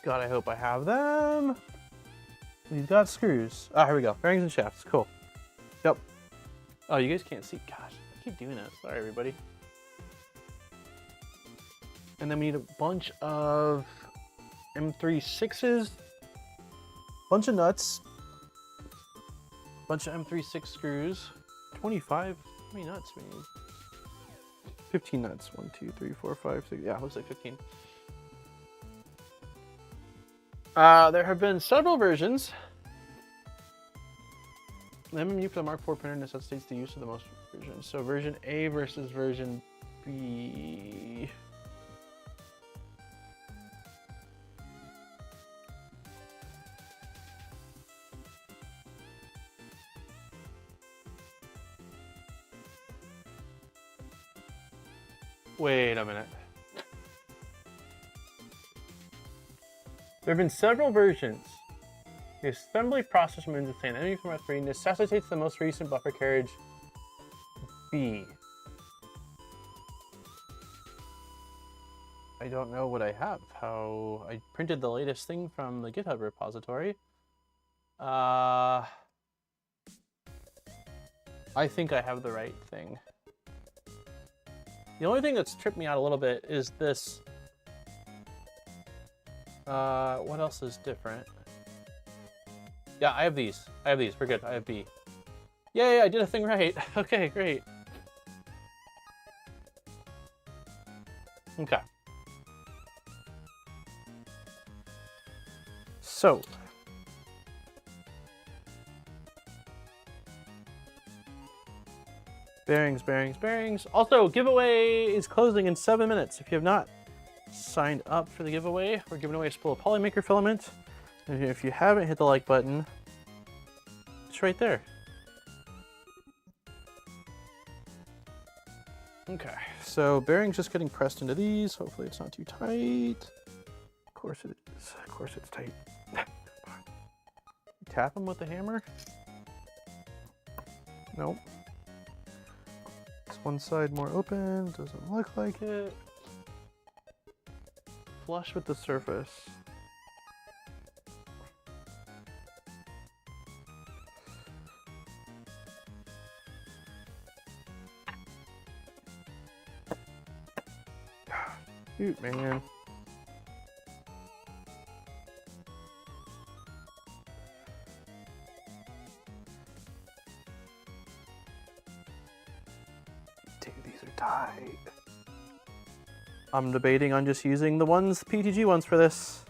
I hope I have them. We've got screws. Ah, here we go. Bearings and shafts. Cool. Yep. Oh, you guys can't see. Gosh, I keep doing that. Sorry, everybody. And then we need a bunch of M36s, bunch of nuts, bunch of M36 screws, 25. How many nuts we need? 15 nuts. 1, 2, 3, 4, 5, 6. Yeah, looks like 15. There have been several versions. The MMU for the Mark IV printer necessitates the use of the most versions. So version A versus version B. Wait a minute. There have been several versions. The assembly process remains the same. MMU from MMU3 necessitates the most recent buffer carriage B. I don't know what I have. How I printed the latest thing from the GitHub repository. I think I have the right thing. The only thing that's tripped me out a little bit is this. What else is different? Yeah, I have these. We're good. I have B. Yay, I did a thing right. Okay, great. Okay. So. Bearings, bearings, bearings. Also, giveaway is closing in 7 minutes. If you have not signed up for the giveaway, we're giving away a spool of PolyMaker filament. And if you haven't hit the like button, it's right there. Okay, so bearings just getting pressed into these. Hopefully it's not too tight. Of course it is. Of course it's tight. Tap them with the hammer? Nope. Is one side more open? Doesn't look like it. Flush with the surface. Shoot, man. Dude, these are tight. I'm debating on just using the PTG ones for this.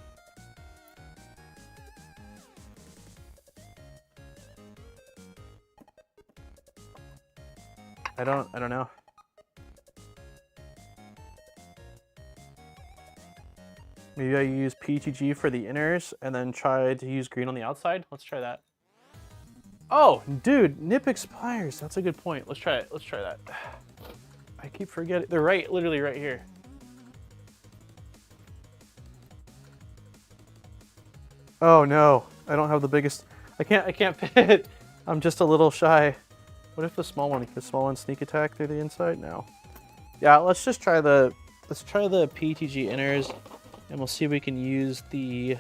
I don't know. Maybe I use PTG for the inners and then try to use green on the outside. Let's try that. Oh, dude, nip expires. That's a good point. Let's try it. Let's try that. I keep forgetting. They're literally right here. Oh no, I don't have the biggest. I can't fit. I'm just a little shy. What if the small one sneak attack through the inside? No. Yeah, let's try the PTG inners, and we'll see if we can use the.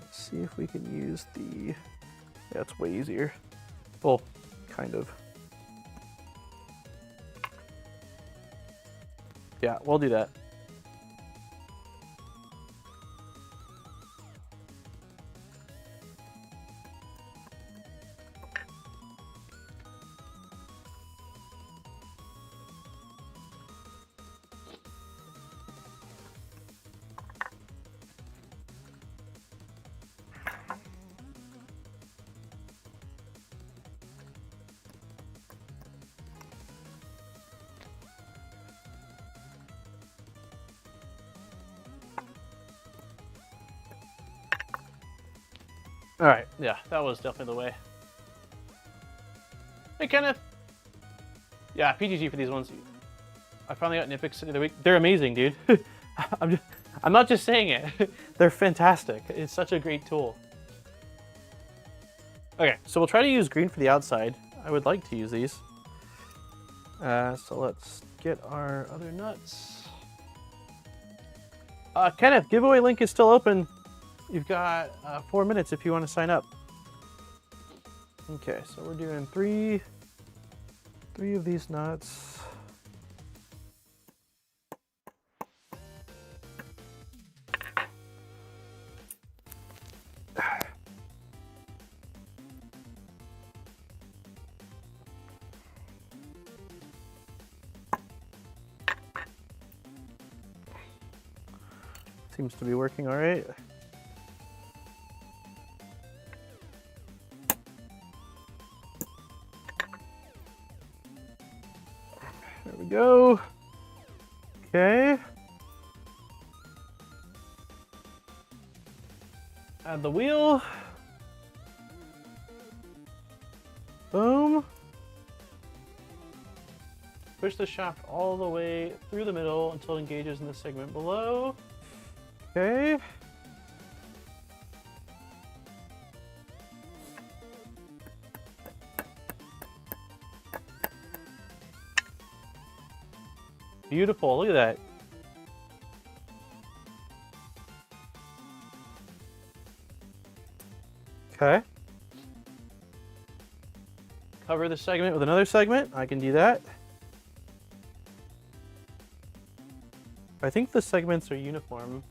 Let's see if we can use the. Yeah, it's way easier. Well, kind of. Yeah, we'll do that. All right, yeah, that was definitely the way. Hey, Kenneth. Yeah, PGG for these ones. I finally got Nipix the other week. They're amazing, dude. I'm not just saying it. They're fantastic. It's such a great tool. Okay, so we'll try to use green for the outside. I would like to use these. So let's get our other nuts. Kenneth, giveaway link is still open. You've got 4 minutes if you want to sign up. Okay, so we're doing three of these nuts. Seems to be working all right. There we go. Okay. Add the wheel. Boom. Push the shaft all the way through the middle until it engages in the segment below. Okay. Beautiful, look at that. Okay. Cover the segment with another segment. I can do that. I think the segments are uniform.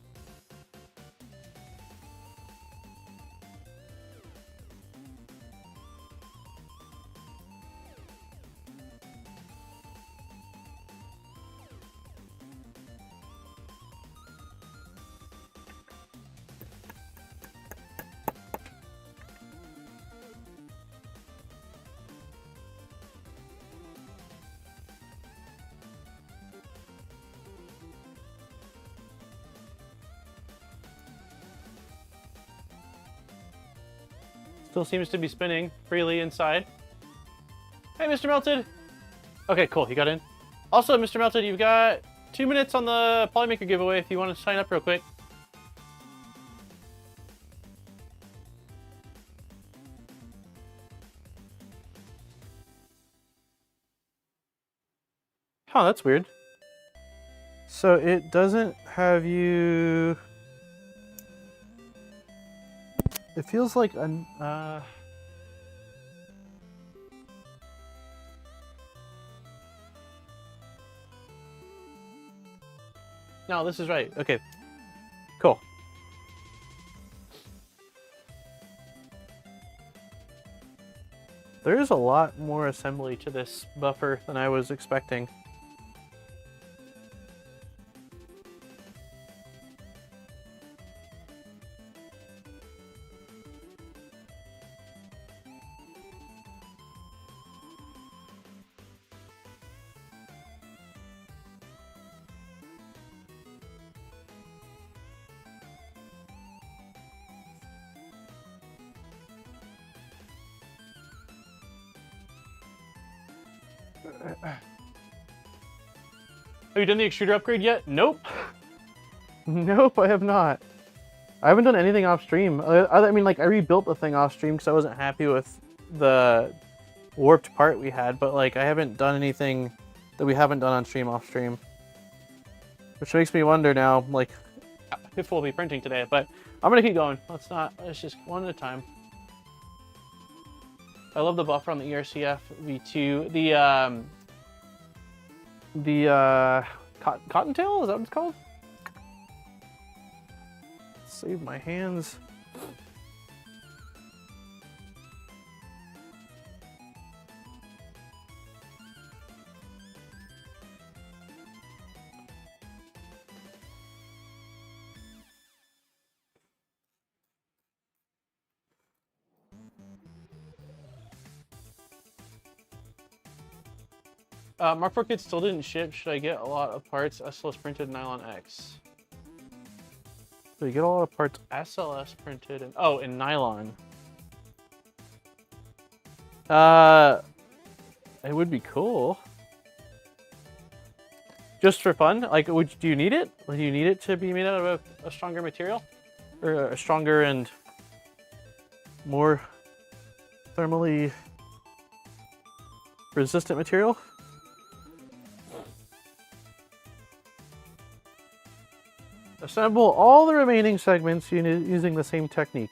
Still seems to be spinning freely inside. Hey, Mr. Melted. Okay, cool. He got in. Also, Mr. Melted, you've got 2 minutes on the PolyMaker giveaway if you want to sign up real quick. Huh, that's weird. So it doesn't have you... It feels like an No, this is right. Okay. Cool. There is a lot more assembly to this buffer than I was expecting. Have you done the extruder upgrade yet? Nope. Nope, I have not. I haven't done anything off stream. I mean, like, I rebuilt the thing off stream because I wasn't happy with the warped part we had, but, like, I haven't done anything that we haven't done on stream off stream. Which makes me wonder now, like, if we'll be printing today, but I'm gonna keep going. Let's just one at a time. I love the buffer on the ERCF V2. The cottontail, is that what it's called? Save my hands. Mark 4 Kit still didn't ship. Should I get a lot of parts SLS printed nylon X? So you get a lot of parts SLS printed and in nylon. It would be cool. Just for fun? Like, do you need it? Do you need it to be made out of a stronger material? Or a stronger and more thermally resistant material? Assemble all the remaining segments using the same technique.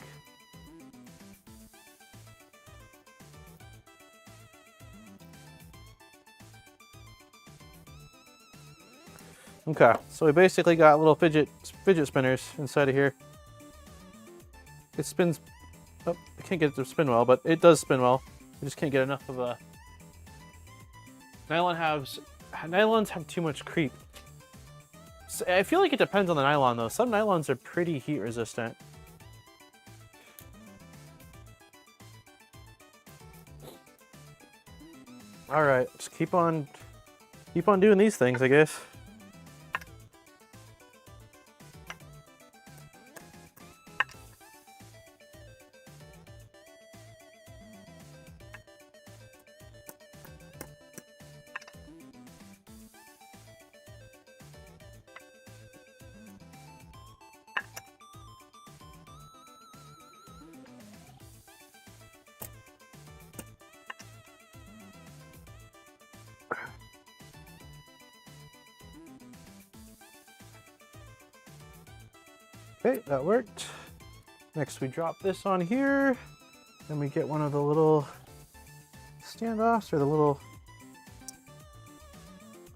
Okay, so we basically got little fidget spinners inside of here. It spins. Oh, I can't get it to spin well, but it does spin well. I just can't get enough of a. Nylons have too much creep. So I feel like it depends on the nylon though. Some nylons are pretty heat resistant. All right, just keep on doing these things, I guess. Okay, that worked. Next we drop this on here. Then we get one of the little standoffs, or the little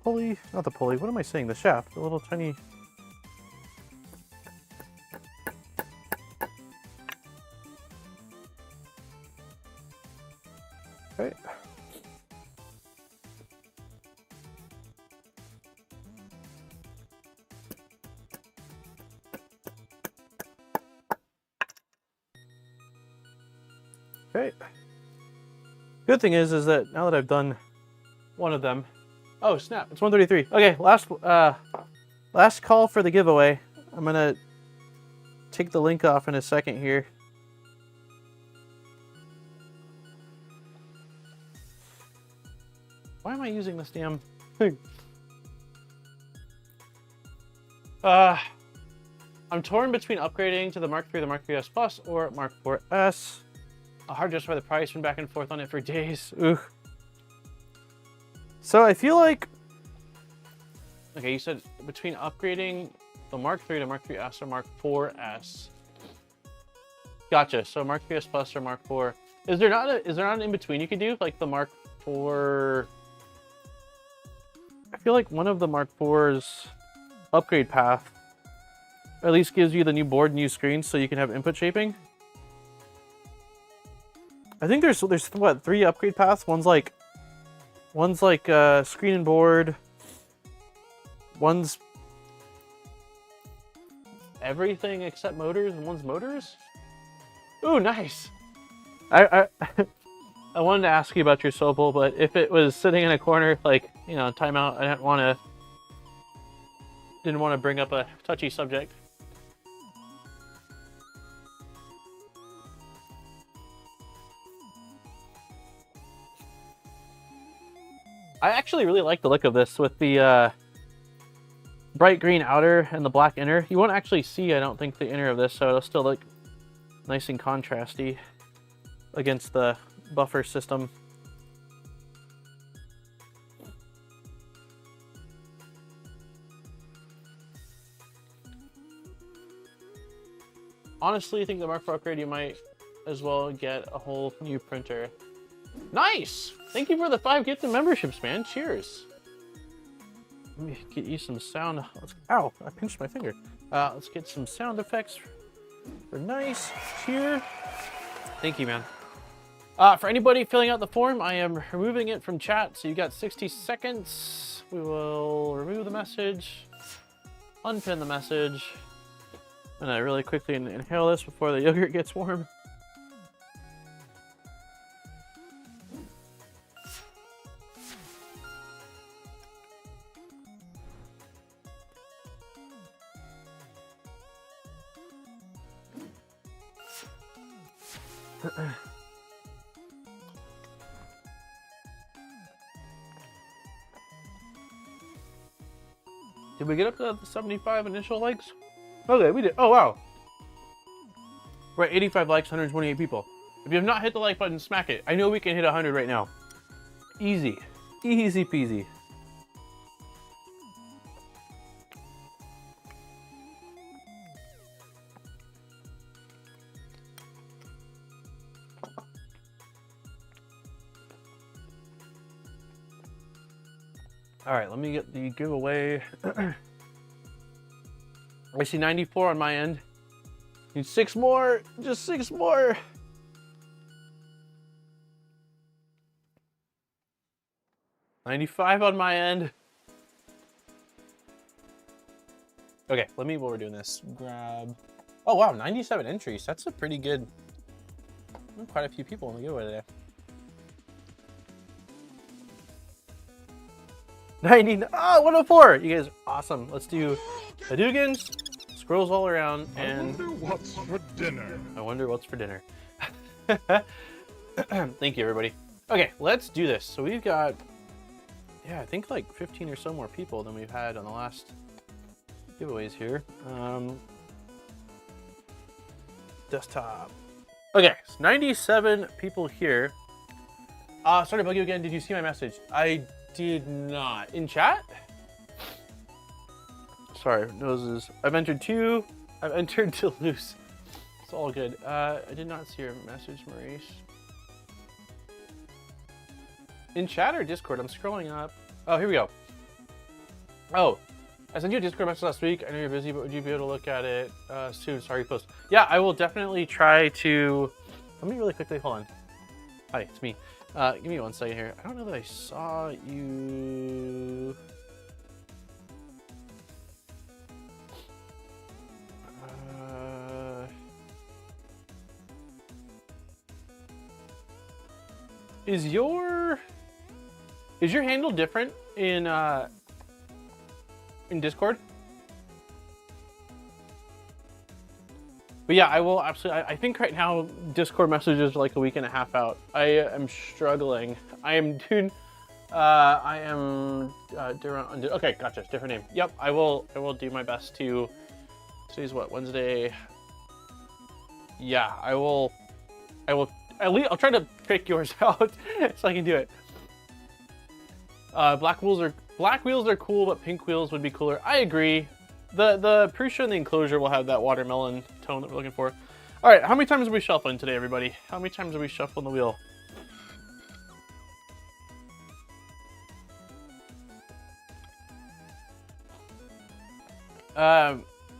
pulley, not the pulley, what am I saying? The shaft, the little tiny. Okay. Okay. Good thing is that now that I've done one of them, oh snap, it's 1:33. Okay, last call for the giveaway. I'm gonna take the link off in a second here. Why am I using this damn thing? I'm torn between upgrading to the Mark III, the Mark IIIs Plus, or Mark IVs. Hard to justify the price, been back and forth on it for days. Ooh. So I feel like, okay, you said between upgrading the Mark III to Mark IIIs or Mark IVs. Gotcha. So Mark IIIs Plus or Mark IV. Is there not an in between you could do, like the Mark IV? I feel like one of the Mark IV's upgrade path at least gives you the new board, new screen, so you can have input shaping. I think there's what, 3 upgrade paths? One's like screen and board. One's everything except motors, and one's motors. Ooh, nice. I wanted to ask you about your Sobel, but if it was sitting in a corner, like, you know, timeout, I didn't want to bring up a touchy subject. I actually really like the look of this with the bright green outer and the black inner. You won't actually see, I don't think, the inner of this, so it'll still look nice and contrasty against the buffer system. Honestly, I think the Mark IV upgrade, you might as well get a whole new printer. Nice! Thank you for the 5 gifted memberships, man. Cheers. Let me get you some sound. Ow, I pinched my finger. Let's get some sound effects for nice. Cheer. Thank you, man. For anybody filling out the form, I am removing it from chat, so you got 60 seconds. We will remove the message, unpin the message, and I really quickly inhale this before the yogurt gets warm. Did we get up to the 75 initial likes? Okay, we did. Oh, wow. We're at 85 likes, 128 people. If you have not hit the like button, smack it. I know we can hit 100 right now. Easy. Easy peasy. All right, let me get the giveaway. I see 94 on my end. Need 6 more, just 6 more. $95 on my end. Okay, let me, while we're doing this, grab... Oh wow, 97 entries. That's a pretty good... Quite a few people in the giveaway today. 90, oh, 104! You guys are awesome. Let's do Hadoukens, scrolls all around, and... I wonder what's for dinner. I wonder what's for dinner. Thank you, everybody. Okay, let's do this. So we've got... Yeah, I think like 15 or so more people than we've had on the last giveaways here. Desktop. Okay, so 97 people here. Sorry to bug you again. Did you see my message? I did not. In chat? Sorry, noses. I've entered 2. I've entered to lose. It's all good. I did not see your message, Maurice. In chat or Discord? I'm scrolling up. Oh, here we go. Oh, I sent you a Discord message last week. I know you're busy, but would you be able to look at it soon? Sorry, post. Yeah, I will definitely try to... Let me really quickly, hold on. Hi, it's me. Give me 1 second here. I don't know that I saw you... Is your handle different in Discord? But yeah, I will absolutely. I think right now Discord messages are like a week and a half out. I am struggling. I am doing. I am. Okay, gotcha. Different name. Yep. I will do my best to. Today's what, Wednesday? Yeah, I will. At least I'll try to pick yours out so I can do it. Black wheels are cool, but pink wheels would be cooler. I agree. The Prusa and the enclosure will have that watermelon tone that we're looking for. All right, how many times are we shuffling today, everybody? How many times are we shuffling the wheel?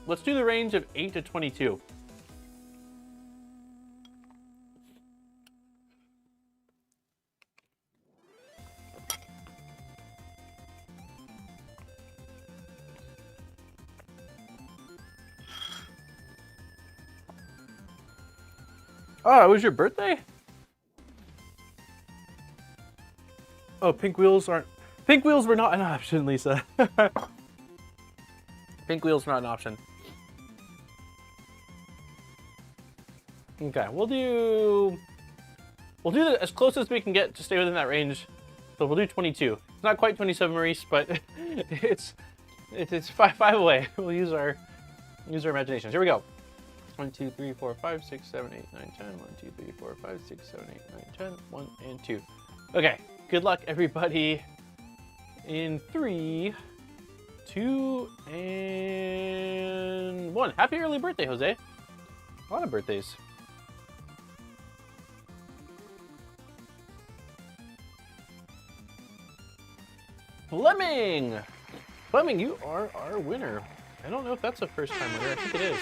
Let's do the range of 8 to 22. Oh, it was your birthday? Oh, pink wheels were not an option, Lisa. Pink wheels not an option. Okay, we'll do as close as we can get to stay within that range. So we'll do 22. It's not quite 27, Maurice, but it's five away. We'll use our imaginations. Here we go. 1, 2, 3, 4, 5, 6, 7, 8, 9, 10. 1, 2, 3, 4, 5, 6, 7, 8, 9, 10. 1 and 2. Okay. Good luck, everybody. In 3, 2, and 1. Happy early birthday, Jose. A lot of birthdays. Fleming! Fleming, you are our winner. I don't know if that's a first-time winner. I think it is.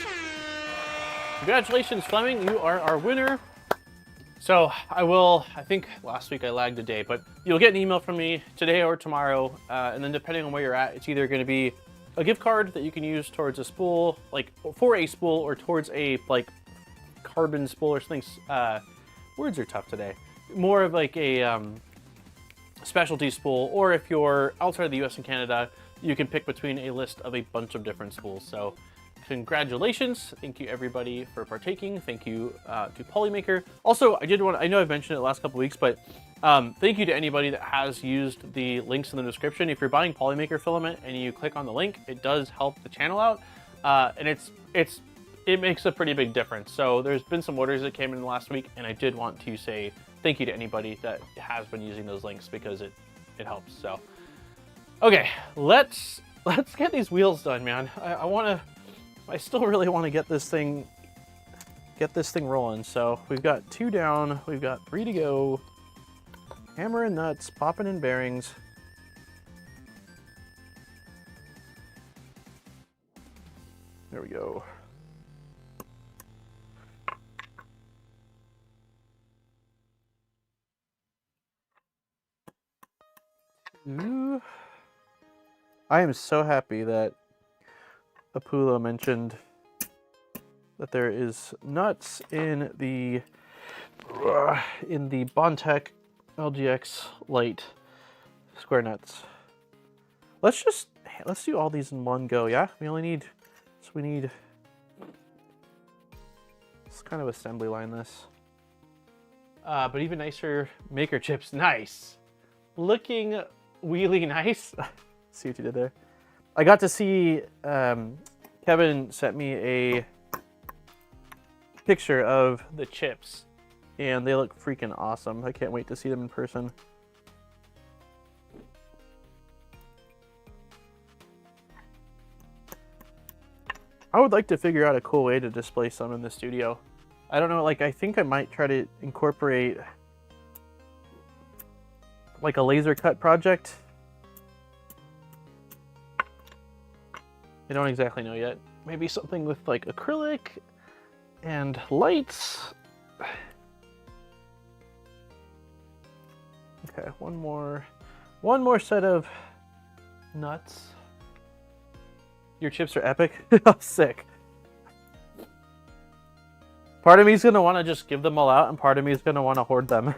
Congratulations, Fleming. You are our winner. So I think last week I lagged a day, but you'll get an email from me today or tomorrow. And then depending on where you're at, it's either going to be a gift card that you can use towards a spool, like for a spool, or towards a like carbon spool or something. Words are tough today. More of like a specialty spool, or if you're outside of the US and Canada, you can pick between a list of a bunch of different spools. So congratulations. Thank you everybody for partaking. Thank you to PolyMaker. Also, I know I've mentioned it the last couple weeks, but thank you to anybody that has used the links in the description. If you're buying PolyMaker filament and you click on the link, it does help the channel out, and it makes a pretty big difference. So there's been some orders that came in the last week, and I did want to say thank you to anybody that has been using those links because it helps. So, okay, let's get these wheels done, man. I still really want to get this thing rolling. So we've got 2 down, we've got 3 to go. Hammer and nuts, popping in bearings. There we go. Ooh. I am so happy that Apollo mentioned that there is nuts in the Bondtech LGX Lite square nuts. Let's do all these in one go. Yeah, we need this kind of assembly line this. But even nicer maker chips. Nice, looking really nice. See what you did there. I got to see Kevin sent me a picture of the chips, and they look freaking awesome. I can't wait to see them in person. I would like to figure out a cool way to display some in the studio. I don't know, like I think I might try to incorporate like a laser cut project. I don't exactly know yet. Maybe something with like acrylic and lights. Okay, one more set of nuts. Your chips are epic. Oh, sick. Part of me is gonna want to just give them all out, and part of me is gonna want to hoard them.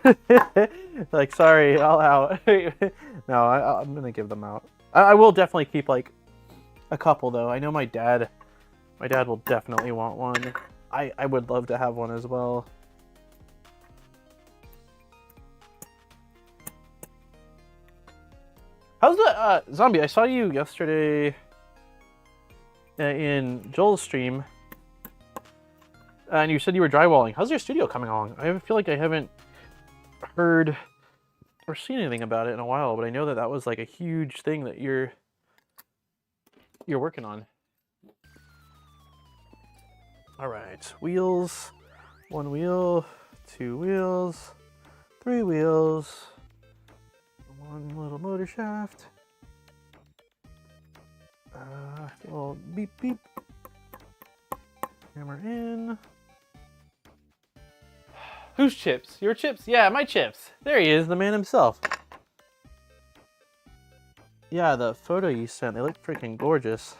Like, sorry, all out. No, I'm gonna give them out. I will definitely keep like a couple though. I know my dad will definitely want one. I would love to have one as well. How's the Zombie? I saw you yesterday in Joel's stream, and you said you were drywalling. How's your studio coming along? I feel like I haven't heard or seen anything about it in a while, but I know that that was like a huge thing that you're working on. All right, wheels, 1 wheel, 2 wheels, 3 wheels, 1 little motor shaft. Little beep beep. Hammer in. Whose chips? Your chips? Yeah, my chips. There he is, the man himself. Yeah, the photo you sent, they look freaking gorgeous.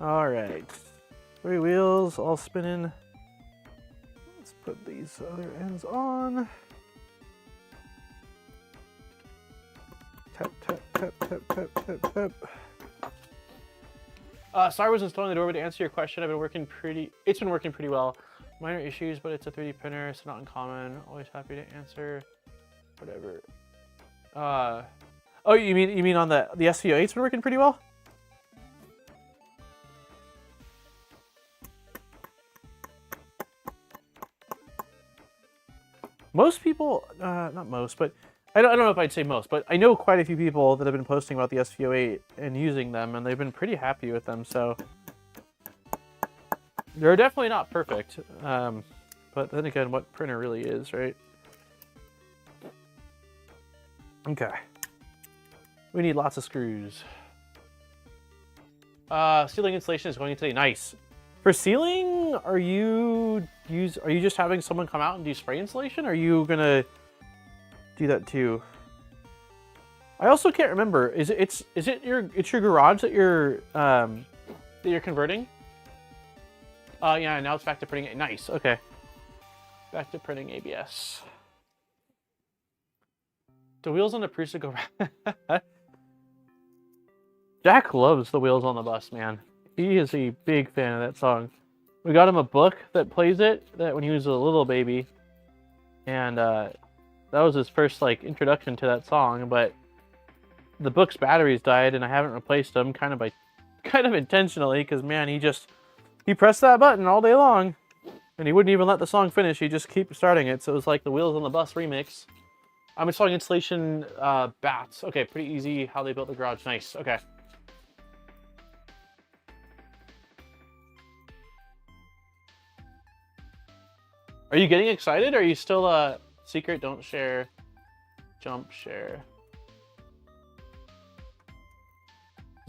All right, 3 wheels, all spinning. Let's put these other ends on. Tap, tap, tap, tap, tap, tap, tap. Sorry I was installing the door, but to answer your question, it's been working pretty well. Minor issues, but it's a 3D printer, so not uncommon. Always happy to answer whatever. Oh, you mean on the SVO8's been working pretty well? Most people, not most, but I don't know if I'd say most, but I know quite a few people that have been posting about the SVO8 and using them, and they've been pretty happy with them, so they're definitely not perfect. But then again, what printer really is, right? Okay. We need lots of screws. Ceiling installation is going in today. Nice. For ceiling, are you just having someone come out and do spray installation? Or are you gonna do that too? I also can't remember. Is it your garage that you're converting? Yeah, now it's back to printing. Nice. Okay. Back to printing ABS. The wheels on the Prusa go round. Jack loves the wheels on the bus, man. He is a big fan of that song. We got him a book that plays it that when he was a little baby, and that was his first like introduction to that song. But the book's batteries died, and I haven't replaced them, kind of intentionally, because man, he pressed that button all day long, and he wouldn't even let the song finish. He just keep starting it. So it was like the Wheels on the Bus remix. I'm installing installation bats. Okay, pretty easy. How they built the garage. Nice. Okay. Are you getting excited? Or are you still secret? Don't share. Jump share.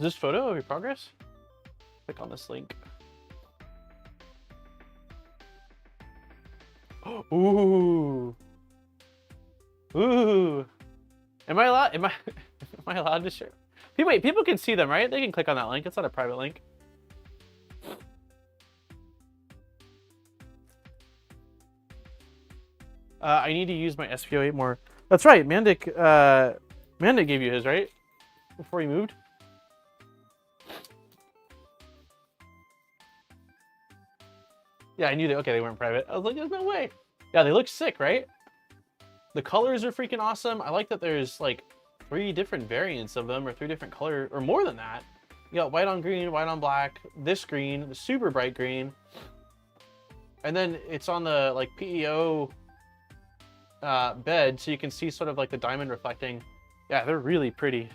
Is this photo of your progress? Click on this link. Ooh. Ooh. Am I allowed? Am I allowed to share? Wait, people can see them, right? They can click on that link. It's not a private link. I need to use my SPO8 more. That's right, Mandic gave you his, right? Before he moved? Yeah, I knew that. Okay, they weren't private. I was like, there's no way. Yeah, they look sick, right? The colors are freaking awesome. I like that there's like 3 different variants of them, or 3 different colors, or more than that. You got white on green, white on black, this green, the super bright green. And then it's on the like PEO bed, so you can see sort of like the diamond reflecting. Yeah, they're really pretty.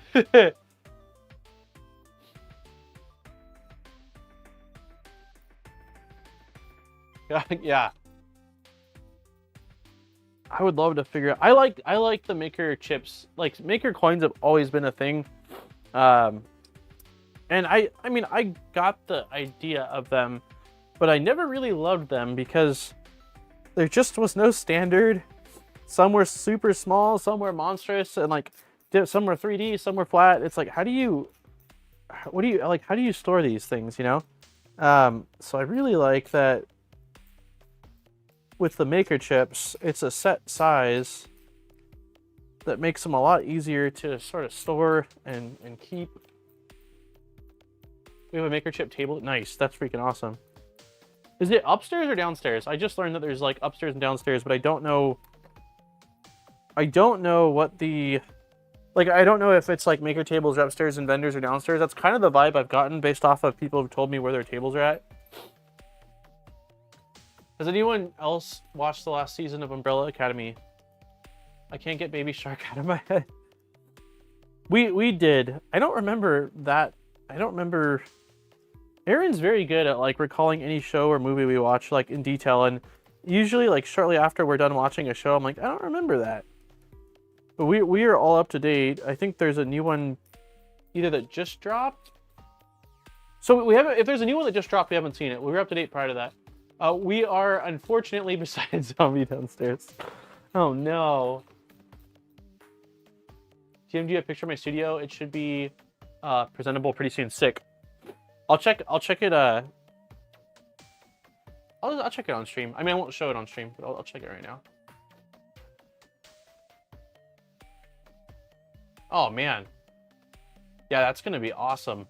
Yeah. I would love to figure out. I like the maker chips. Like maker coins have always been a thing. And I mean I got the idea of them, but I never really loved them because there just was no standard. Some were super small, some were monstrous, and like some were 3D, some were flat. It's like how do you store these things, you know? So I really like that with the maker chips, it's a set size that makes them a lot easier to sort of store and keep. We have a maker chip table. Nice, that's freaking awesome. Is it upstairs or downstairs? I just learned that there's like upstairs and downstairs, but I don't know what the, like, I don't know if it's like maker tables are upstairs and vendors are downstairs. That's kind of the vibe I've gotten based off of people who've told me where their tables are at. Has anyone else watched the last season of Umbrella Academy? I can't get Baby Shark out of my head. We did. I don't remember that. I don't remember. Aaron's very good at like recalling any show or movie we watch like in detail, and usually like shortly after we're done watching a show, I'm like, I don't remember that. But we are all up to date. I think there's a new one either that just dropped. So we haven't. If there's a new one that just dropped, we haven't seen it. We were up to date prior to that. We are unfortunately beside Zombie downstairs. Oh no. TM, do you have a picture of my studio? It should be presentable pretty soon. Sick. I'll check it. I'll check it on stream. I mean, I won't show it on stream, but I'll check it right now. Oh man. Yeah, that's gonna be awesome.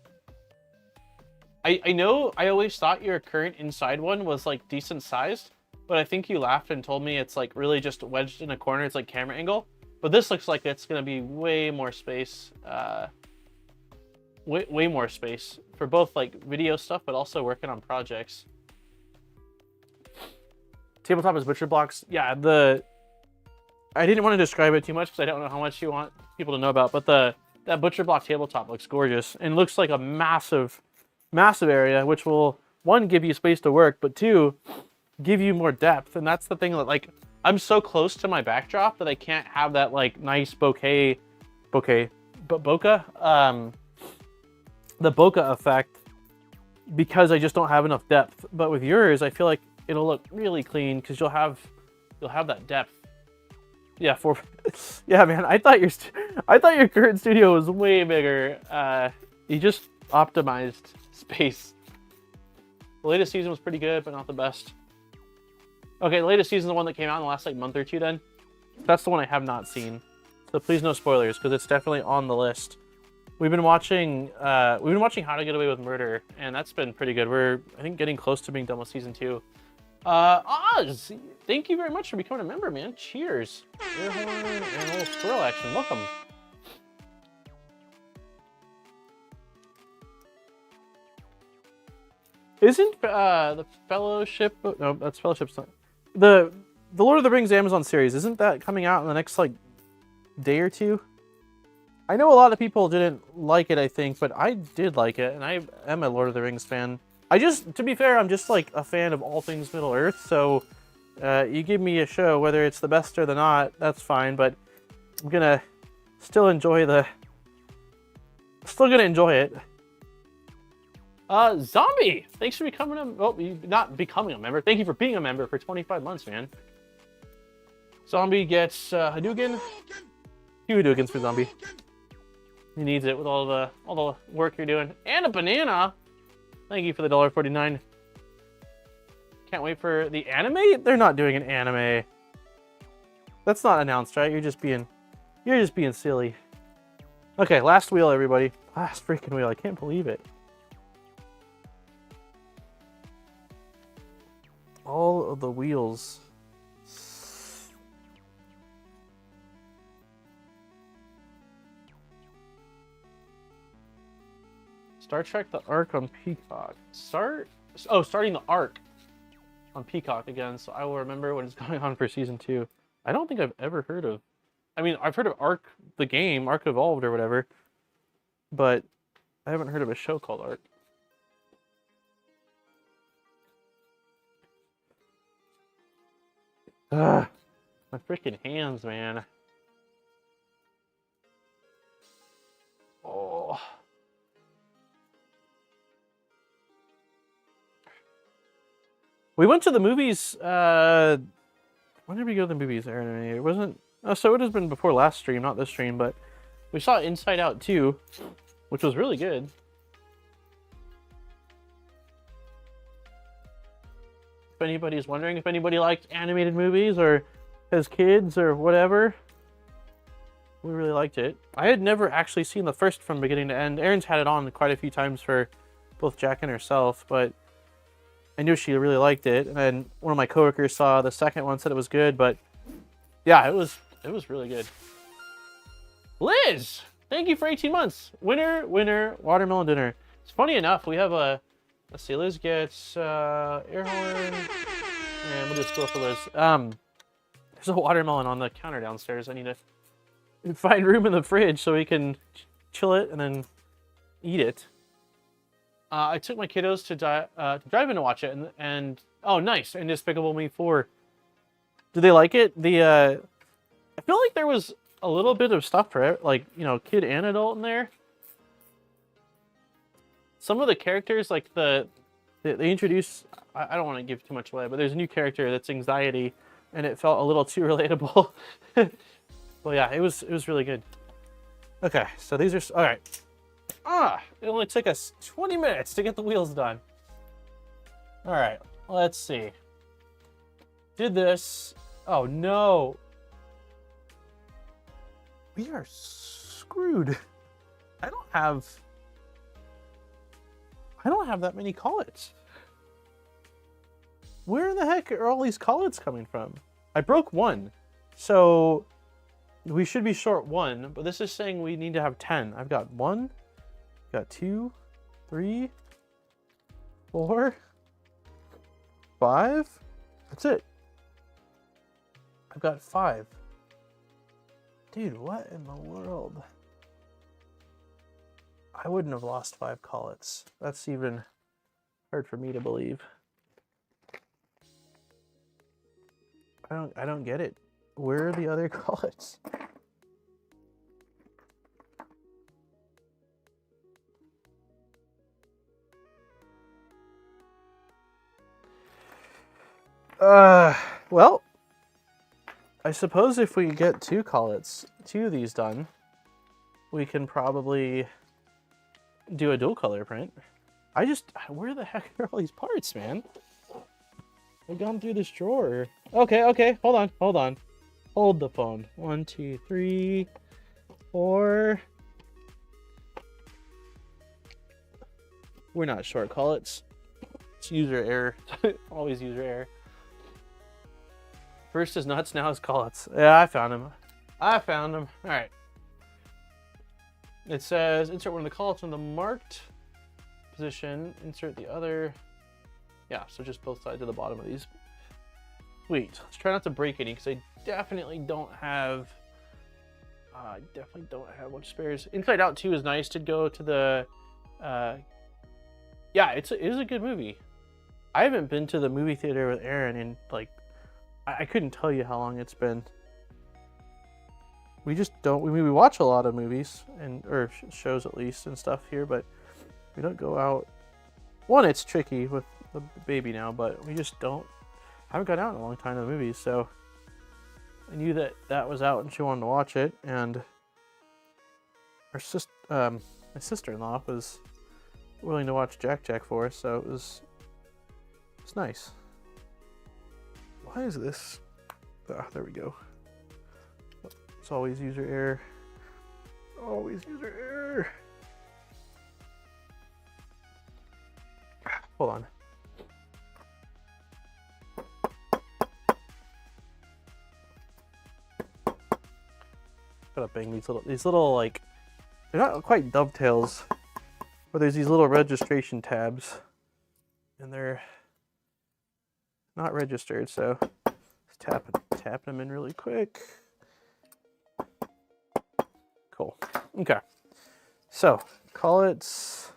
I know I always thought your current inside one was like decent sized, but I think you laughed and told me it's like really just wedged in a corner. It's like camera angle, but this looks like it's gonna be way more space, way more space for both like video stuff, but also working on projects. Tabletop is butcher blocks. Yeah, I didn't want to describe it too much because I don't know how much you want people to know about, but that butcher block tabletop looks gorgeous and looks like a massive area, which will, 1, give you space to work, but 2, give you more depth. And that's the thing that, like, I'm so close to my backdrop that I can't have that, like, nice bokeh, the bokeh effect, because I just don't have enough depth. But with yours, I feel like it'll look really clean because you'll have that depth. Yeah, yeah, man, I thought your current studio was way bigger. You just optimized space. The latest season was pretty good, but not the best. Okay, the latest season is the one that came out in the last like month or two then. That's the one I have not seen. So please no spoilers, because it's definitely on the list. We've been watching How to Get Away with Murder, and that's been pretty good. We're, I think, getting close to being done with season 2. Oz, thank you very much for becoming a member, man. Cheers. Air horn and a little squirrel action. Welcome. Isn't the Fellowship? Oh, no, that's Fellowship's not. The Lord of the Rings Amazon series, isn't that coming out in the next like day or two? I know a lot of people didn't like it, I think, but I did like it, and I am a Lord of the Rings fan. To be fair, I'm just like a fan of all things Middle Earth, so you give me a show, whether it's the best or the not, that's fine, but I'm gonna still enjoy it. Zombie, thanks for becoming not becoming a member. Thank you for being a member for 25 months, man. Zombie gets Hadouken. 2 Hadoukens for Zombie. He needs it with all the work you're doing. And a banana. Thank you for the $1.49. Can't wait for the anime? They're not doing an anime. That's not announced, right? You're just being silly. Okay, last wheel, everybody. Last freaking wheel. I can't believe it. All of the wheels. Star Trek: The Arc on Peacock. Starting the Arc on Peacock again, so I will remember what is going on for season 2. I don't think I've ever heard of. I mean, I've heard of Arc, the game, Arc Evolved or whatever, but I haven't heard of a show called Arc. Ugh, my freaking hands, man. Oh. We went to the movies, when did we go to the movies, Aaron? It wasn't, so it would have been before last stream, not this stream, but we saw Inside Out 2, which was really good. If anybody's wondering if anybody liked animated movies or has kids or whatever, we really liked it. I had never actually seen the first from beginning to end. Erin's had it on quite a few times for both Jack and herself, but I knew she really liked it. And then one of my coworkers saw the second one, said it was good, but yeah, it was really good. Liz, thank you for 18 months. Winner, watermelon dinner. It's funny enough, we have a, let's see, Liz gets air horn, and we'll just go for Liz. There's a watermelon on the counter downstairs. I need to find room in the fridge so we can chill it and then eat it. I took my kiddos to drive in to watch it, and oh, nice, and Despicable Me 4. Do they like it? I feel like there was a little bit of stuff for, like, you know, kid and adult in there. Some of the characters, like they introduce, I don't want to give too much away, but there's a new character that's anxiety, and it felt a little too relatable. Well, yeah, it was really good. Okay, so these are, all right. It only took us 20 minutes to get the wheels done. All right, let's see. Did this. Oh, no. We are screwed. I don't have that many collets. Where the heck are all these collets coming from? I broke one, so we should be short 1, but this is saying we need to have 10. I've got 1, got 2, 3, 4, 5. That's it. I've got 5. Dude, what in the world? I wouldn't have lost 5 collets. That's even hard for me to believe. I don't get it. Where are the other collets? Well, I suppose if we get 2 collets, 2 of these done, we can probably do a dual color print. Where the heck are all these parts, man? I've gone through this drawer. Okay, hold on. Hold the phone. 1, 2, 3. or we're not sure. Call it. It's user error. Always user error. First is nuts, now is call-outs. Yeah, I found him. I found him. All right. It says insert one of the call-outs in the marked position. Insert the other. Yeah, so just both sides of the bottom of these. Sweet. Let's try not to break any because I definitely don't have. Much spares. Inside Out 2 is nice to go to the. Yeah, it is a good movie. I haven't been to the movie theater with Aaron in like. I couldn't tell you how long it's been. We just don't. We watch a lot of movies or shows at least and stuff here, but we don't go out. One, it's tricky with the baby now, but we just don't. Haven't gone out in a long time to the movies, so I knew that was out and she wanted to watch it, and my sister-in-law was willing to watch Jack for us, so it's nice. Why is this? Ah, there we go. It's always user error. Always user error. Hold on. Gotta bang these little like, they're not quite dovetails, but there's these little registration tabs, and they're not registered, so just tapping them in really quick. Cool. Okay. So call it.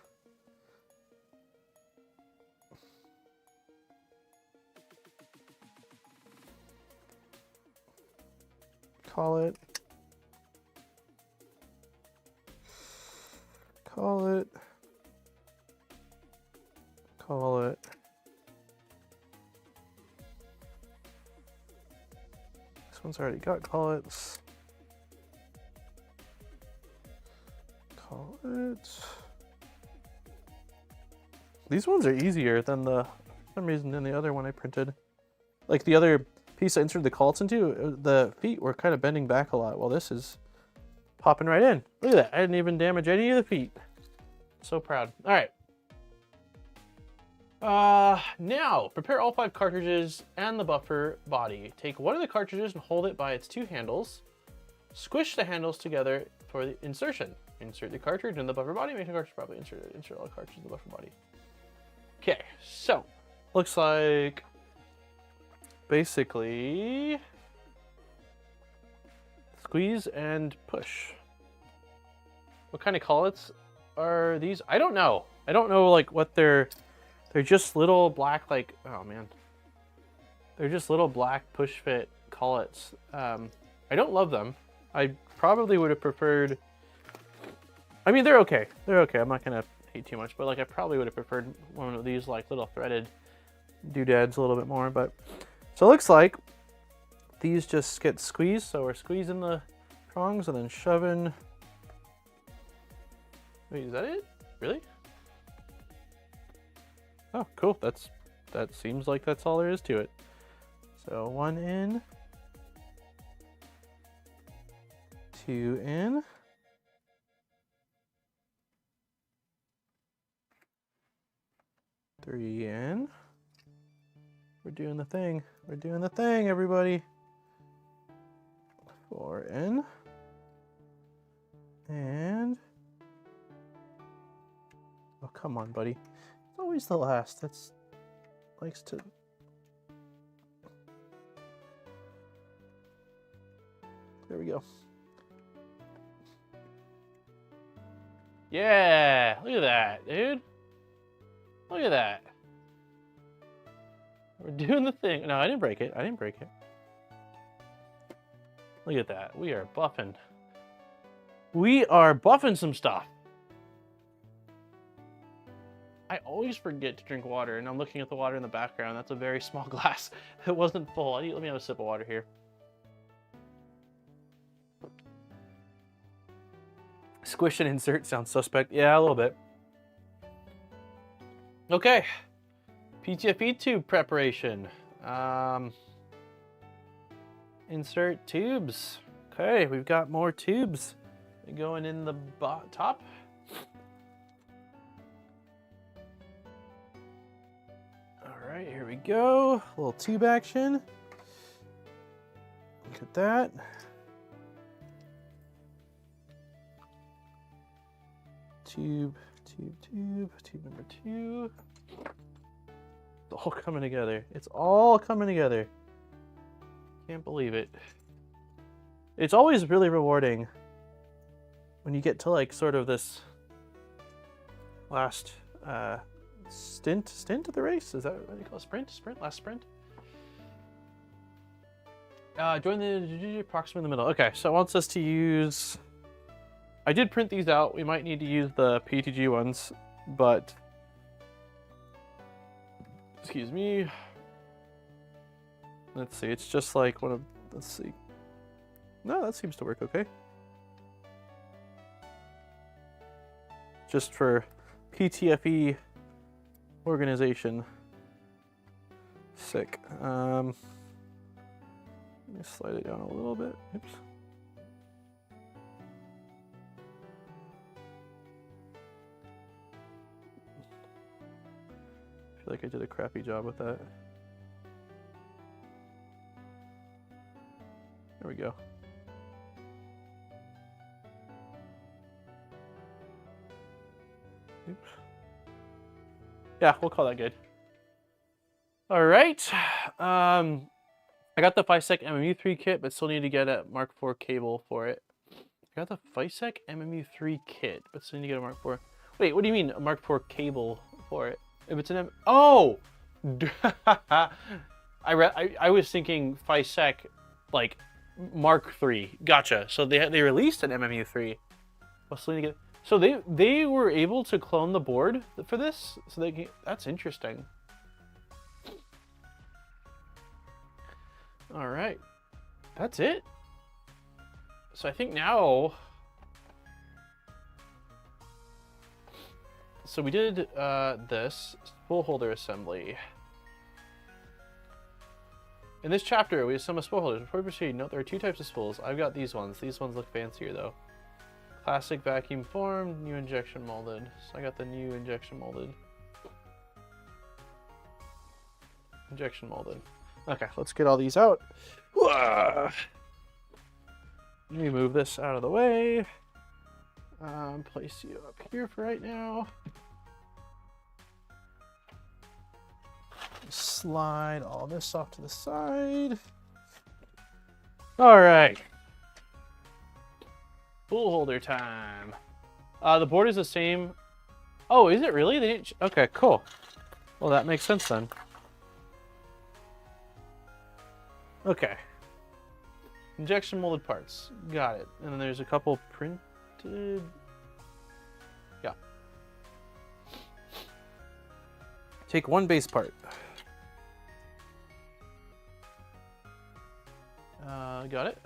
Call it. This one's already got call it. These ones are easier than for some reason than the other one I printed. Like the other piece I inserted the call-outs into, the feet were kind of bending back a lot. Well, this is popping right in. Look at that. I didn't even damage any of the feet. So proud. All right. Now prepare all 5 cartridges and the buffer body. Take one of the cartridges and hold it by its 2 handles. Squish the handles together for the insertion. Insert the cartridge in the buffer body. Make the cartridge properly inserted. Insert all cartridges in the buffer body. Okay, so looks like basically squeeze and push. What kind of call-outs are these? I don't know. I don't know like what they're just little black like, oh man. They're just little black push fit call-outs. I don't love them. I probably would have preferred, I mean, they're okay. They're okay. I'm not gonna hate too much, but like I probably would have preferred one of these like little threaded doodads a little bit more, but so it looks like these just get squeezed. So we're squeezing the prongs and then shoving. Wait, is that it? Really? Oh, cool. That seems like that's all there is to it. So 1 in, 2 in, 3 in. We're doing the thing. We're doing the thing, everybody. 4 in. And oh, come on, buddy. It's always the last. That's likes to. There we go. Yeah, look at that, dude. Look at that. We're doing the thing. No, I didn't break it. I didn't break it. Look at that. We are buffing. We are buffing some stuff. I always forget to drink water, and I'm looking at the water in the background. That's a very small glass. It wasn't full. Let me have a sip of water here. Squish and insert sounds suspect. Yeah, a little bit. Okay. PTFE tube preparation. Insert tubes. Okay, we've got more tubes going in the top. All right, here we go. A little tube action. Look at that. Tube number 2. It's all coming together. It's all coming together. Can't believe it. It's always really rewarding when you get to like sort of this last stint of the race. Is that what you call it? Last sprint? Join the approximately in the middle. Okay, so it wants us to use... I did print these out. We might need to use the PTG ones, but... Excuse me. Let's see, it's just like one of... Let's see. No, that seems to work okay. Just for PTFE organization. Sick. Let me slide it down a little bit. Oops. I feel like I did a crappy job with that. There we go. Oops. Yeah, we'll call that good. All right. I got the FiSec MMU3 kit, but still need to get a Mark IV cable for it. I got the FiSec MMU3 kit, but still need to get a Mark IV. Wait, what do you mean a Mark IV cable for it? If it's an oh, I was thinking FiSec like Mark III. Gotcha. So they released an MMU3. Well, still need to get. So they were able to clone the board for this. So they can, that's interesting. All right, that's it. So I think now, so we did this spool holder assembly. In this chapter, we assemble spool holders. Before we proceed, note there are 2 types of spools. I've got these ones. These ones look fancier though. Classic vacuum formed, new injection molded. So I got the new injection molded. Injection molded. Okay, let's get all these out. Let me move this out of the way. Place you up here for right now. Slide all this off to the side. All right. Spool holder time. The board is the same. Oh, is it really? They didn't. Okay, cool. Well, that makes sense then. Okay. Injection molded parts. Got it. And then there's a couple printed. Yeah. Take one base part. Got it.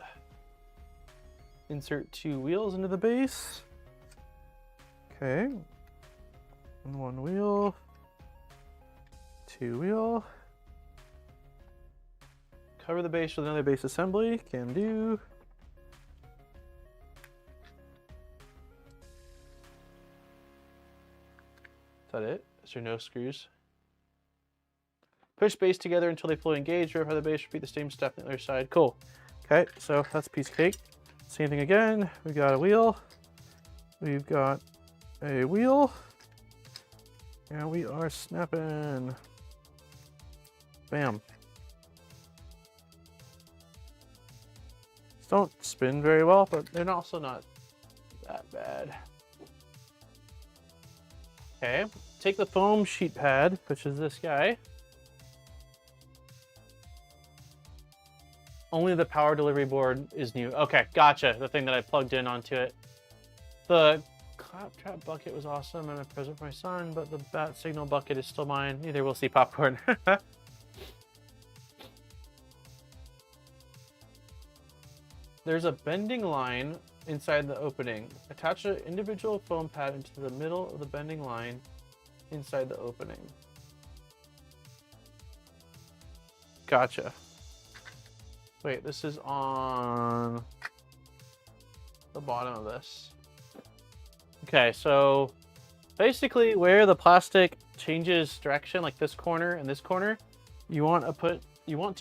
Insert 2 wheels into the base. Okay. And 1 wheel. 2 wheel. Cover the base with another base assembly. Can do. Is that it? Is there no screws? Push base together until they fully engage. Verify the base. Repeat the same step on the other side. Cool. Okay, so that's a piece of cake. Same thing again. We've got a wheel. We've got a wheel. And we are snapping. Bam. Don't spin very well, but they're also not that bad. Okay, take the foam sheet pad, which is this guy. Only the power delivery board is new. Okay, gotcha. The thing that I plugged in onto it. The claptrap bucket was awesome and a present for my son, but the bat signal bucket is still mine. Neither will see popcorn. There's a bending line inside the opening. Attach an individual foam pad into the middle of the bending line inside the opening. Gotcha. Wait, this is on the bottom of this. Okay, so basically where the plastic changes direction, like this corner and this corner, you want to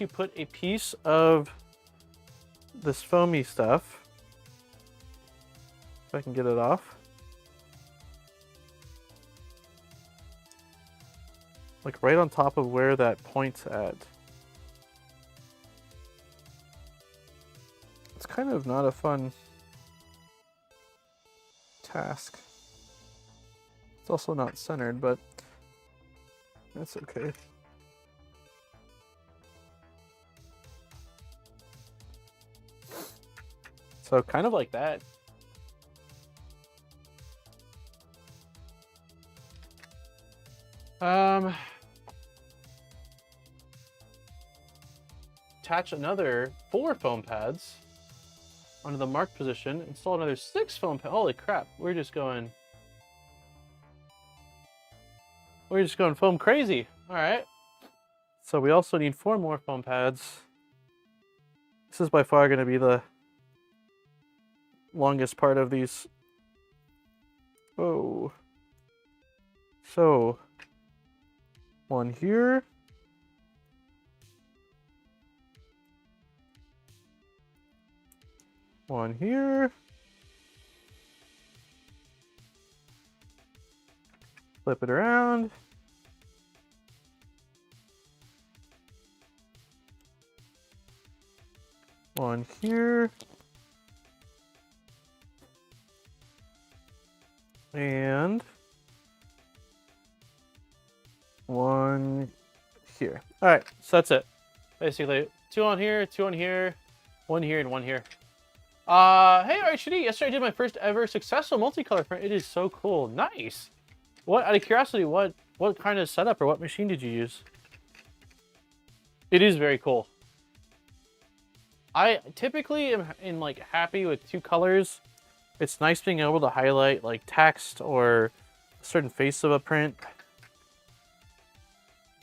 put a piece of this foamy stuff. If I can get it off. Like right on top of where that point's at. It's kind of not a fun task. It's also not centered, but that's okay. So kind of like that. Attach another 4 foam pads onto the marked position. Install another 6 foam pads. Holy crap, we're just going foam crazy. All right. So we also need 4 more foam pads. This is by far going to be the longest part of these. Oh. So, one here. One here. Flip it around. One here. And one here. All right, so that's it. Basically, 2 on here, 2 on here, 1 here, and 1 here. Hey, RHD, yesterday I did my first ever successful multicolor print. It is so cool. Nice. What, out of curiosity, what kind of setup or what machine did you use? It is very cool. I typically am like happy with 2 colors. It's nice being able to highlight like text or a certain face of a print.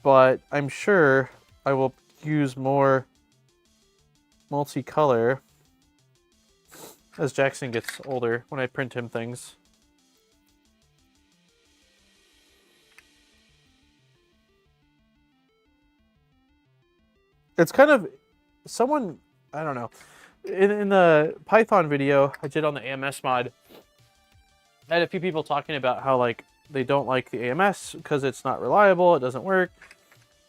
But I'm sure I will use more multicolor as Jackson gets older when I print him things. It's kind of someone, I don't know. In the Python video I did on the AMS mod, I had a few people talking about how like they don't like the AMS because it's not reliable, it doesn't work.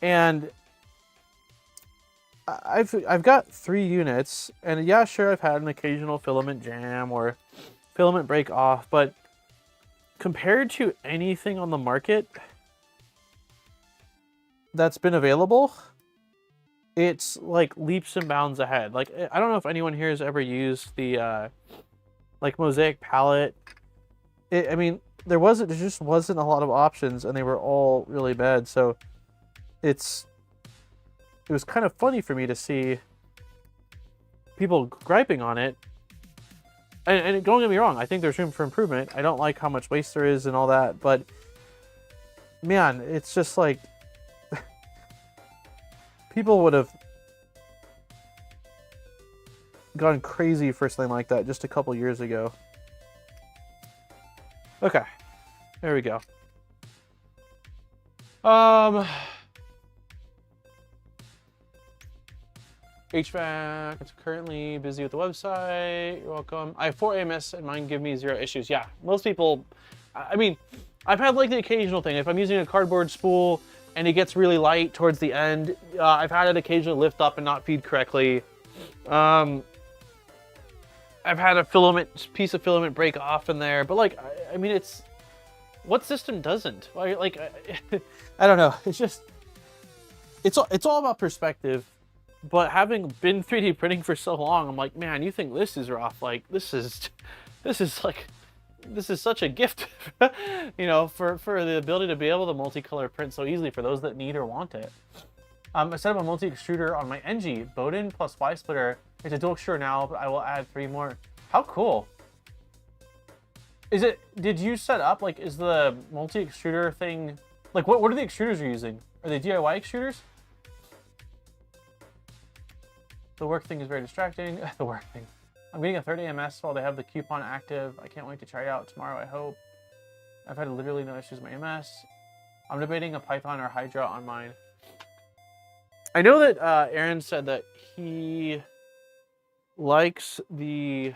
And I've got 3 units, and yeah, sure, I've had an occasional filament jam or filament break off, but compared to anything on the market that's been available, it's like leaps and bounds ahead. Like, I don't know if anyone here has ever used the like Mosaic palette. I mean, there just wasn't a lot of options, and they were all really bad. So it was kind of funny for me to see people griping on it. And don't get me wrong, I think there's room for improvement. I don't like how much waste there is and all that, but man, it's just like people would have gone crazy for something like that just a couple years ago. Okay, there we go. HVAC, it's currently busy with the website. You're welcome. I have 4 AMS and mine give me 0 issues. Yeah, most people, I mean, I've had like the occasional thing. If I'm using a cardboard spool and it gets really light towards the end, I've had it occasionally lift up and not feed correctly. I've had a piece of filament break off in there, but like, I mean, it's, what system doesn't? Like, I don't know. It's just, it's all about perspective. But having been 3D printing for so long, I'm like, man, you think this is rough? Like, this is such a gift, you know, for the ability to be able to multicolor print so easily for those that need or want it. I set up a multi-extruder on my NG, Bowden plus Y-splitter. It's a dual extruder now, but I will add 3 more. How cool. Did you set up, like, is the multi-extruder thing, like, what are the extruders you're using? Are they DIY extruders? The work thing is very distracting. The work thing. I'm getting a third AMS while they have the coupon active. I can't wait to try it out tomorrow, I hope. I've had literally no issues with my AMS. I'm debating a Python or Hydra on mine. I know that Aaron said that he likes the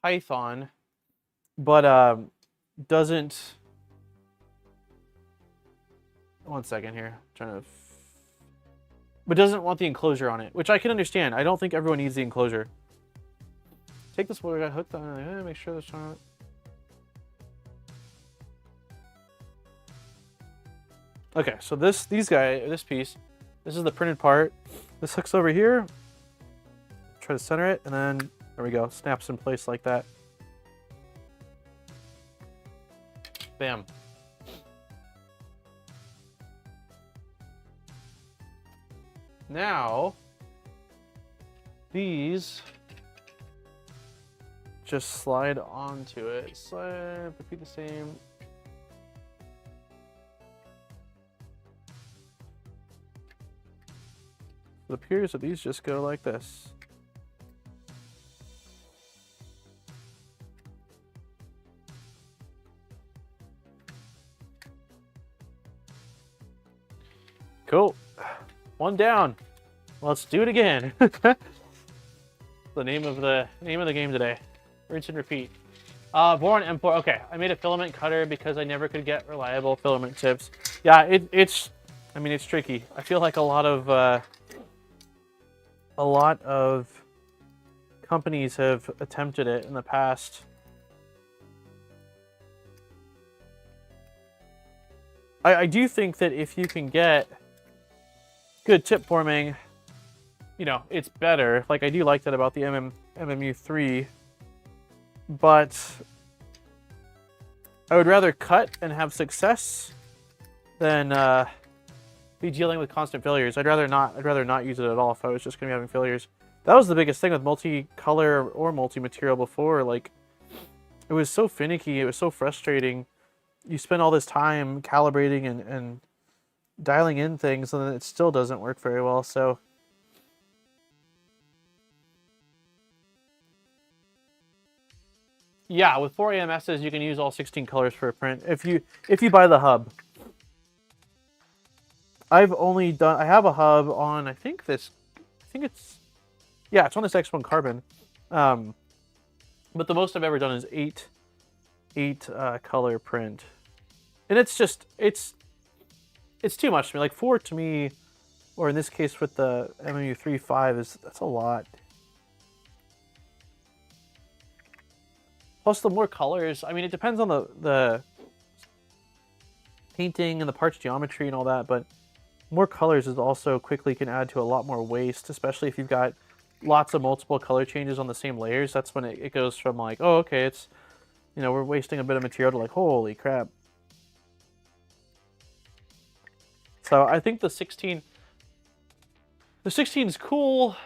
Python, but doesn't... One second here. I'm trying to... But doesn't want the enclosure on it, which I can understand. I don't think everyone needs the enclosure. Take this one, I got hooked on it. Make sure that's on it. Okay, so this piece, this is the printed part. This hooks over here. Try to center it, and then there we go. Snaps in place like that. Bam. Now, these just slide onto it. Slide, repeat the same. It appears that these just go like this. Cool. One down. Let's do it again. The name of the game today. Rinse and repeat. Boron M4. Okay, I made a filament cutter because I never could get reliable filament tips. Yeah, it's tricky. I feel like a lot of companies have attempted it in the past. I do think that if you can get good tip forming, you know, it's better. Like, I do like that about the MMU3, but I would rather cut and have success than be dealing with constant failures. I'd rather not use it at all if I was just gonna be having failures. That was the biggest thing with multicolor or multi-material before. Like, it was so finicky, it was so frustrating. You spend all this time calibrating and dialing in things, and then it still doesn't work very well. So yeah, with 4 AMSs you can use all 16 colors for a print if you buy the hub. I have a hub on, it's on this X1 Carbon. But the most I've ever done is 8 color print. And it's too much to me. Like 4 to me, or in this case with the MMU3 5, that's a lot. Plus the more colors, I mean, it depends on the painting and the parts geometry and all that, but more colors is also quickly can add to a lot more waste, especially if you've got lots of multiple color changes on the same layers. That's when it goes from like, oh, okay, it's, you know, we're wasting a bit of material to like, holy crap. So I think the 16 is cool.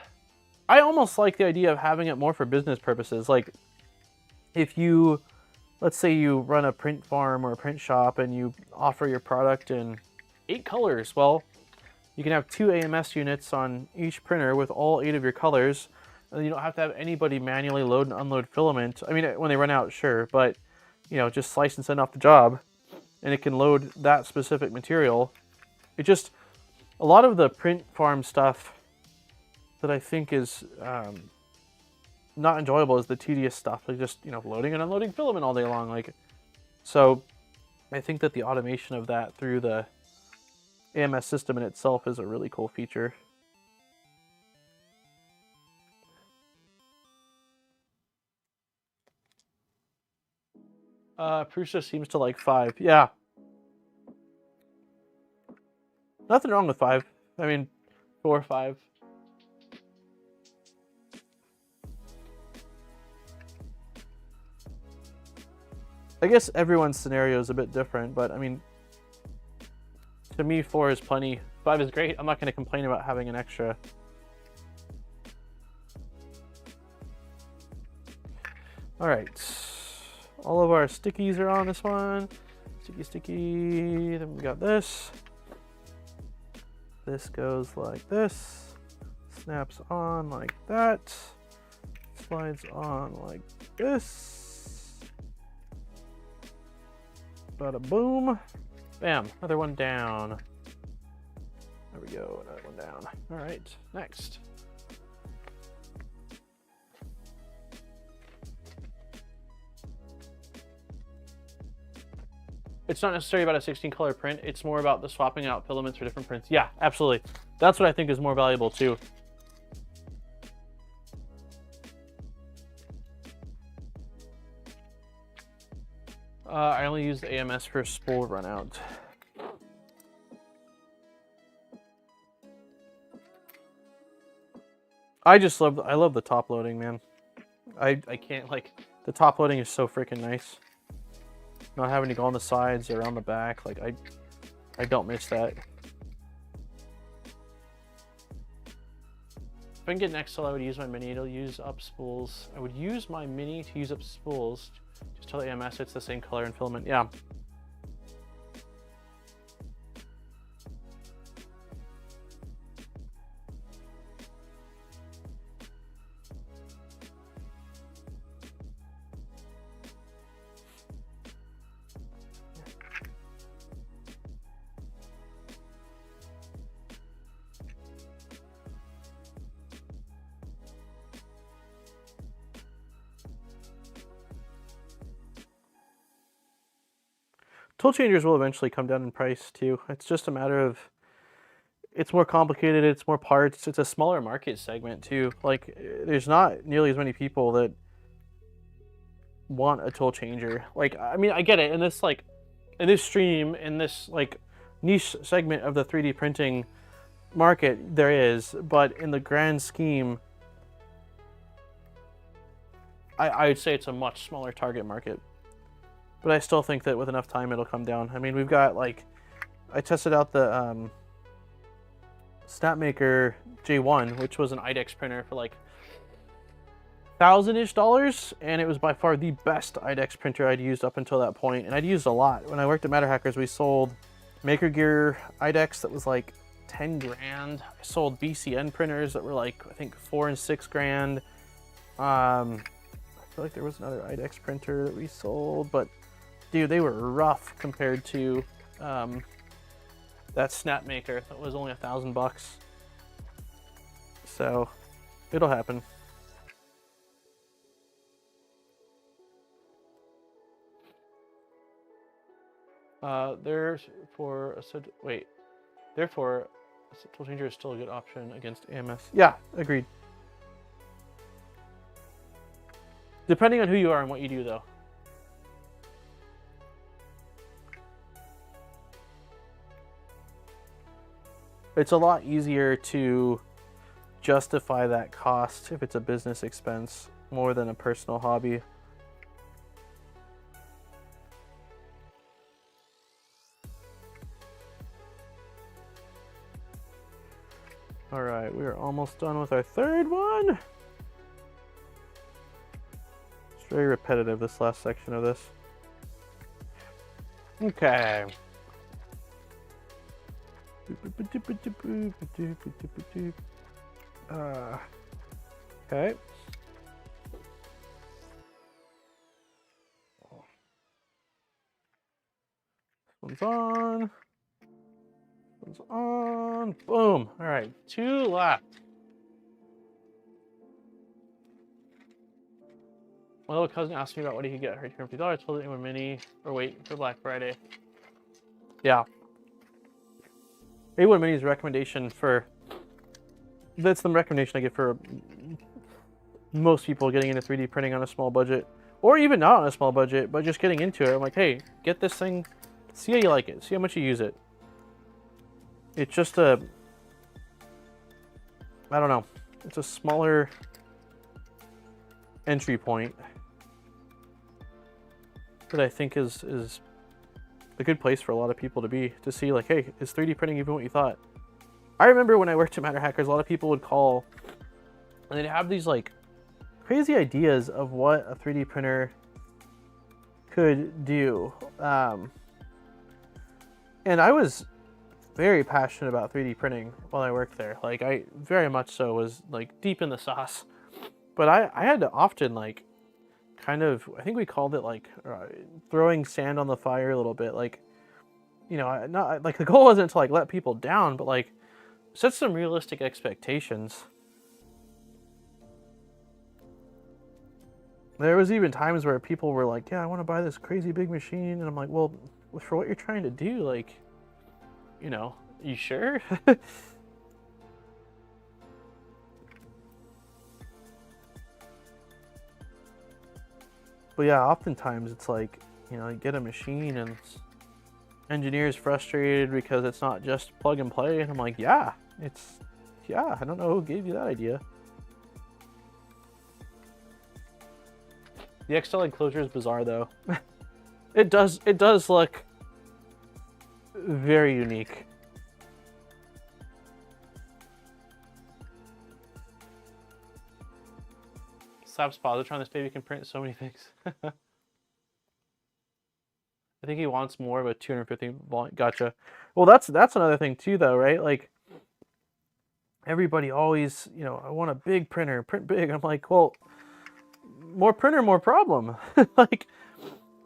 I almost like the idea of having it more for business purposes. Like, if you, let's say you run a print farm or a print shop and you offer your product in 8 colors, well, you can have 2 AMS units on each printer with all 8 of your colors, and you don't have to have anybody manually load and unload filament. I mean, when they run out, sure, but, you know, just slice and send off the job, and it can load that specific material. It just, a lot of the print farm stuff that I think is not enjoyable is the tedious stuff, like just, you know, loading and unloading filament all day long. Like, so I think that the automation of that through the AMS system in itself is a really cool feature. Prusa seems to like 5. Yeah. Nothing wrong with 5. I mean, 4 or 5. I guess everyone's scenario is a bit different, but I mean, to me, 4 is plenty. 5 is great. I'm not going to complain about having an extra. All right. All of our stickies are on this one. Sticky. Then we got this. This goes like this. Snaps on like that. slides on like this. Bada boom. Bam, another one down. There we go, another one down. All right, next. It's not necessarily about a 16 color print. It's more about the swapping out filaments for different prints. Yeah, absolutely. That's what I think is more valuable too. I only use the AMS for spool run out. I love the top loading, man. I can't, like, the top loading is so freaking nice. Not having to go on the sides or on the back, like I don't miss that. If I can get Nextel, I would use my Mini to use up spools. I would use my Mini to use up spools. Just tell the AMS it's the same color and filament. Yeah. Tool changers will eventually come down in price too. It's just a matter of, it's more complicated, it's more parts, it's a smaller market segment too. Like, there's not nearly as many people that want a tool changer. Like, I mean, I get it, in this, like, in this stream, in this, like, niche segment of the 3D printing market, there is, but in the grand scheme, I would say it's a much smaller target market. But I still think that with enough time, it'll come down. I mean, we've got, like, I tested out the Snapmaker J1, which was an IDEX printer for like $1,000-ish, and it was by far the best IDEX printer I'd used up until that point, and I'd used a lot. When I worked at Matter Hackers, we sold Maker Gear IDEX that was like 10 grand. I sold BCN printers that were like, I think 4 and 6 grand. I feel like there was another IDEX printer that we sold, but dude, they were rough compared to that Snapmaker that was only $1,000. So it'll happen. Therefore, a tool changer is still a good option against AMS. Yeah, agreed. Depending on who you are and what you do, though. It's a lot easier to justify that cost if it's a business expense more than a personal hobby. All right, we are almost done with our third one. It's very repetitive, this last section of this. Okay. Okay. This one's on. This one's on. Boom. All right, 2 left. My little cousin asked me about what he could get her $50. I told him a Mini or wait for Black Friday. Yeah. A1 Mini's recommendation for, that's the recommendation I give for most people getting into 3D printing on a small budget, or even not on a small budget, but just getting into it. I'm like, hey, get this thing, see how you like it, see how much you use it. It's just a, I don't know, it's a smaller entry point that I think is a good place for a lot of people to be, to see like, hey, is 3D printing even what you thought? I remember when I worked at Matter Hackers, a lot of people would call and they'd have these like crazy ideas of what a 3D printer could do. And I was very passionate about 3D printing while I worked there. Like, I very much so was like deep in the sauce. But I had to often like kind of, I think we called it like throwing sand on the fire a little bit. Like, you know, not like the goal wasn't to like let people down, but like set some realistic expectations. There was even times where people were like, yeah, I want to buy this crazy big machine. And I'm like, well, for what you're trying to do, like, you know, you sure? But yeah, oftentimes it's like, you know, you get a machine and engineers frustrated because it's not just plug and play. And I'm like, yeah, I don't know who gave you that idea. The XL enclosure is bizarre though. It does look very unique. Slaps positron, this baby can print so many things. I think he wants more of a 250 volume. Gotcha. Well, that's another thing too, though, right? Like everybody always, you know, I want a big printer, print big. I'm like, well, more printer, more problem. Like,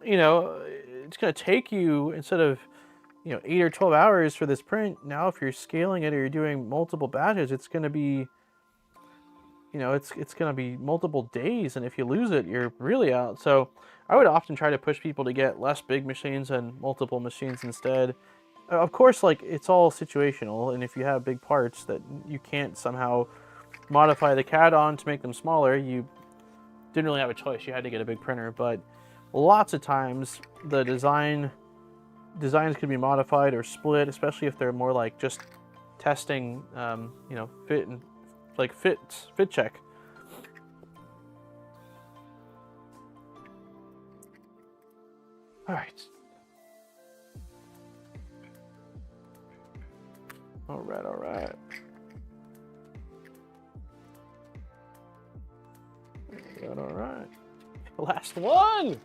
you know, it's gonna take you, instead of, you know, 8 or 12 hours for this print. Now, if you're scaling it or you're doing multiple batches, it's gonna be, you know, it's gonna be multiple days, and if you lose it, you're really out. So I would often try to push people to get less big machines and multiple machines instead. Of course, like, it's all situational, and if you have big parts that you can't somehow modify the CAD on to make them smaller, you didn't really have a choice. You had to get a big printer. But lots of times the designs can be modified or split, especially if they're more like just testing, you know, fit and like fit check. All right. All right. All right. Last one.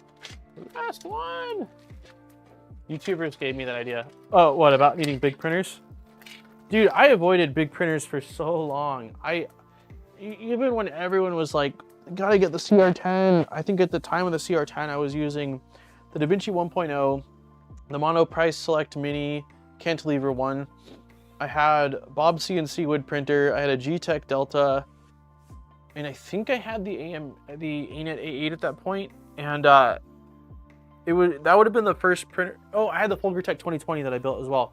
YouTubers gave me that idea. Oh, what about needing big printers? Dude, I avoided big printers for so long. Even when everyone was like, gotta get the CR10. I think at the time of the CR10, I was using the DaVinci 1.0, the Monoprice Select Mini Cantilever 1. I had Bob CNC wood printer. I had a G-Tech Delta, and I think I had the ANET A8 at that point. And that would have been the first printer. Oh, I had the Folgertech 2020 that I built as well.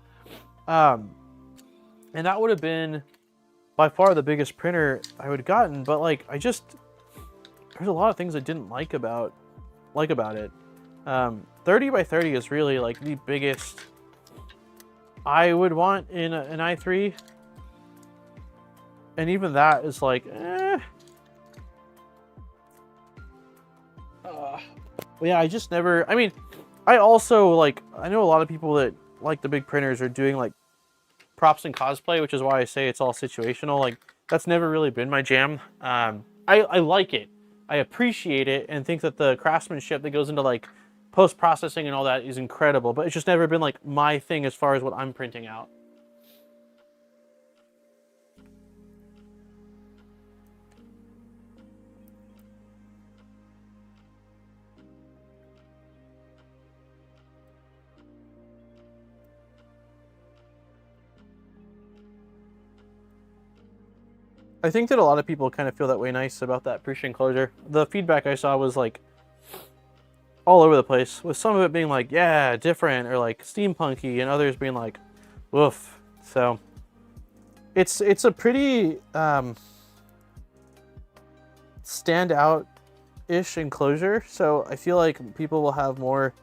And that would have been by far the biggest printer I would have gotten. But like, there's a lot of things I didn't like about it. 30 by 30 is really like the biggest I would want in an i3. And even that is like, Well, yeah, I just never, I mean, I also like, I know a lot of people that like the big printers are doing like props and cosplay, which is why I say it's all situational. Like, that's never really been my jam. I like it. I appreciate it and think that the craftsmanship that goes into like post-processing and all that is incredible, but it's just never been like my thing as far as what I'm printing out. I think that a lot of people kind of feel that way nice about that Prusa enclosure. The feedback I saw was like all over the place, with some of it being like, yeah, different, or like steampunky, and others being like, woof. So it's a pretty standout-ish enclosure. So I feel like people will have more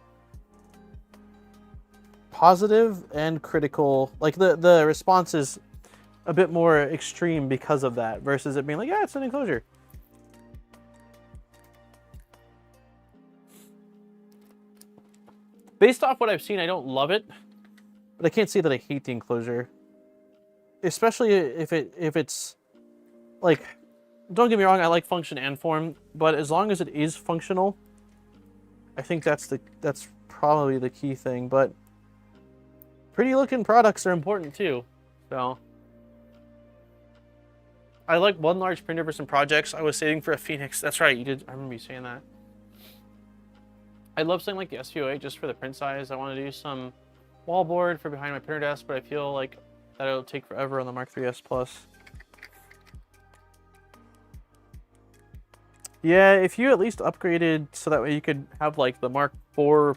positive and critical, like the response is a bit more extreme because of that, versus it being like, yeah, it's an enclosure. Based off what I've seen, I don't love it, but I can't say that I hate the enclosure. Especially if it's like, don't get me wrong, I like function and form, but as long as it is functional, I think that's probably the key thing. But pretty looking products are important too, so. I like one large printer for some projects. I was saving for a Phoenix. That's right, you did. I remember you saying that. I love something like the SVO8 just for the print size. I want to do some wallboard for behind my printer desk, but I feel like that it'll take forever on the Mark 3S Plus. Yeah, if you at least upgraded so that way you could have like the Mark 4,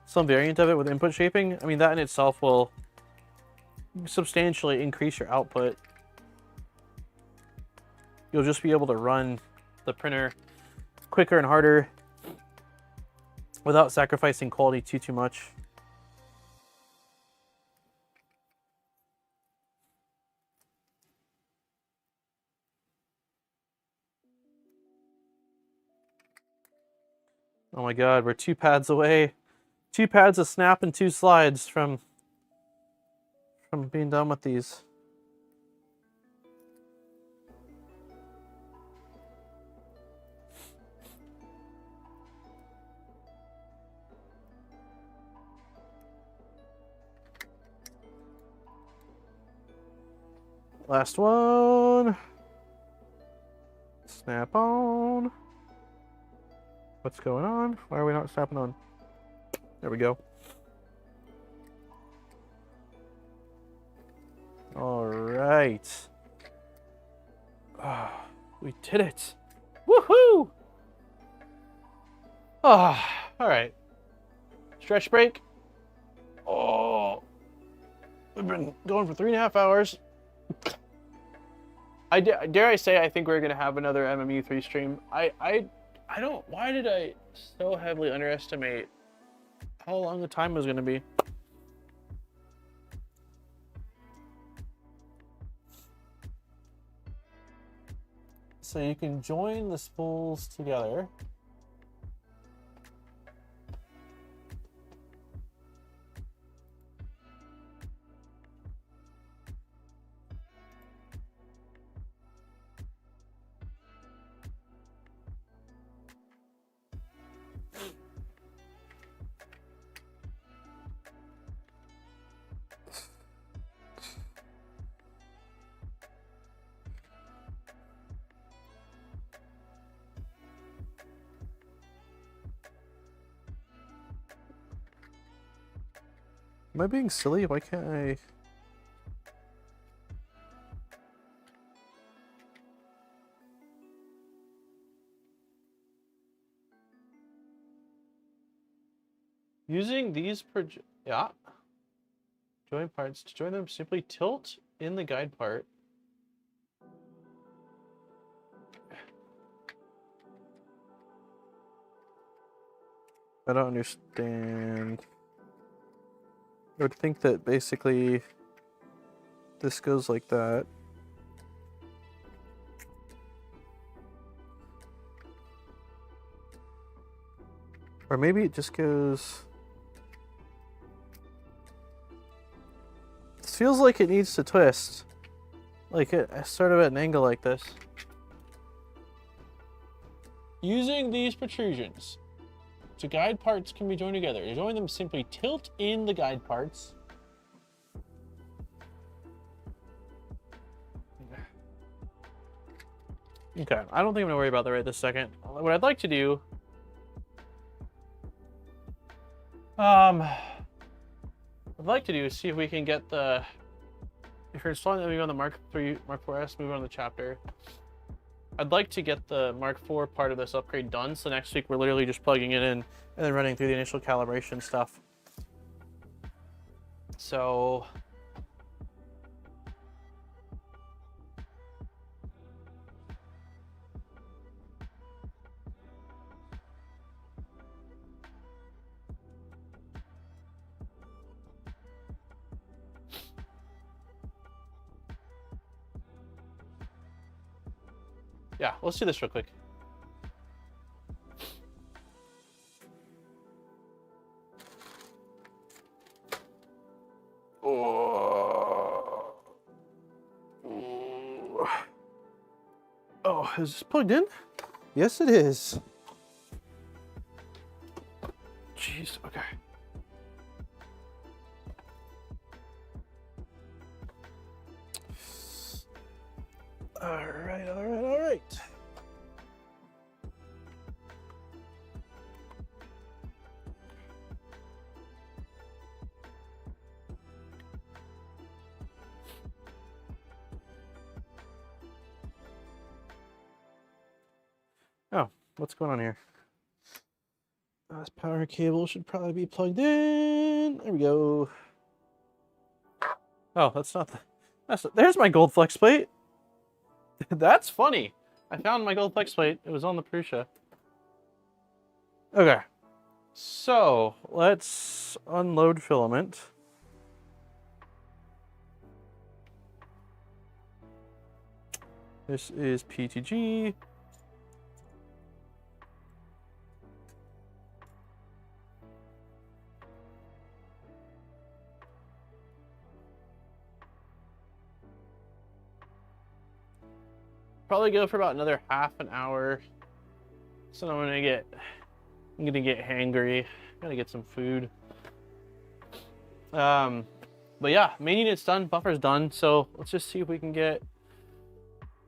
some variant of it with input shaping, I mean that in itself will substantially increase your output. You'll just be able to run the printer quicker and harder without sacrificing quality too much. Oh my god, we're 2 pads away. 2 pads of snap and 2 slides from being done with these. Last one. Snap on. What's going on? Why are we not snapping on? There we go. All right. Ah, we did it. Woohoo! Ah, all right. Stretch break. Oh, we've been going for 3.5 hours. Dare I say I think we're gonna have another MMU3 stream. I don't. Why did I so heavily underestimate how long the time was gonna be? So you can join the spools together. Am I being silly? Why can't I? Using these join parts, to join them simply tilt in the guide part. I don't understand. I would think that basically this goes like that. Or maybe it just goes... This feels like it needs to twist. Like it sort of at an angle like this. Using these protrusions, so guide parts can be joined together. To join them, simply tilt in the guide parts. Okay, I don't think I'm gonna worry about that right this second. What I'd like to do, is see if we can get the, if you're installing the MMU on the Mark 4S, move on to the chapter. I'd like to get the Mark 4 part of this upgrade done, so next week we're literally just plugging it in and then running through the initial calibration stuff. So... yeah, let's do this real quick. Oh, is this plugged in? Yes, it is. Jeez, okay. All right, all right, all right. Oh, what's going on here? This power cable should probably be plugged in. There we go. Oh, that's not the... there's my gold flex plate. That's funny. I found my gold flex plate. It was on the Prusa. Okay. So, let's unload filament. This is PTG. Probably go for about another half an hour. So I'm gonna get hangry. Gotta get some food. But yeah, main unit's done, buffer's done. So let's just see if we can get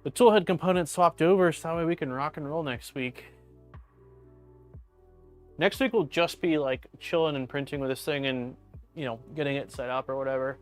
the toolhead components swapped over so that way we can rock and roll next week. Next week will just be like chilling and printing with this thing and, you know, getting it set up or whatever.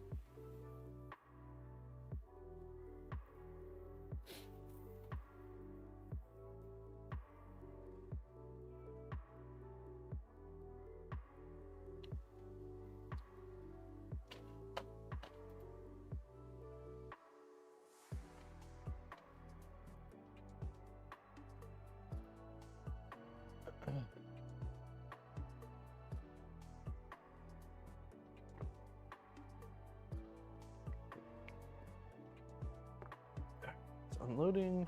Unloading.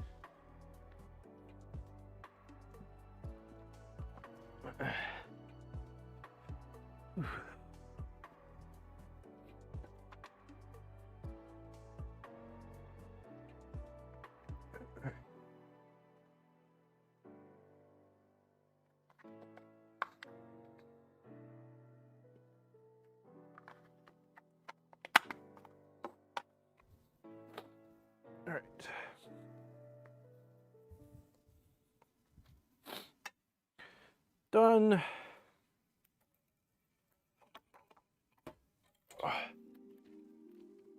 All right. Done.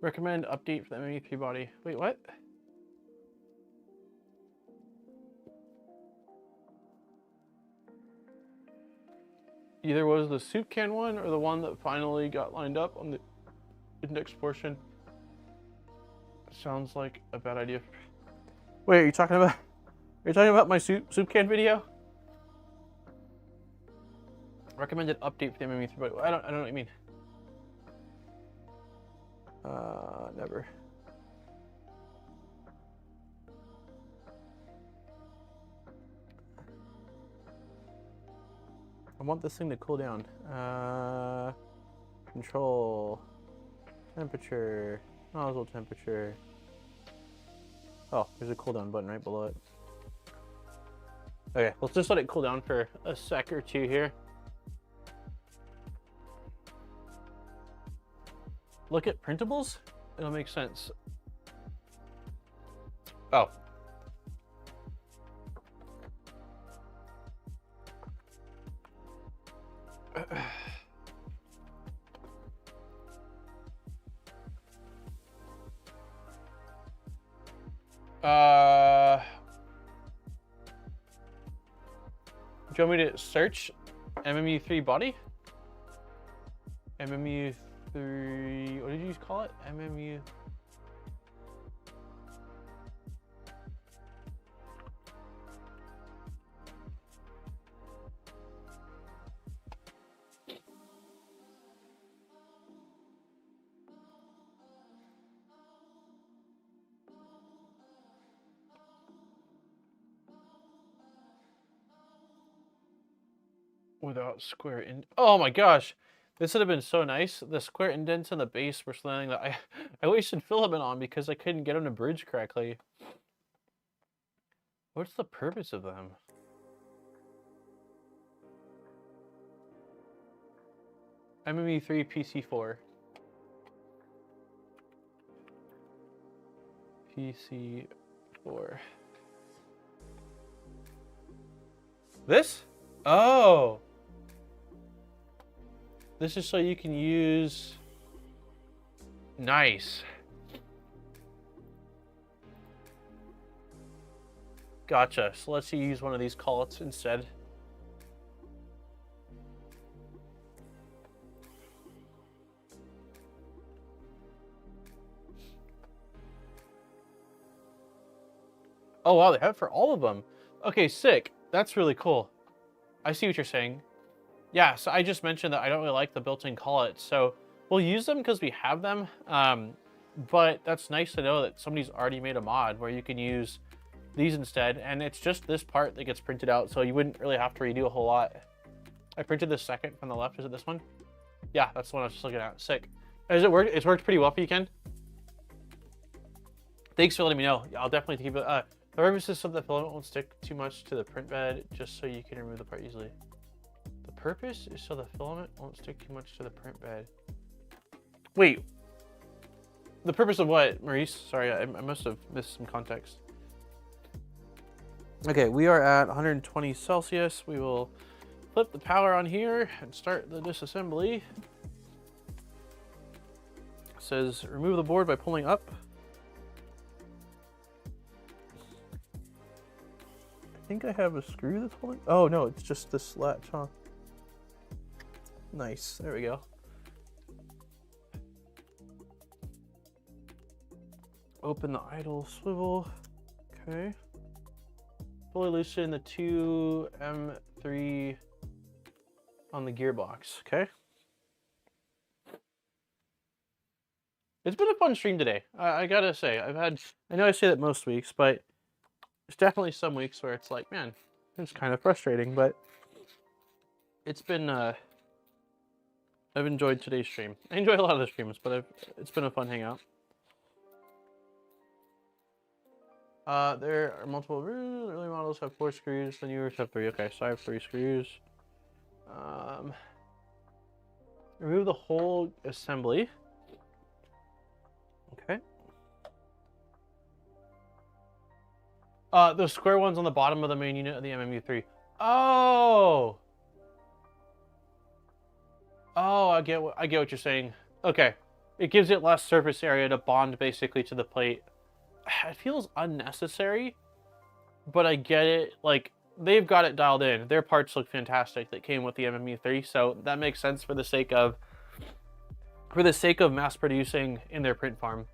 Recommend update for the MMU3 body. Wait, what? Either was the soup can one or the one that finally got lined up on the index portion. Sounds like a bad idea. Wait, are you talking about my soup can video? Recommended update for the MMU3 body. I don't know what you mean. Never. I want this thing to cool down. Control. Temperature. Nozzle temperature. Oh, there's a cooldown button right below it. Okay, let's just let it cool down for a sec or two here. Look at printables? It'll make sense. Oh. Do you want me to search MMU3 body? MMU3, what did you call it? MMU. Without square in. Oh my gosh, this would have been so nice. The square indents in the base were something that I wasted filament on because I couldn't get them to bridge correctly. What's the purpose of them? MMU3 PC4. PC4. MK4. This? Oh. This is so you can use... Nice. Gotcha. So let's use one of these collets instead. Oh wow, they have it for all of them. Okay, sick. That's really cool. I see what you're saying. Yeah, so I just mentioned that I don't really like the built-in collets, so we'll use them because we have them. But that's nice to know that somebody's already made a mod where you can use these instead, and it's just this part that gets printed out, so you wouldn't really have to redo a whole lot. I printed the second from the left. Is it this one? Yeah, that's the one I was just looking at. Sick. Has it worked? It's worked pretty well for you, Ken. Thanks for letting me know. I'll definitely keep it. The purpose is so the filament won't stick too much to the print bed, just so you can remove the part easily. The purpose is so the filament won't stick too much to the print bed. Wait. The purpose of what, Maurice? Sorry, I must have missed some context. Okay, we are at 120 Celsius. We will flip the power on here and start the disassembly. It says remove the board by pulling up. I think I have a screw that's holding. Oh no, it's just this latch, huh? Nice, there we go. Open the idle swivel. Okay. Fully loosen the 2 M3 on the gearbox. Okay. It's been a fun stream today. I gotta say, I know I say that most weeks, but there's definitely some weeks where it's like, man, it's kind of frustrating, but it's been, I've enjoyed today's stream. I enjoy a lot of the streams, but it's been a fun hangout. There are multiple early models have 4 screws, the newers have 3. Okay, so I have 3 screws. Remove the whole assembly. Okay. The square ones on the bottom of the main unit of the MMU3. Oh! Oh, I get what you're saying. Okay. It gives it less surface area to bond basically to the plate. It feels unnecessary, but I get it. Like, they've got it dialed in. Their parts look fantastic that came with the MMU3, so that makes sense for the sake of mass producing in their print farm.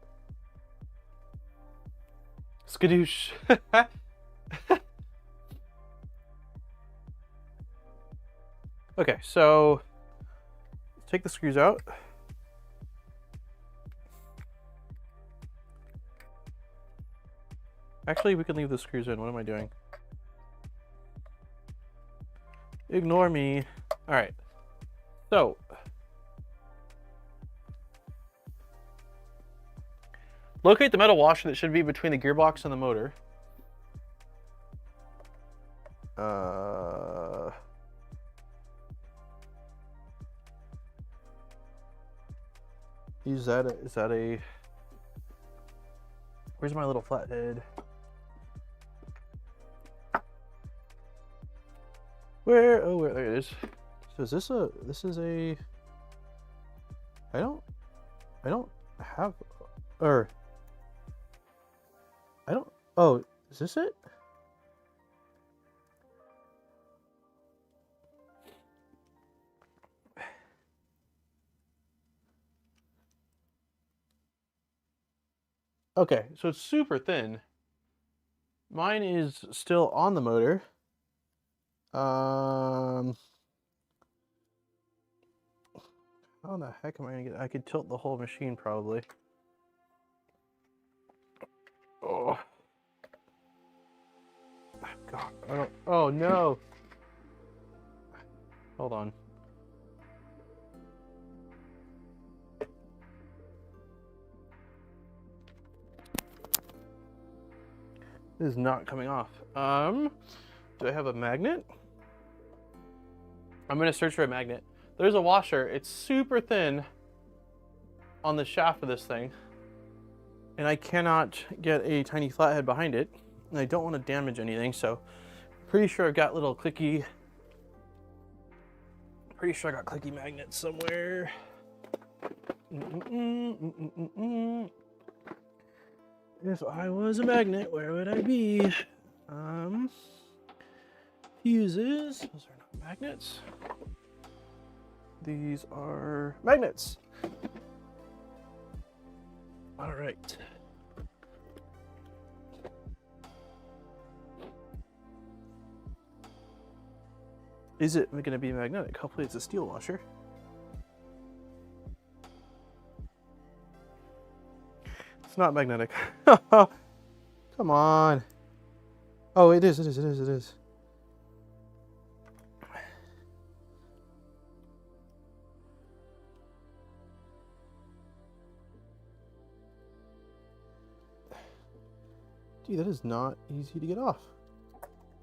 Skadoosh. Okay, so take the screws out. Actually, we can leave the screws in. What am I doing? Ignore me. All right. So, locate the metal washer that should be between the gearbox and the motor. Is that a... Where's my little flathead? Where? Oh, there it is. So is this a... I don't have... Or... I don't... Oh, is this it? Okay, so it's super thin. Mine is still on the motor. How the heck am I gonna get... I could tilt the whole machine probably. Oh. God, I don't... Oh no! Hold on. This is not coming off. Do I have a magnet? I'm gonna search for a magnet. There's a washer. It's super thin on the shaft of this thing. and I cannot get a tiny flathead behind it, and I don't want to damage anything, so pretty sure I've got little clicky, magnets somewhere. If I was a magnet, where would I be? Fuses, those are not magnets. These are magnets. All right. Is it going to be magnetic? Hopefully it's a steel washer. It's not magnetic. Come on. Oh, it is. Dude, that is not easy to get off.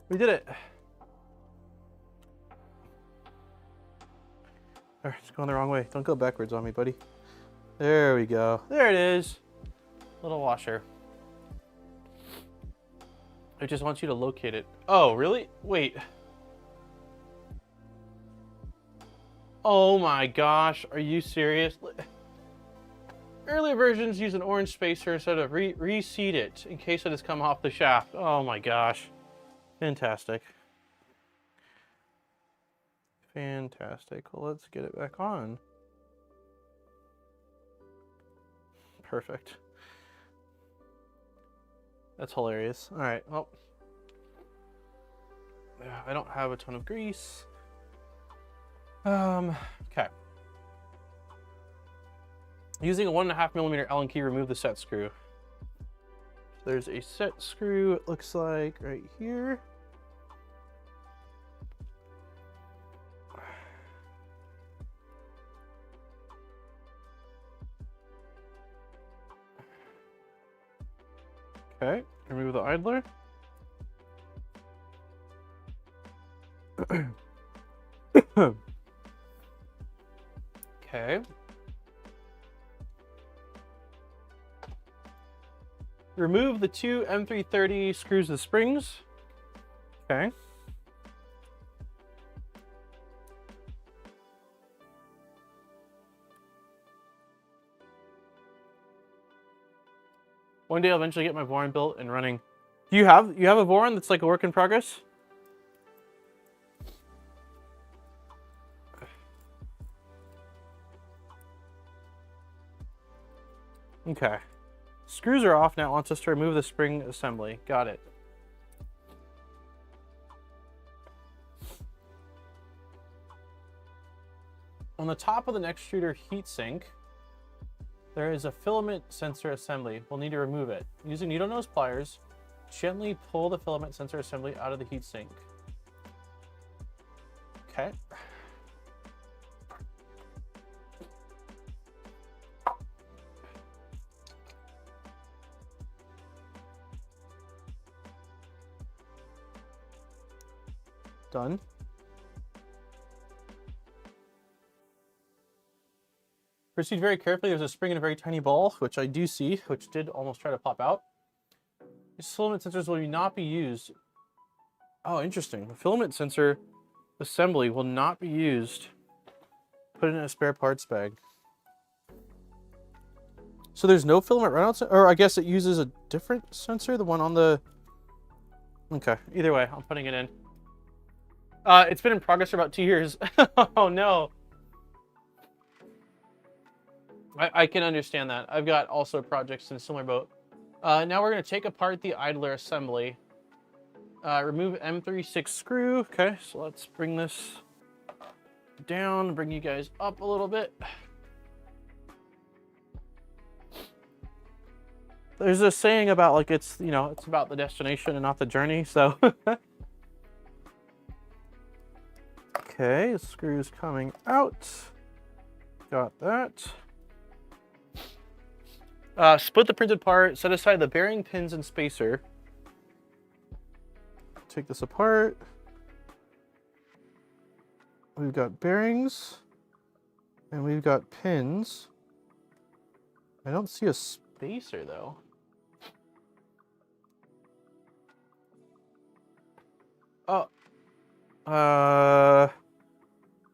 We did it. It's going the wrong way. Don't go backwards on me, buddy. There we go. There it is. Little washer. It just wants you to locate it. Oh, really? Wait. Oh my gosh. Are you serious? Earlier versions use an orange spacer instead of reseat it in case it has come off the shaft. Oh my gosh. Fantastic. Fantastic. Well, let's get it back on. Perfect. That's hilarious. All right. Well, I don't have a ton of grease. Okay. Using a 1.5mm Allen key, remove the set screw. There's a set screw, it looks like, right here. Okay, remove the idler. Okay. Remove the two M330 screws of the springs. Okay. One day I'll eventually get my Voron built and running. Do you have a Voron that's like a work in progress? Okay. Screws are off now. It wants us to remove the spring assembly. Got it. On the top of the extruder heatsink, there is a filament sensor assembly. We'll need to remove it. Using needle nose pliers, gently pull the filament sensor assembly out of the heatsink. Okay. Done. Proceed very carefully. There's a spring in a very tiny ball, which I do see, which did almost try to pop out. These filament sensors will not be used. Oh, interesting. The filament sensor assembly will not be used. Put it in a spare parts bag. So there's no filament runout, or I guess it uses a different sensor, the one on the... Okay, either way, I'm putting it in. It's been in progress for about 2 years. Oh no. I can understand that. I've got also projects in a similar boat. Now we're going to take apart the idler assembly. Remove M36 screw. Okay, so let's bring this down, bring you guys up a little bit. There's a saying about like it's, you know, it's about the destination and not the journey, so. Okay, screws coming out. Got that. Split the printed part, set aside the bearing pins and spacer. Take this apart. We've got bearings and we've got pins. I don't see a spacer though. Oh.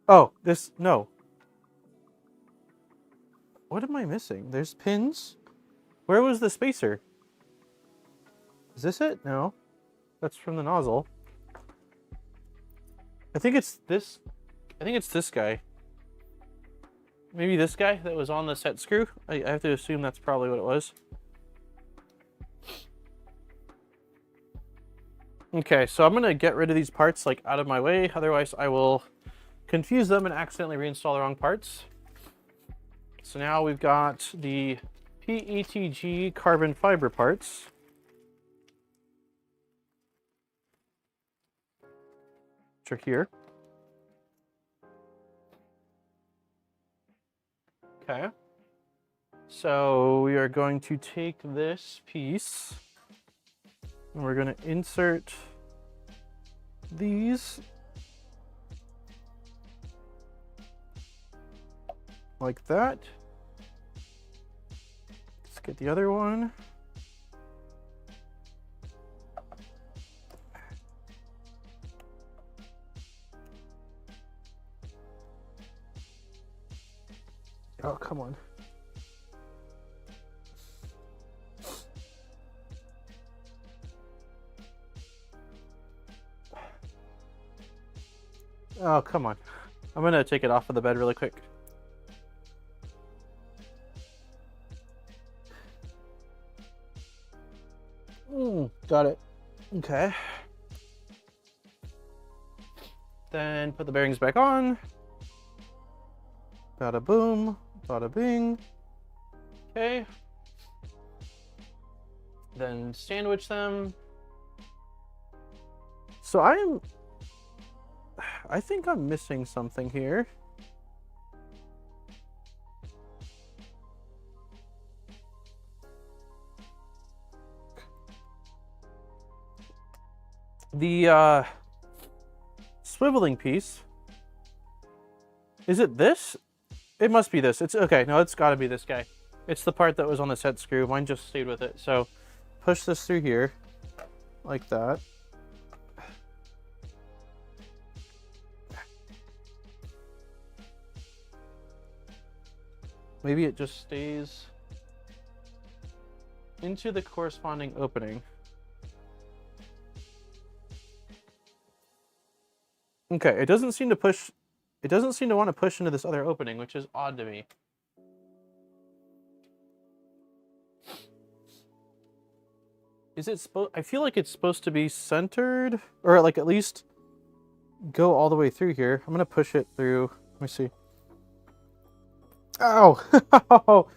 Oh, this, no. What am I missing? There's pins. Where was the spacer? Is this it? No. That's from the nozzle. I think it's this. I think it's this guy. Maybe this guy that was on the set screw? I have to assume that's probably what it was. Okay, so I'm gonna get rid of these parts like out of my way, otherwise I will confuse them and accidentally reinstall the wrong parts. So now we've got the PETG carbon fiber parts. Which are here. Okay. So we are going to take this piece and we're going to insert these like that. Let's get the other one. Oh, come on. Oh, come on. I'm gonna take it off of the bed really quick. Got it. Okay. Then put the bearings back on. Bada boom, bada bing. Okay. Then sandwich them. So I think I'm missing something here. The swiveling piece. Is it this? It must be this. It's okay. No, it's got to be this guy. It's the part that was on the set screw. Mine just stayed with it. So push this through here like that. Maybe it just stays into the corresponding opening. Okay, it doesn't seem to push. It doesn't seem to want to push into this other opening, which is odd to me. Is it supposed? I feel like it's supposed to be centered, or like at least go all the way through here. I'm gonna push it through. Let me see. Ow!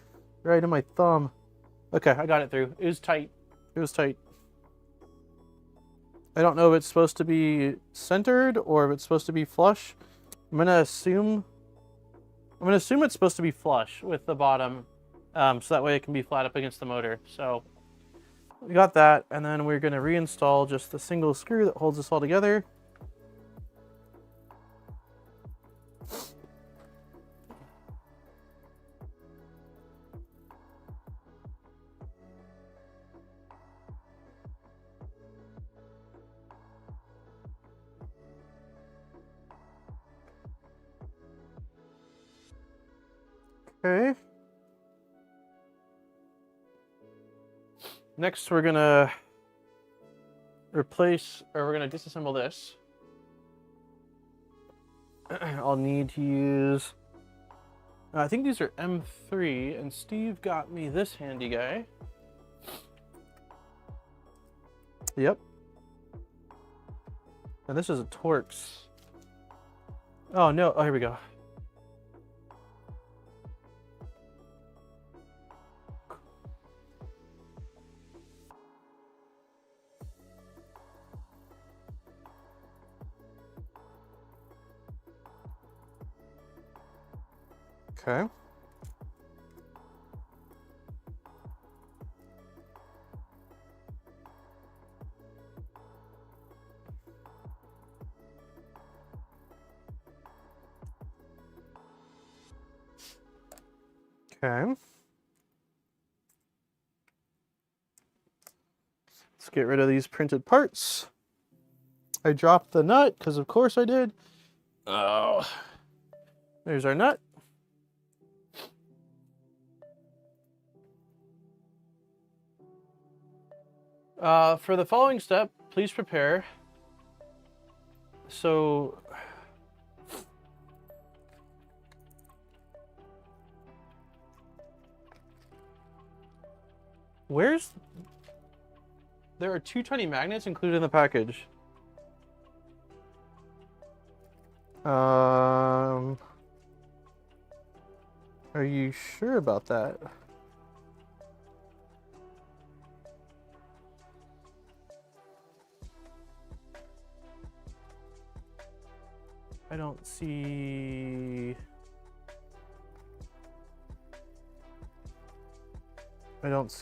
Right in my thumb. Okay, I got it through. It was tight. It was tight. I don't know if it's supposed to be centered or if it's supposed to be flush. I'm gonna assume it's supposed to be flush with the bottom, so that way it can be flat up against the motor. So we got that, and then we're gonna reinstall just the single screw that holds this all together. Okay. Next, we're gonna replace, or we're gonna disassemble this. I'll need to use, I think these are M3, and Steve got me this handy guy. Yep. And this is a Torx. Oh no, oh here we go. Okay. Okay. Let's get rid of these printed parts. I dropped the nut, because of course I did. Oh. There's our nut. For the following step, please prepare. So, there are 2 tiny magnets included in the package. Are you sure about that? I don't see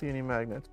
any magnets.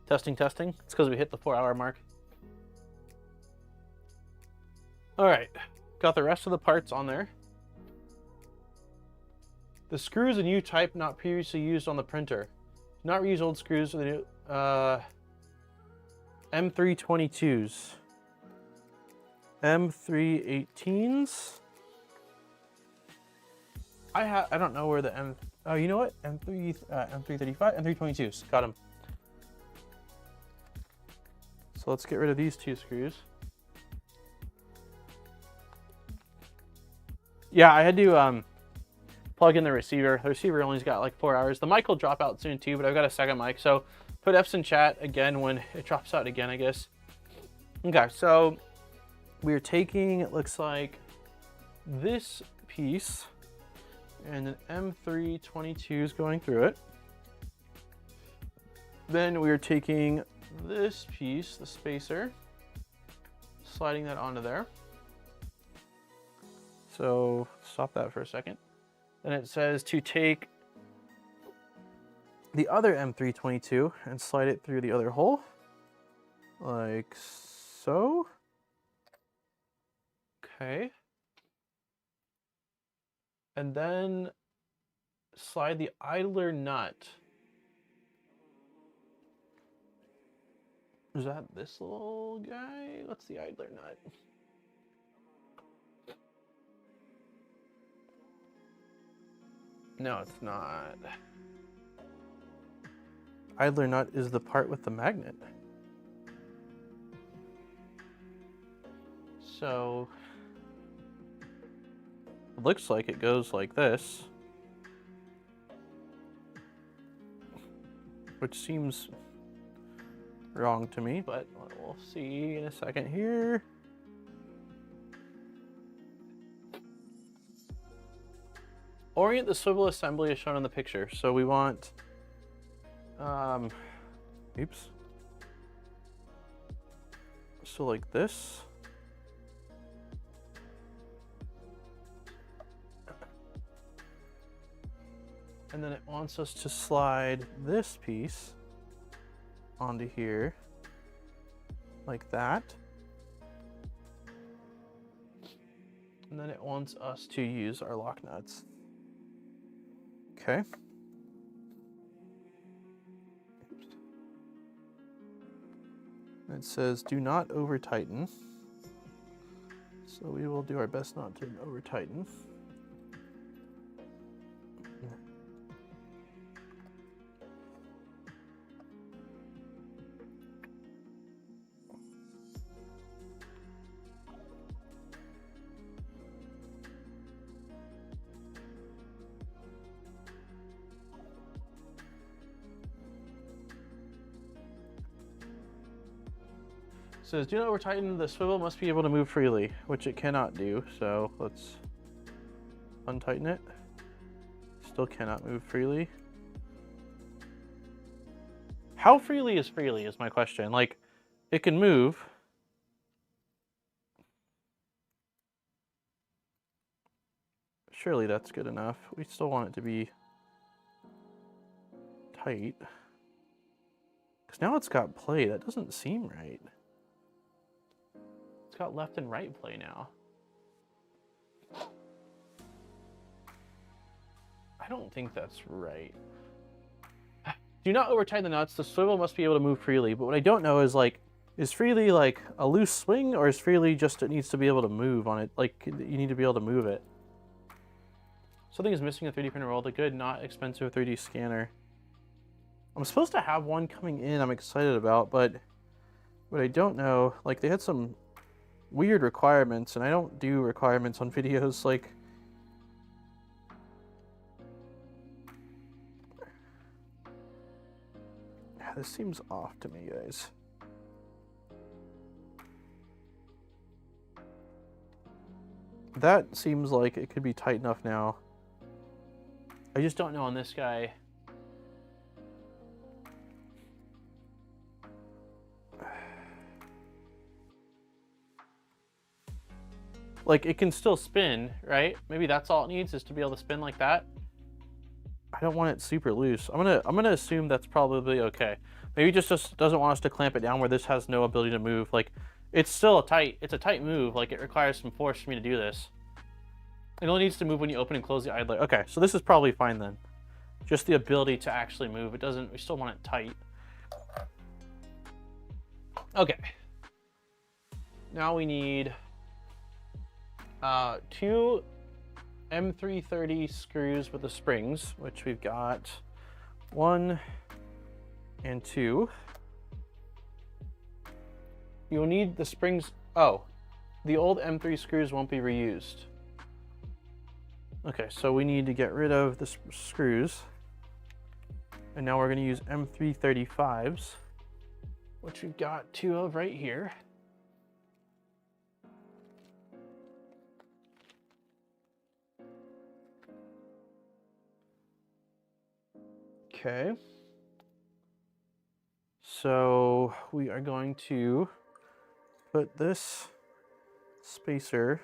Testing, testing. It's because we hit the 4-hour mark. All right, got the rest of the parts on there. The screws a new type not previously used on the printer. Do not reuse old screws for the new M322s. M318s. I don't know where the oh, you know what? M335, M322s. Got them. So let's get rid of these 2 screws. Yeah, I had to plug in the receiver. The receiver only's got like 4 hours. The mic will drop out soon too, but I've got a second mic. So put F's in chat again when it drops out again, I guess. Okay, so we're taking, it looks like, this piece, and an M322 is going through it. Then we're taking this piece, the spacer, sliding that onto there. So stop that for a second. Then it says to take the other M322 and slide it through the other hole, like so. Okay. And then slide the idler nut. Is that this little guy? What's the idler nut? No, it's not. Idler nut is the part with the magnet. So it looks like it goes like this, which seems wrong to me, but we'll see in a second here. Orient the swivel assembly as shown in the picture. So we want, oops. So like this. And then it wants us to slide this piece onto here, like that. And then it wants us to use our lock nuts. Okay. It says do not over tighten. So we will do our best not to over tighten. Says do not over tighten, the swivel must be able to move freely, which it cannot do. So let's untighten it. Still cannot move freely. How freely is my question. Like, it can move. Surely that's good enough. We still want it to be tight. Because now it's got play. That doesn't seem right. It's got left and right play now. I don't think that's right. Do not over tighten the nuts. The swivel must be able to move freely. But what I don't know is, like, is freely like a loose swing, or is freely just it needs to be able to move on it? Like, you need to be able to move it. Something is missing a 3D printer world. A good, not expensive 3D scanner. I'm supposed to have one coming in I'm excited about, but what I don't know, like, they had some weird requirements, and I don't do requirements on videos. Like, this seems off to me, guys. That seems like it could be tight enough now. I just don't know on this guy. Like, it can still spin, right? Maybe that's all it needs, is to be able to spin like that. I don't want it super loose. I'm gonna assume that's probably okay. Maybe it just doesn't want us to clamp it down where this has no ability to move. Like, it's still a tight move. Like, it requires some force for me to do this. It only needs to move when you open and close the idler. Okay, so this is probably fine then. Just the ability to actually move. It doesn't, we still want it tight. Okay. Now we need 2 M330 screws with the springs, which we've got 1 and 2. You'll need the springs. Oh, the old M3 screws won't be reused. Okay, so we need to get rid of the screws. And now we're going to use M335s, which we've got 2 of right here. Okay. So we are going to put this spacer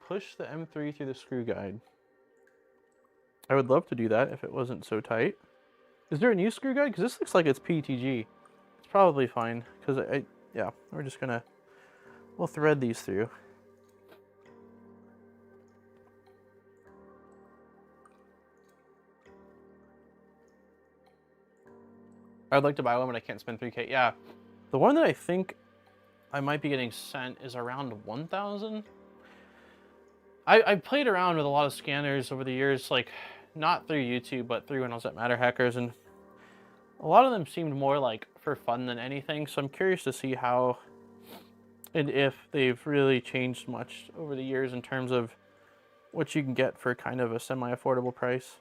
push the M3 through the screw guide. I would love to do that if it wasn't so tight. Is there a new screw guide? Because this looks like it's PETG. It's probably fine, because yeah, we're just gonna, we'll thread these through. I'd like to buy one, but I can't spend 3K. Yeah, the one that I think I might be getting sent is around 1,000. I've played around with a lot of scanners over the years, like not through YouTube, but through when I was at Matter Hackers, and A lot of them seemed more like for fun than anything, so I'm curious to see how and if they've really changed much over the years in terms of what you can get for kind of a semi-affordable price.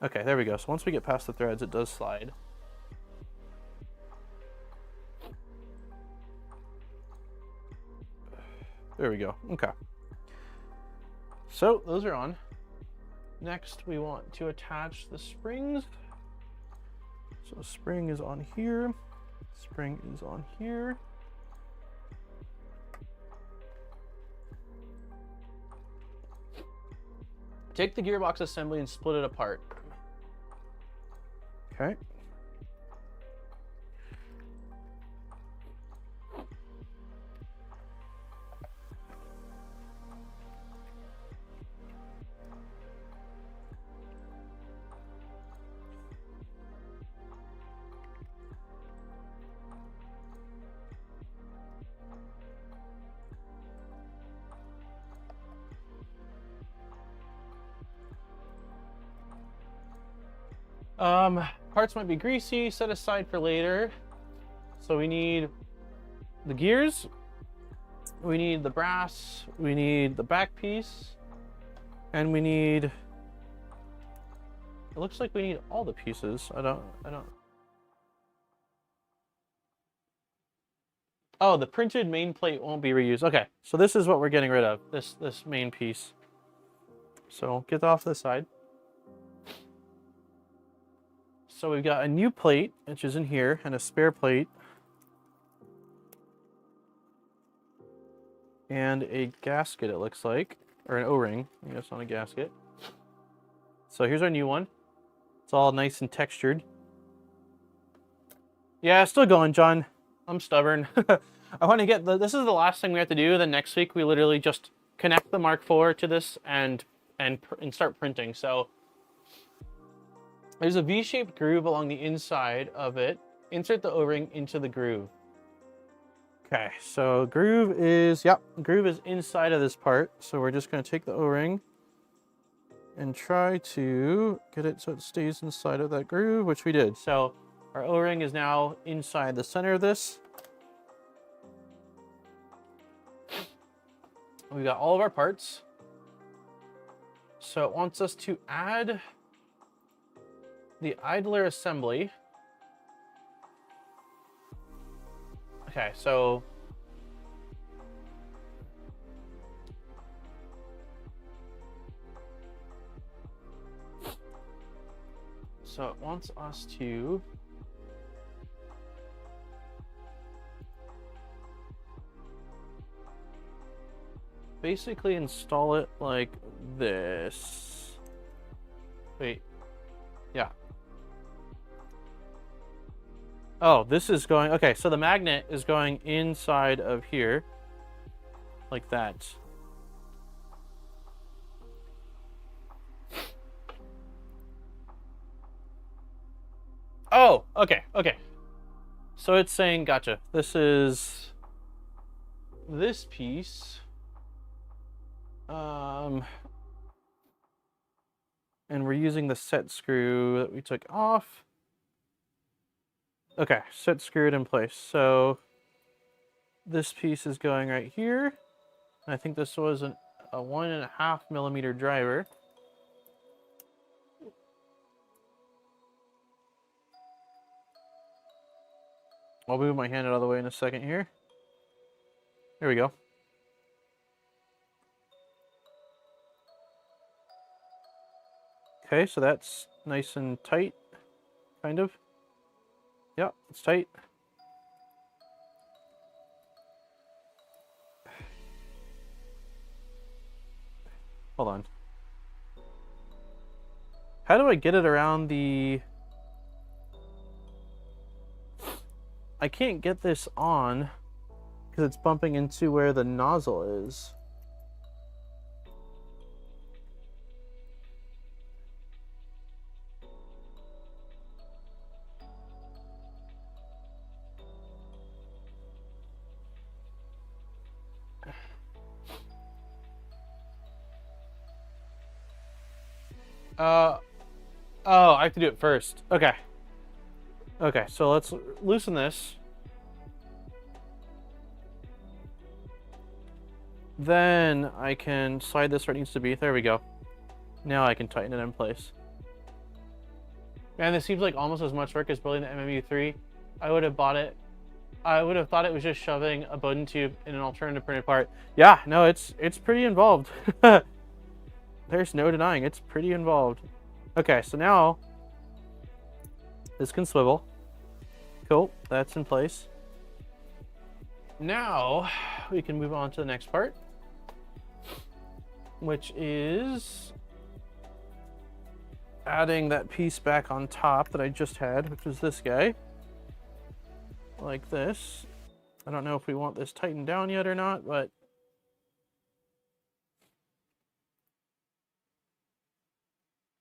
Okay, there we go. So once we get past the threads, it does slide. There we go. Okay. So those are on. Next, we want to attach the springs. So spring is on here. Spring is on here. Take the gearbox assembly and split it apart. Okay. Parts might be greasy, set aside for later. So we need the gears, we need the brass, we need the back piece, and we need, it looks like we need all the pieces. I don't. Oh, the printed main plate won't be reused. Okay, so this is what we're getting rid of, this main piece. So get off the side. So we've got a new plate, which is in here, and a spare plate. And a gasket, it looks like. Or an O-ring. I guess not a gasket. So here's our new one. It's all nice and textured. Yeah, still going, John. I'm stubborn. I want to get this is the last thing we have to do. Then next week we literally just connect the Mark IV to this and start printing. So there's a V-shaped groove along the inside of it. Insert the O-ring into the groove. Okay, so groove is inside of this part. So we're just going to take the O-ring and try to get it so it stays inside of that groove, which we did. So our O-ring is now inside the center of this. We've got all of our parts. So it wants us to add the idler assembly. Okay, so it wants us to basically install it like this. Wait. Yeah. Oh, this is going, okay, so the magnet is going inside of here, like that. Oh, okay. So it's saying, gotcha, this is this piece. And we're using the set screw that we took off. Okay, set screwed in place. So this piece is going right here. I think this was a 1.5 millimeter driver. I'll move my hand out of the way in a second here. There we go. Okay, so that's nice and tight, kind of. Yeah, it's tight. Hold on. How do I get it around the... I can't get this on because it's bumping into where the nozzle is. Oh, I have to do it first. Okay. Okay, so let's loosen this. Then I can slide this where it needs to be. There we go. Now I can tighten it in place. Man, this seems like almost as much work as building the MMU3. I would have bought it. I would have thought it was just shoving a bowden tube in an alternative printed part. Yeah, no, it's pretty involved. There's no denying it's pretty involved. Okay, so now this can swivel. Cool, that's in place. Now we can move on to the next part, which is Adding that piece back on top that I just had, which is this guy. Like this. I don't know if we want this tightened down yet or not, but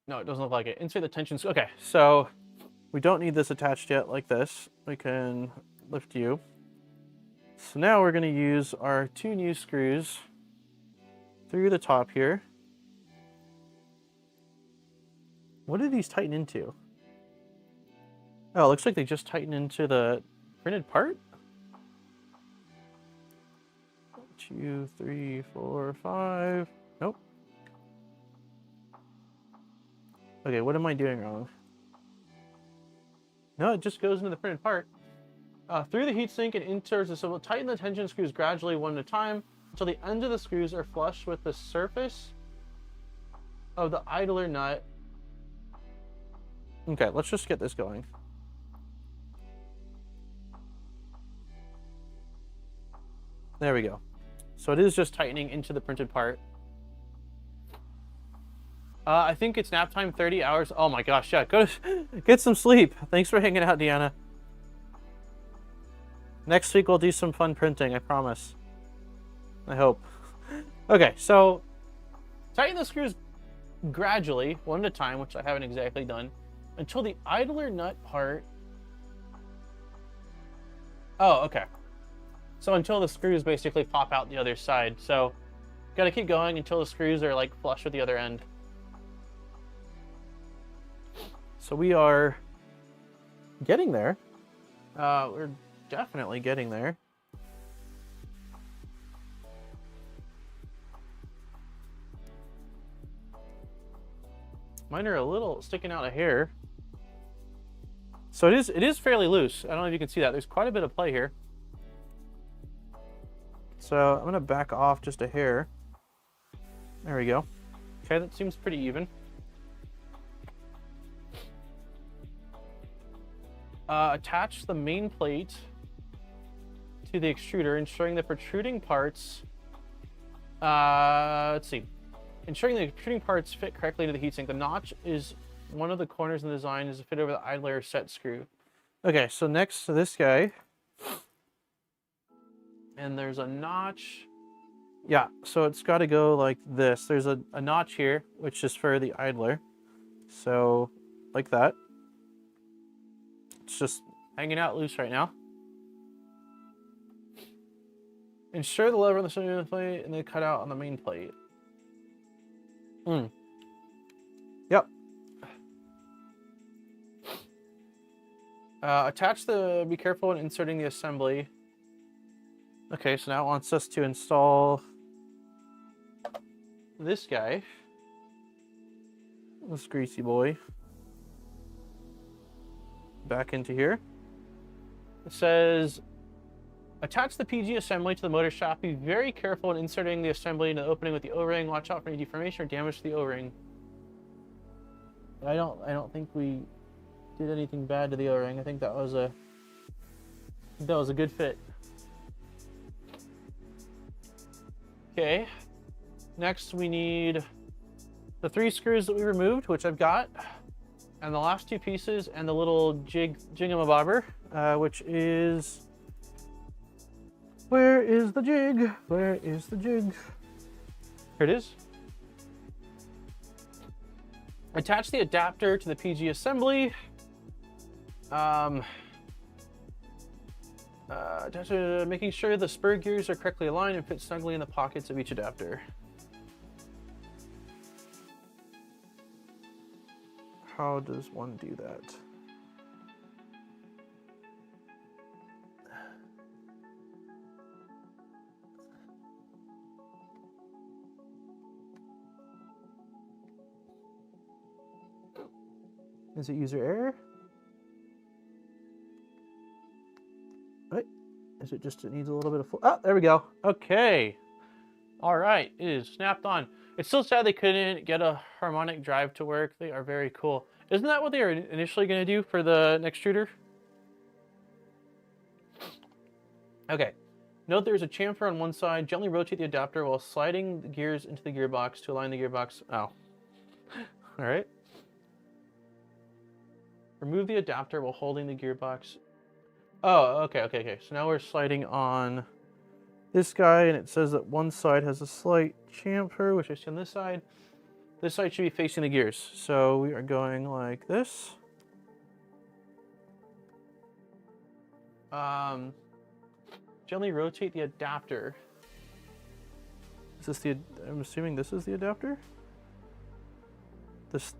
no, it doesn't look like it. Insert the tension screw. okay, so we don't need this attached yet like this. We can lift you. So now we're going to use our 2 new screws through the top here. What do these tighten into? Oh, it looks like they just tighten into the printed part. 2, 3, 4, 5. Nope. Okay, what am I doing wrong? No, it just goes into the printed part. Through the heatsink and inserts the swivel. Tighten the tension screws gradually one at a time until the ends of the screws are flush with the surface of the idler nut. Okay, let's just get this going. There we go. So it is just tightening into the printed part. I think it's nap time, 30 hours. Oh my gosh, yeah, go to Get some sleep. Thanks for hanging out, Deanna. Next week we'll do some fun printing, I promise. I hope. Okay, so tighten the screws gradually, one at a time, which I haven't exactly done, until the idler nut part. Oh, okay. So until the screws basically pop out the other side. So gotta keep going until the screws are like flush with the other end. So we are getting there. We're definitely getting there. Mine are a little sticking out of here. So it is fairly loose. I don't know if you can see that. There's quite a bit of play here. So I'm going to back off just a hair. There we go. Okay, that seems pretty even. Attach the main plate to the extruder, ensuring the protruding parts. Let's see. Ensuring the protruding parts fit correctly into the heatsink. The notch is one of the corners in the design is to fit over the idler set screw. Okay, so next to this guy. And there's a notch. Yeah, so it's got to go like this. There's a notch here, which is for the idler. So, like that. It's just Hanging out loose right now. Ensure the lever on the center of the plate and then cut out on the main plate. Yep. Attach the, be careful when inserting the assembly. Okay, so now it wants us to install This guy. this greasy boy back into here. It says, attach the PG assembly to the motor shaft. Be very careful when inserting the assembly into the opening with the O-ring. Watch out for any deformation or damage to the O-ring. I don't think we did anything bad to the O-ring. I think that was a good fit. Okay. Next we need the 3 screws that we removed, which I've got, and the last 2 pieces, and the little jingamabobber, which is... Where is the jig? Where is the jig? Here it is. Attach the adapter to the PG assembly. Making sure the spur gears are correctly aligned and fit snugly in the pockets of each adapter. How does one do that? Is it user error? Wait, is it just, it needs a little bit of, oh, there we go. Okay. All right, it is snapped on. It's still sad they couldn't get a harmonic drive to work. They are very cool. Isn't that what they were initially going to do for the extruder? Okay. Note there's a chamfer on one side. Gently rotate the adapter while sliding the gears into the gearbox to align the gearbox. Oh. All right. Remove the adapter while holding the gearbox. Oh, okay. So now we're sliding on this guy, and it says that one side has a slight chamfer, which I see on this side. This side should be facing the gears. So we are going like this. Gently rotate the adapter. Is this the, I'm assuming this is the adapter? This,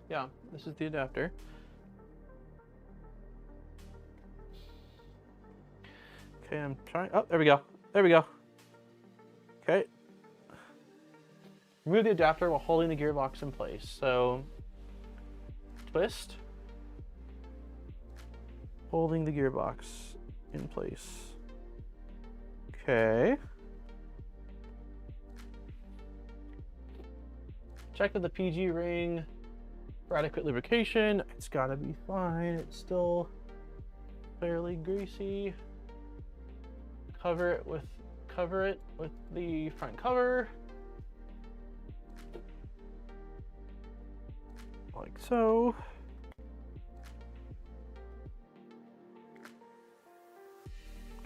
yeah, this is the adapter. Okay, I'm trying, oh, there we go. There we go. Okay. Remove the adapter while holding the gearbox in place. So, twist. Holding the gearbox in place. Okay. Check with the PG ring for adequate lubrication. It's gotta be fine. It's still fairly greasy. Cover it with the front cover. Like so.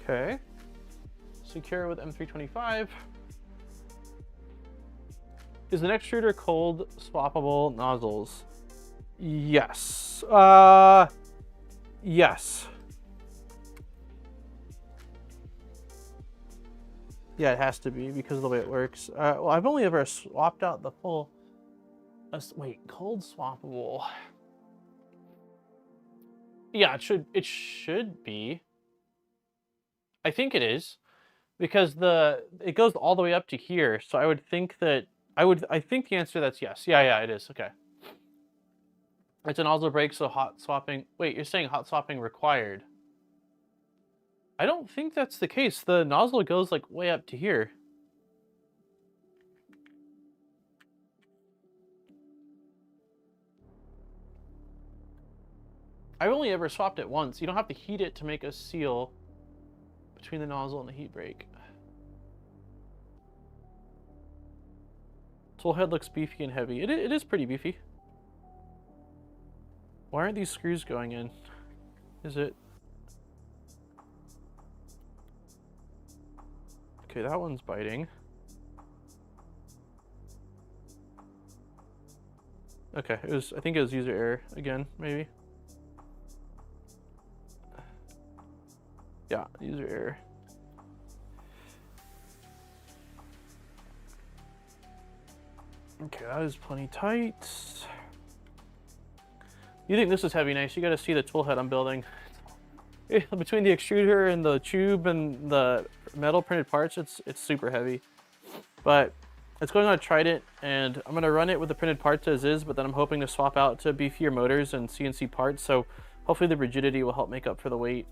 Okay. Secure with M325. Is the next extruder cold swappable nozzles? Yes. Yes. Yeah, it has to be because of the way it works. Well, I've only ever swapped out the full. Wait, cold swappable. Yeah, it should be. I think it is, because it goes all the way up to here. So I would think that I think the answer to that's yes. Yeah, it is. Okay. It's a nozzle break, so hot swapping. Wait, you're saying hot swapping required? I don't think that's the case. The nozzle goes like way up to here. I've only ever swapped it once. You don't have to heat it to make a seal between the nozzle and the heat break. Tool head looks beefy and heavy. It is pretty beefy. Why aren't these screws going in? Is it? Okay, that one's biting. Okay, I think it was user error again, maybe. Yeah, user error. Okay, that is plenty tight. You think this is heavy nice, you gotta see the tool head I'm building. Between the extruder and the tube and the metal printed parts, it's super heavy. But it's going on a Trident, and I'm gonna run it with the printed parts as is, but then I'm hoping to swap out to beefier motors and CNC parts, so hopefully the rigidity will help make up for the weight.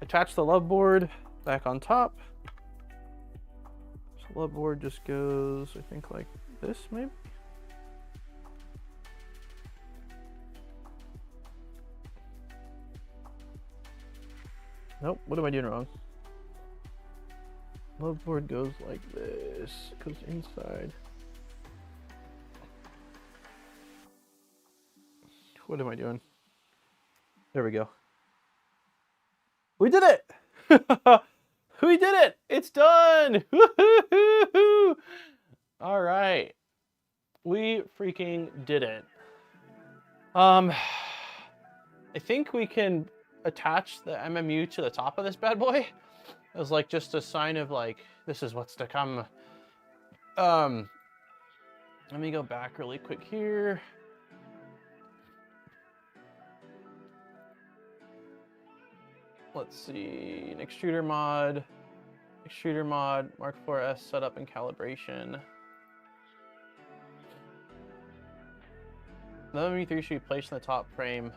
Attach the love board back on top. So love board just goes, I think, like this, maybe? Nope, what am I doing wrong? Love board goes like this, goes inside. What am I doing? There we go. We did it! We did it! It's done! Woo-hoo-hoo-hoo! All right. We freaking did it. I think we can attach the MMU to the top of this bad boy as like just a sign of like, this is what's to come. Let me go back really quick here. Let's see, an extruder mod. extruder mod, Mark 4S setup and calibration. The MMU3 should be placed in the top frame.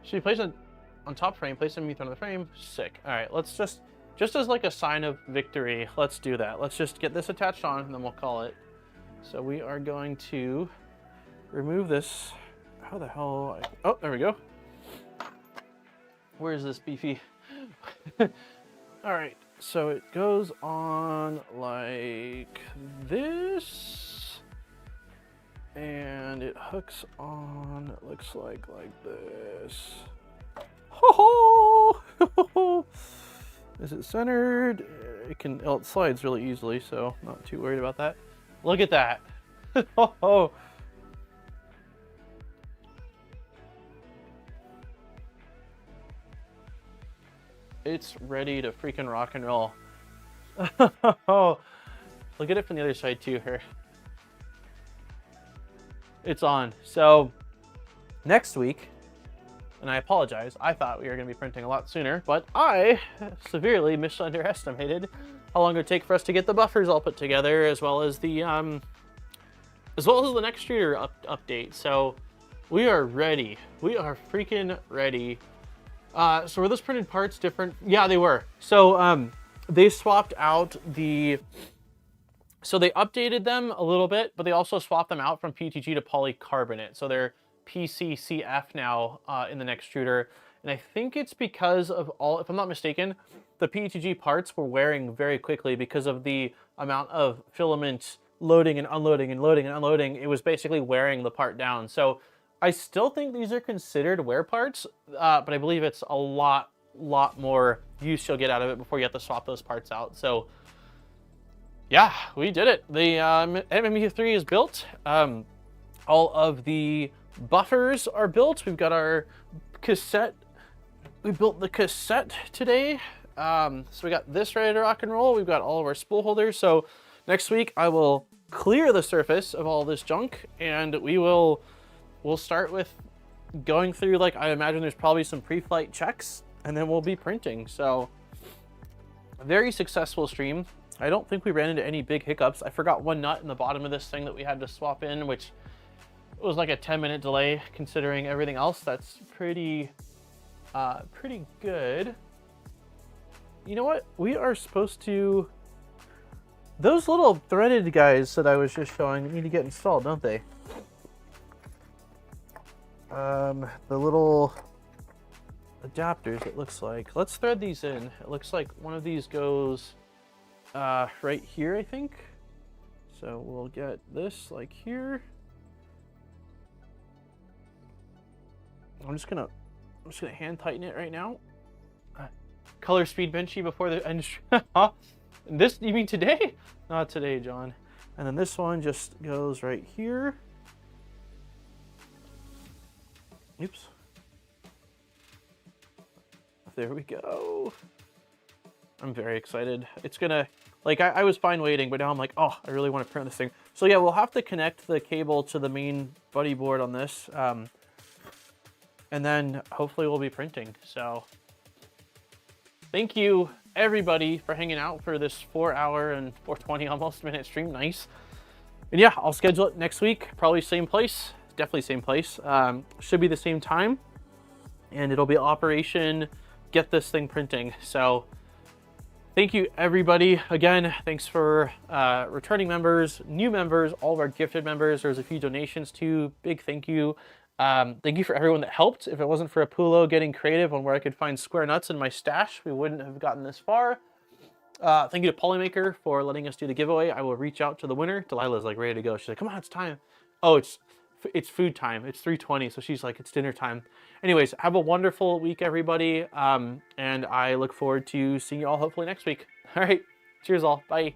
Should be placed on top frame, place MMU3 on the frame. Sick. All right, let's just as like a sign of victory, let's do that. Let's just get this attached on and then we'll call it. So we are going to remove this. How the hell? Oh, there we go. Where is this beefy? All right, so it goes on like this, and it hooks on, it looks like this. Ho ho! Is it centered? It slides really easily, so not too worried about that. Look at that. Oh. It's ready to freaking rock and roll. Oh, look at it from the other side too here. It's on. So next week, and I apologize, I thought we were going to be printing a lot sooner, but I severely misunderestimated how long it would take for us to get the buffers all put together, as well as the next extruder update. So we are ready. We are freaking ready. So were those printed parts different? Yeah, they were. So they swapped out so they updated them a little bit, but they also swapped them out from PETG to polycarbonate. So they're PCCF now in the next extruder. And I think it's because of if I'm not mistaken, the PETG parts were wearing very quickly because of the amount of filament loading and unloading and loading and unloading. It was basically wearing the part down. So I still think these are considered wear parts, but I believe it's a lot more use you'll get out of it before you have to swap those parts out. So yeah, we did it. The MMU3 is built. All of the buffers are built. We've got our cassette. We built the cassette today. So we got this ready to rock and roll. We've got all of our spool holders. So next week I will clear the surface of all this junk, and we'll start with going through, like, I imagine there's probably some pre-flight checks, and then we'll be printing. So a very successful stream. I don't think we ran into any big hiccups. I forgot one nut in the bottom of this thing that we had to swap in, which was like a 10-minute delay considering everything else. That's pretty good. You know what? We are supposed to... Those little threaded guys that I was just showing need to get installed, don't they? The little adapters, it looks like. Let's thread these in. It looks like one of these goes right here, I think. So we'll get this like here. I'm just gonna hand tighten it right now. Color speed benchy before the end. This, you mean today? Not today, John. And then this one just goes right here. Oops. There we go. I'm very excited. It's gonna, like, I was fine waiting, but now I'm like, oh, I really want to print this thing. So yeah, we'll have to connect the cable to the main buddy board on this. And then hopefully we'll be printing. So thank you everybody for hanging out for this 4-hour and 420 almost minute stream. Nice. And yeah, I'll schedule it next week. Probably same place. Definitely same place. Should be the same time. And it'll be Operation Get This Thing Printing. So thank you everybody. Again, thanks for returning members, new members, all of our gifted members. There's a few donations too. Big thank you. Thank you for everyone that helped. If it wasn't for Apollo getting creative on where I could find square nuts in my stash, we wouldn't have gotten this far. Thank you to PolyMaker for letting us do the giveaway. I will reach out to the winner. Delilah's like ready to go. She's like, come on, it's time. Oh, it's food time. It's 3:20, so she's like, it's dinner time. Anyways, have a wonderful week, everybody. And I look forward to seeing you all hopefully next week. All right, cheers all. Bye.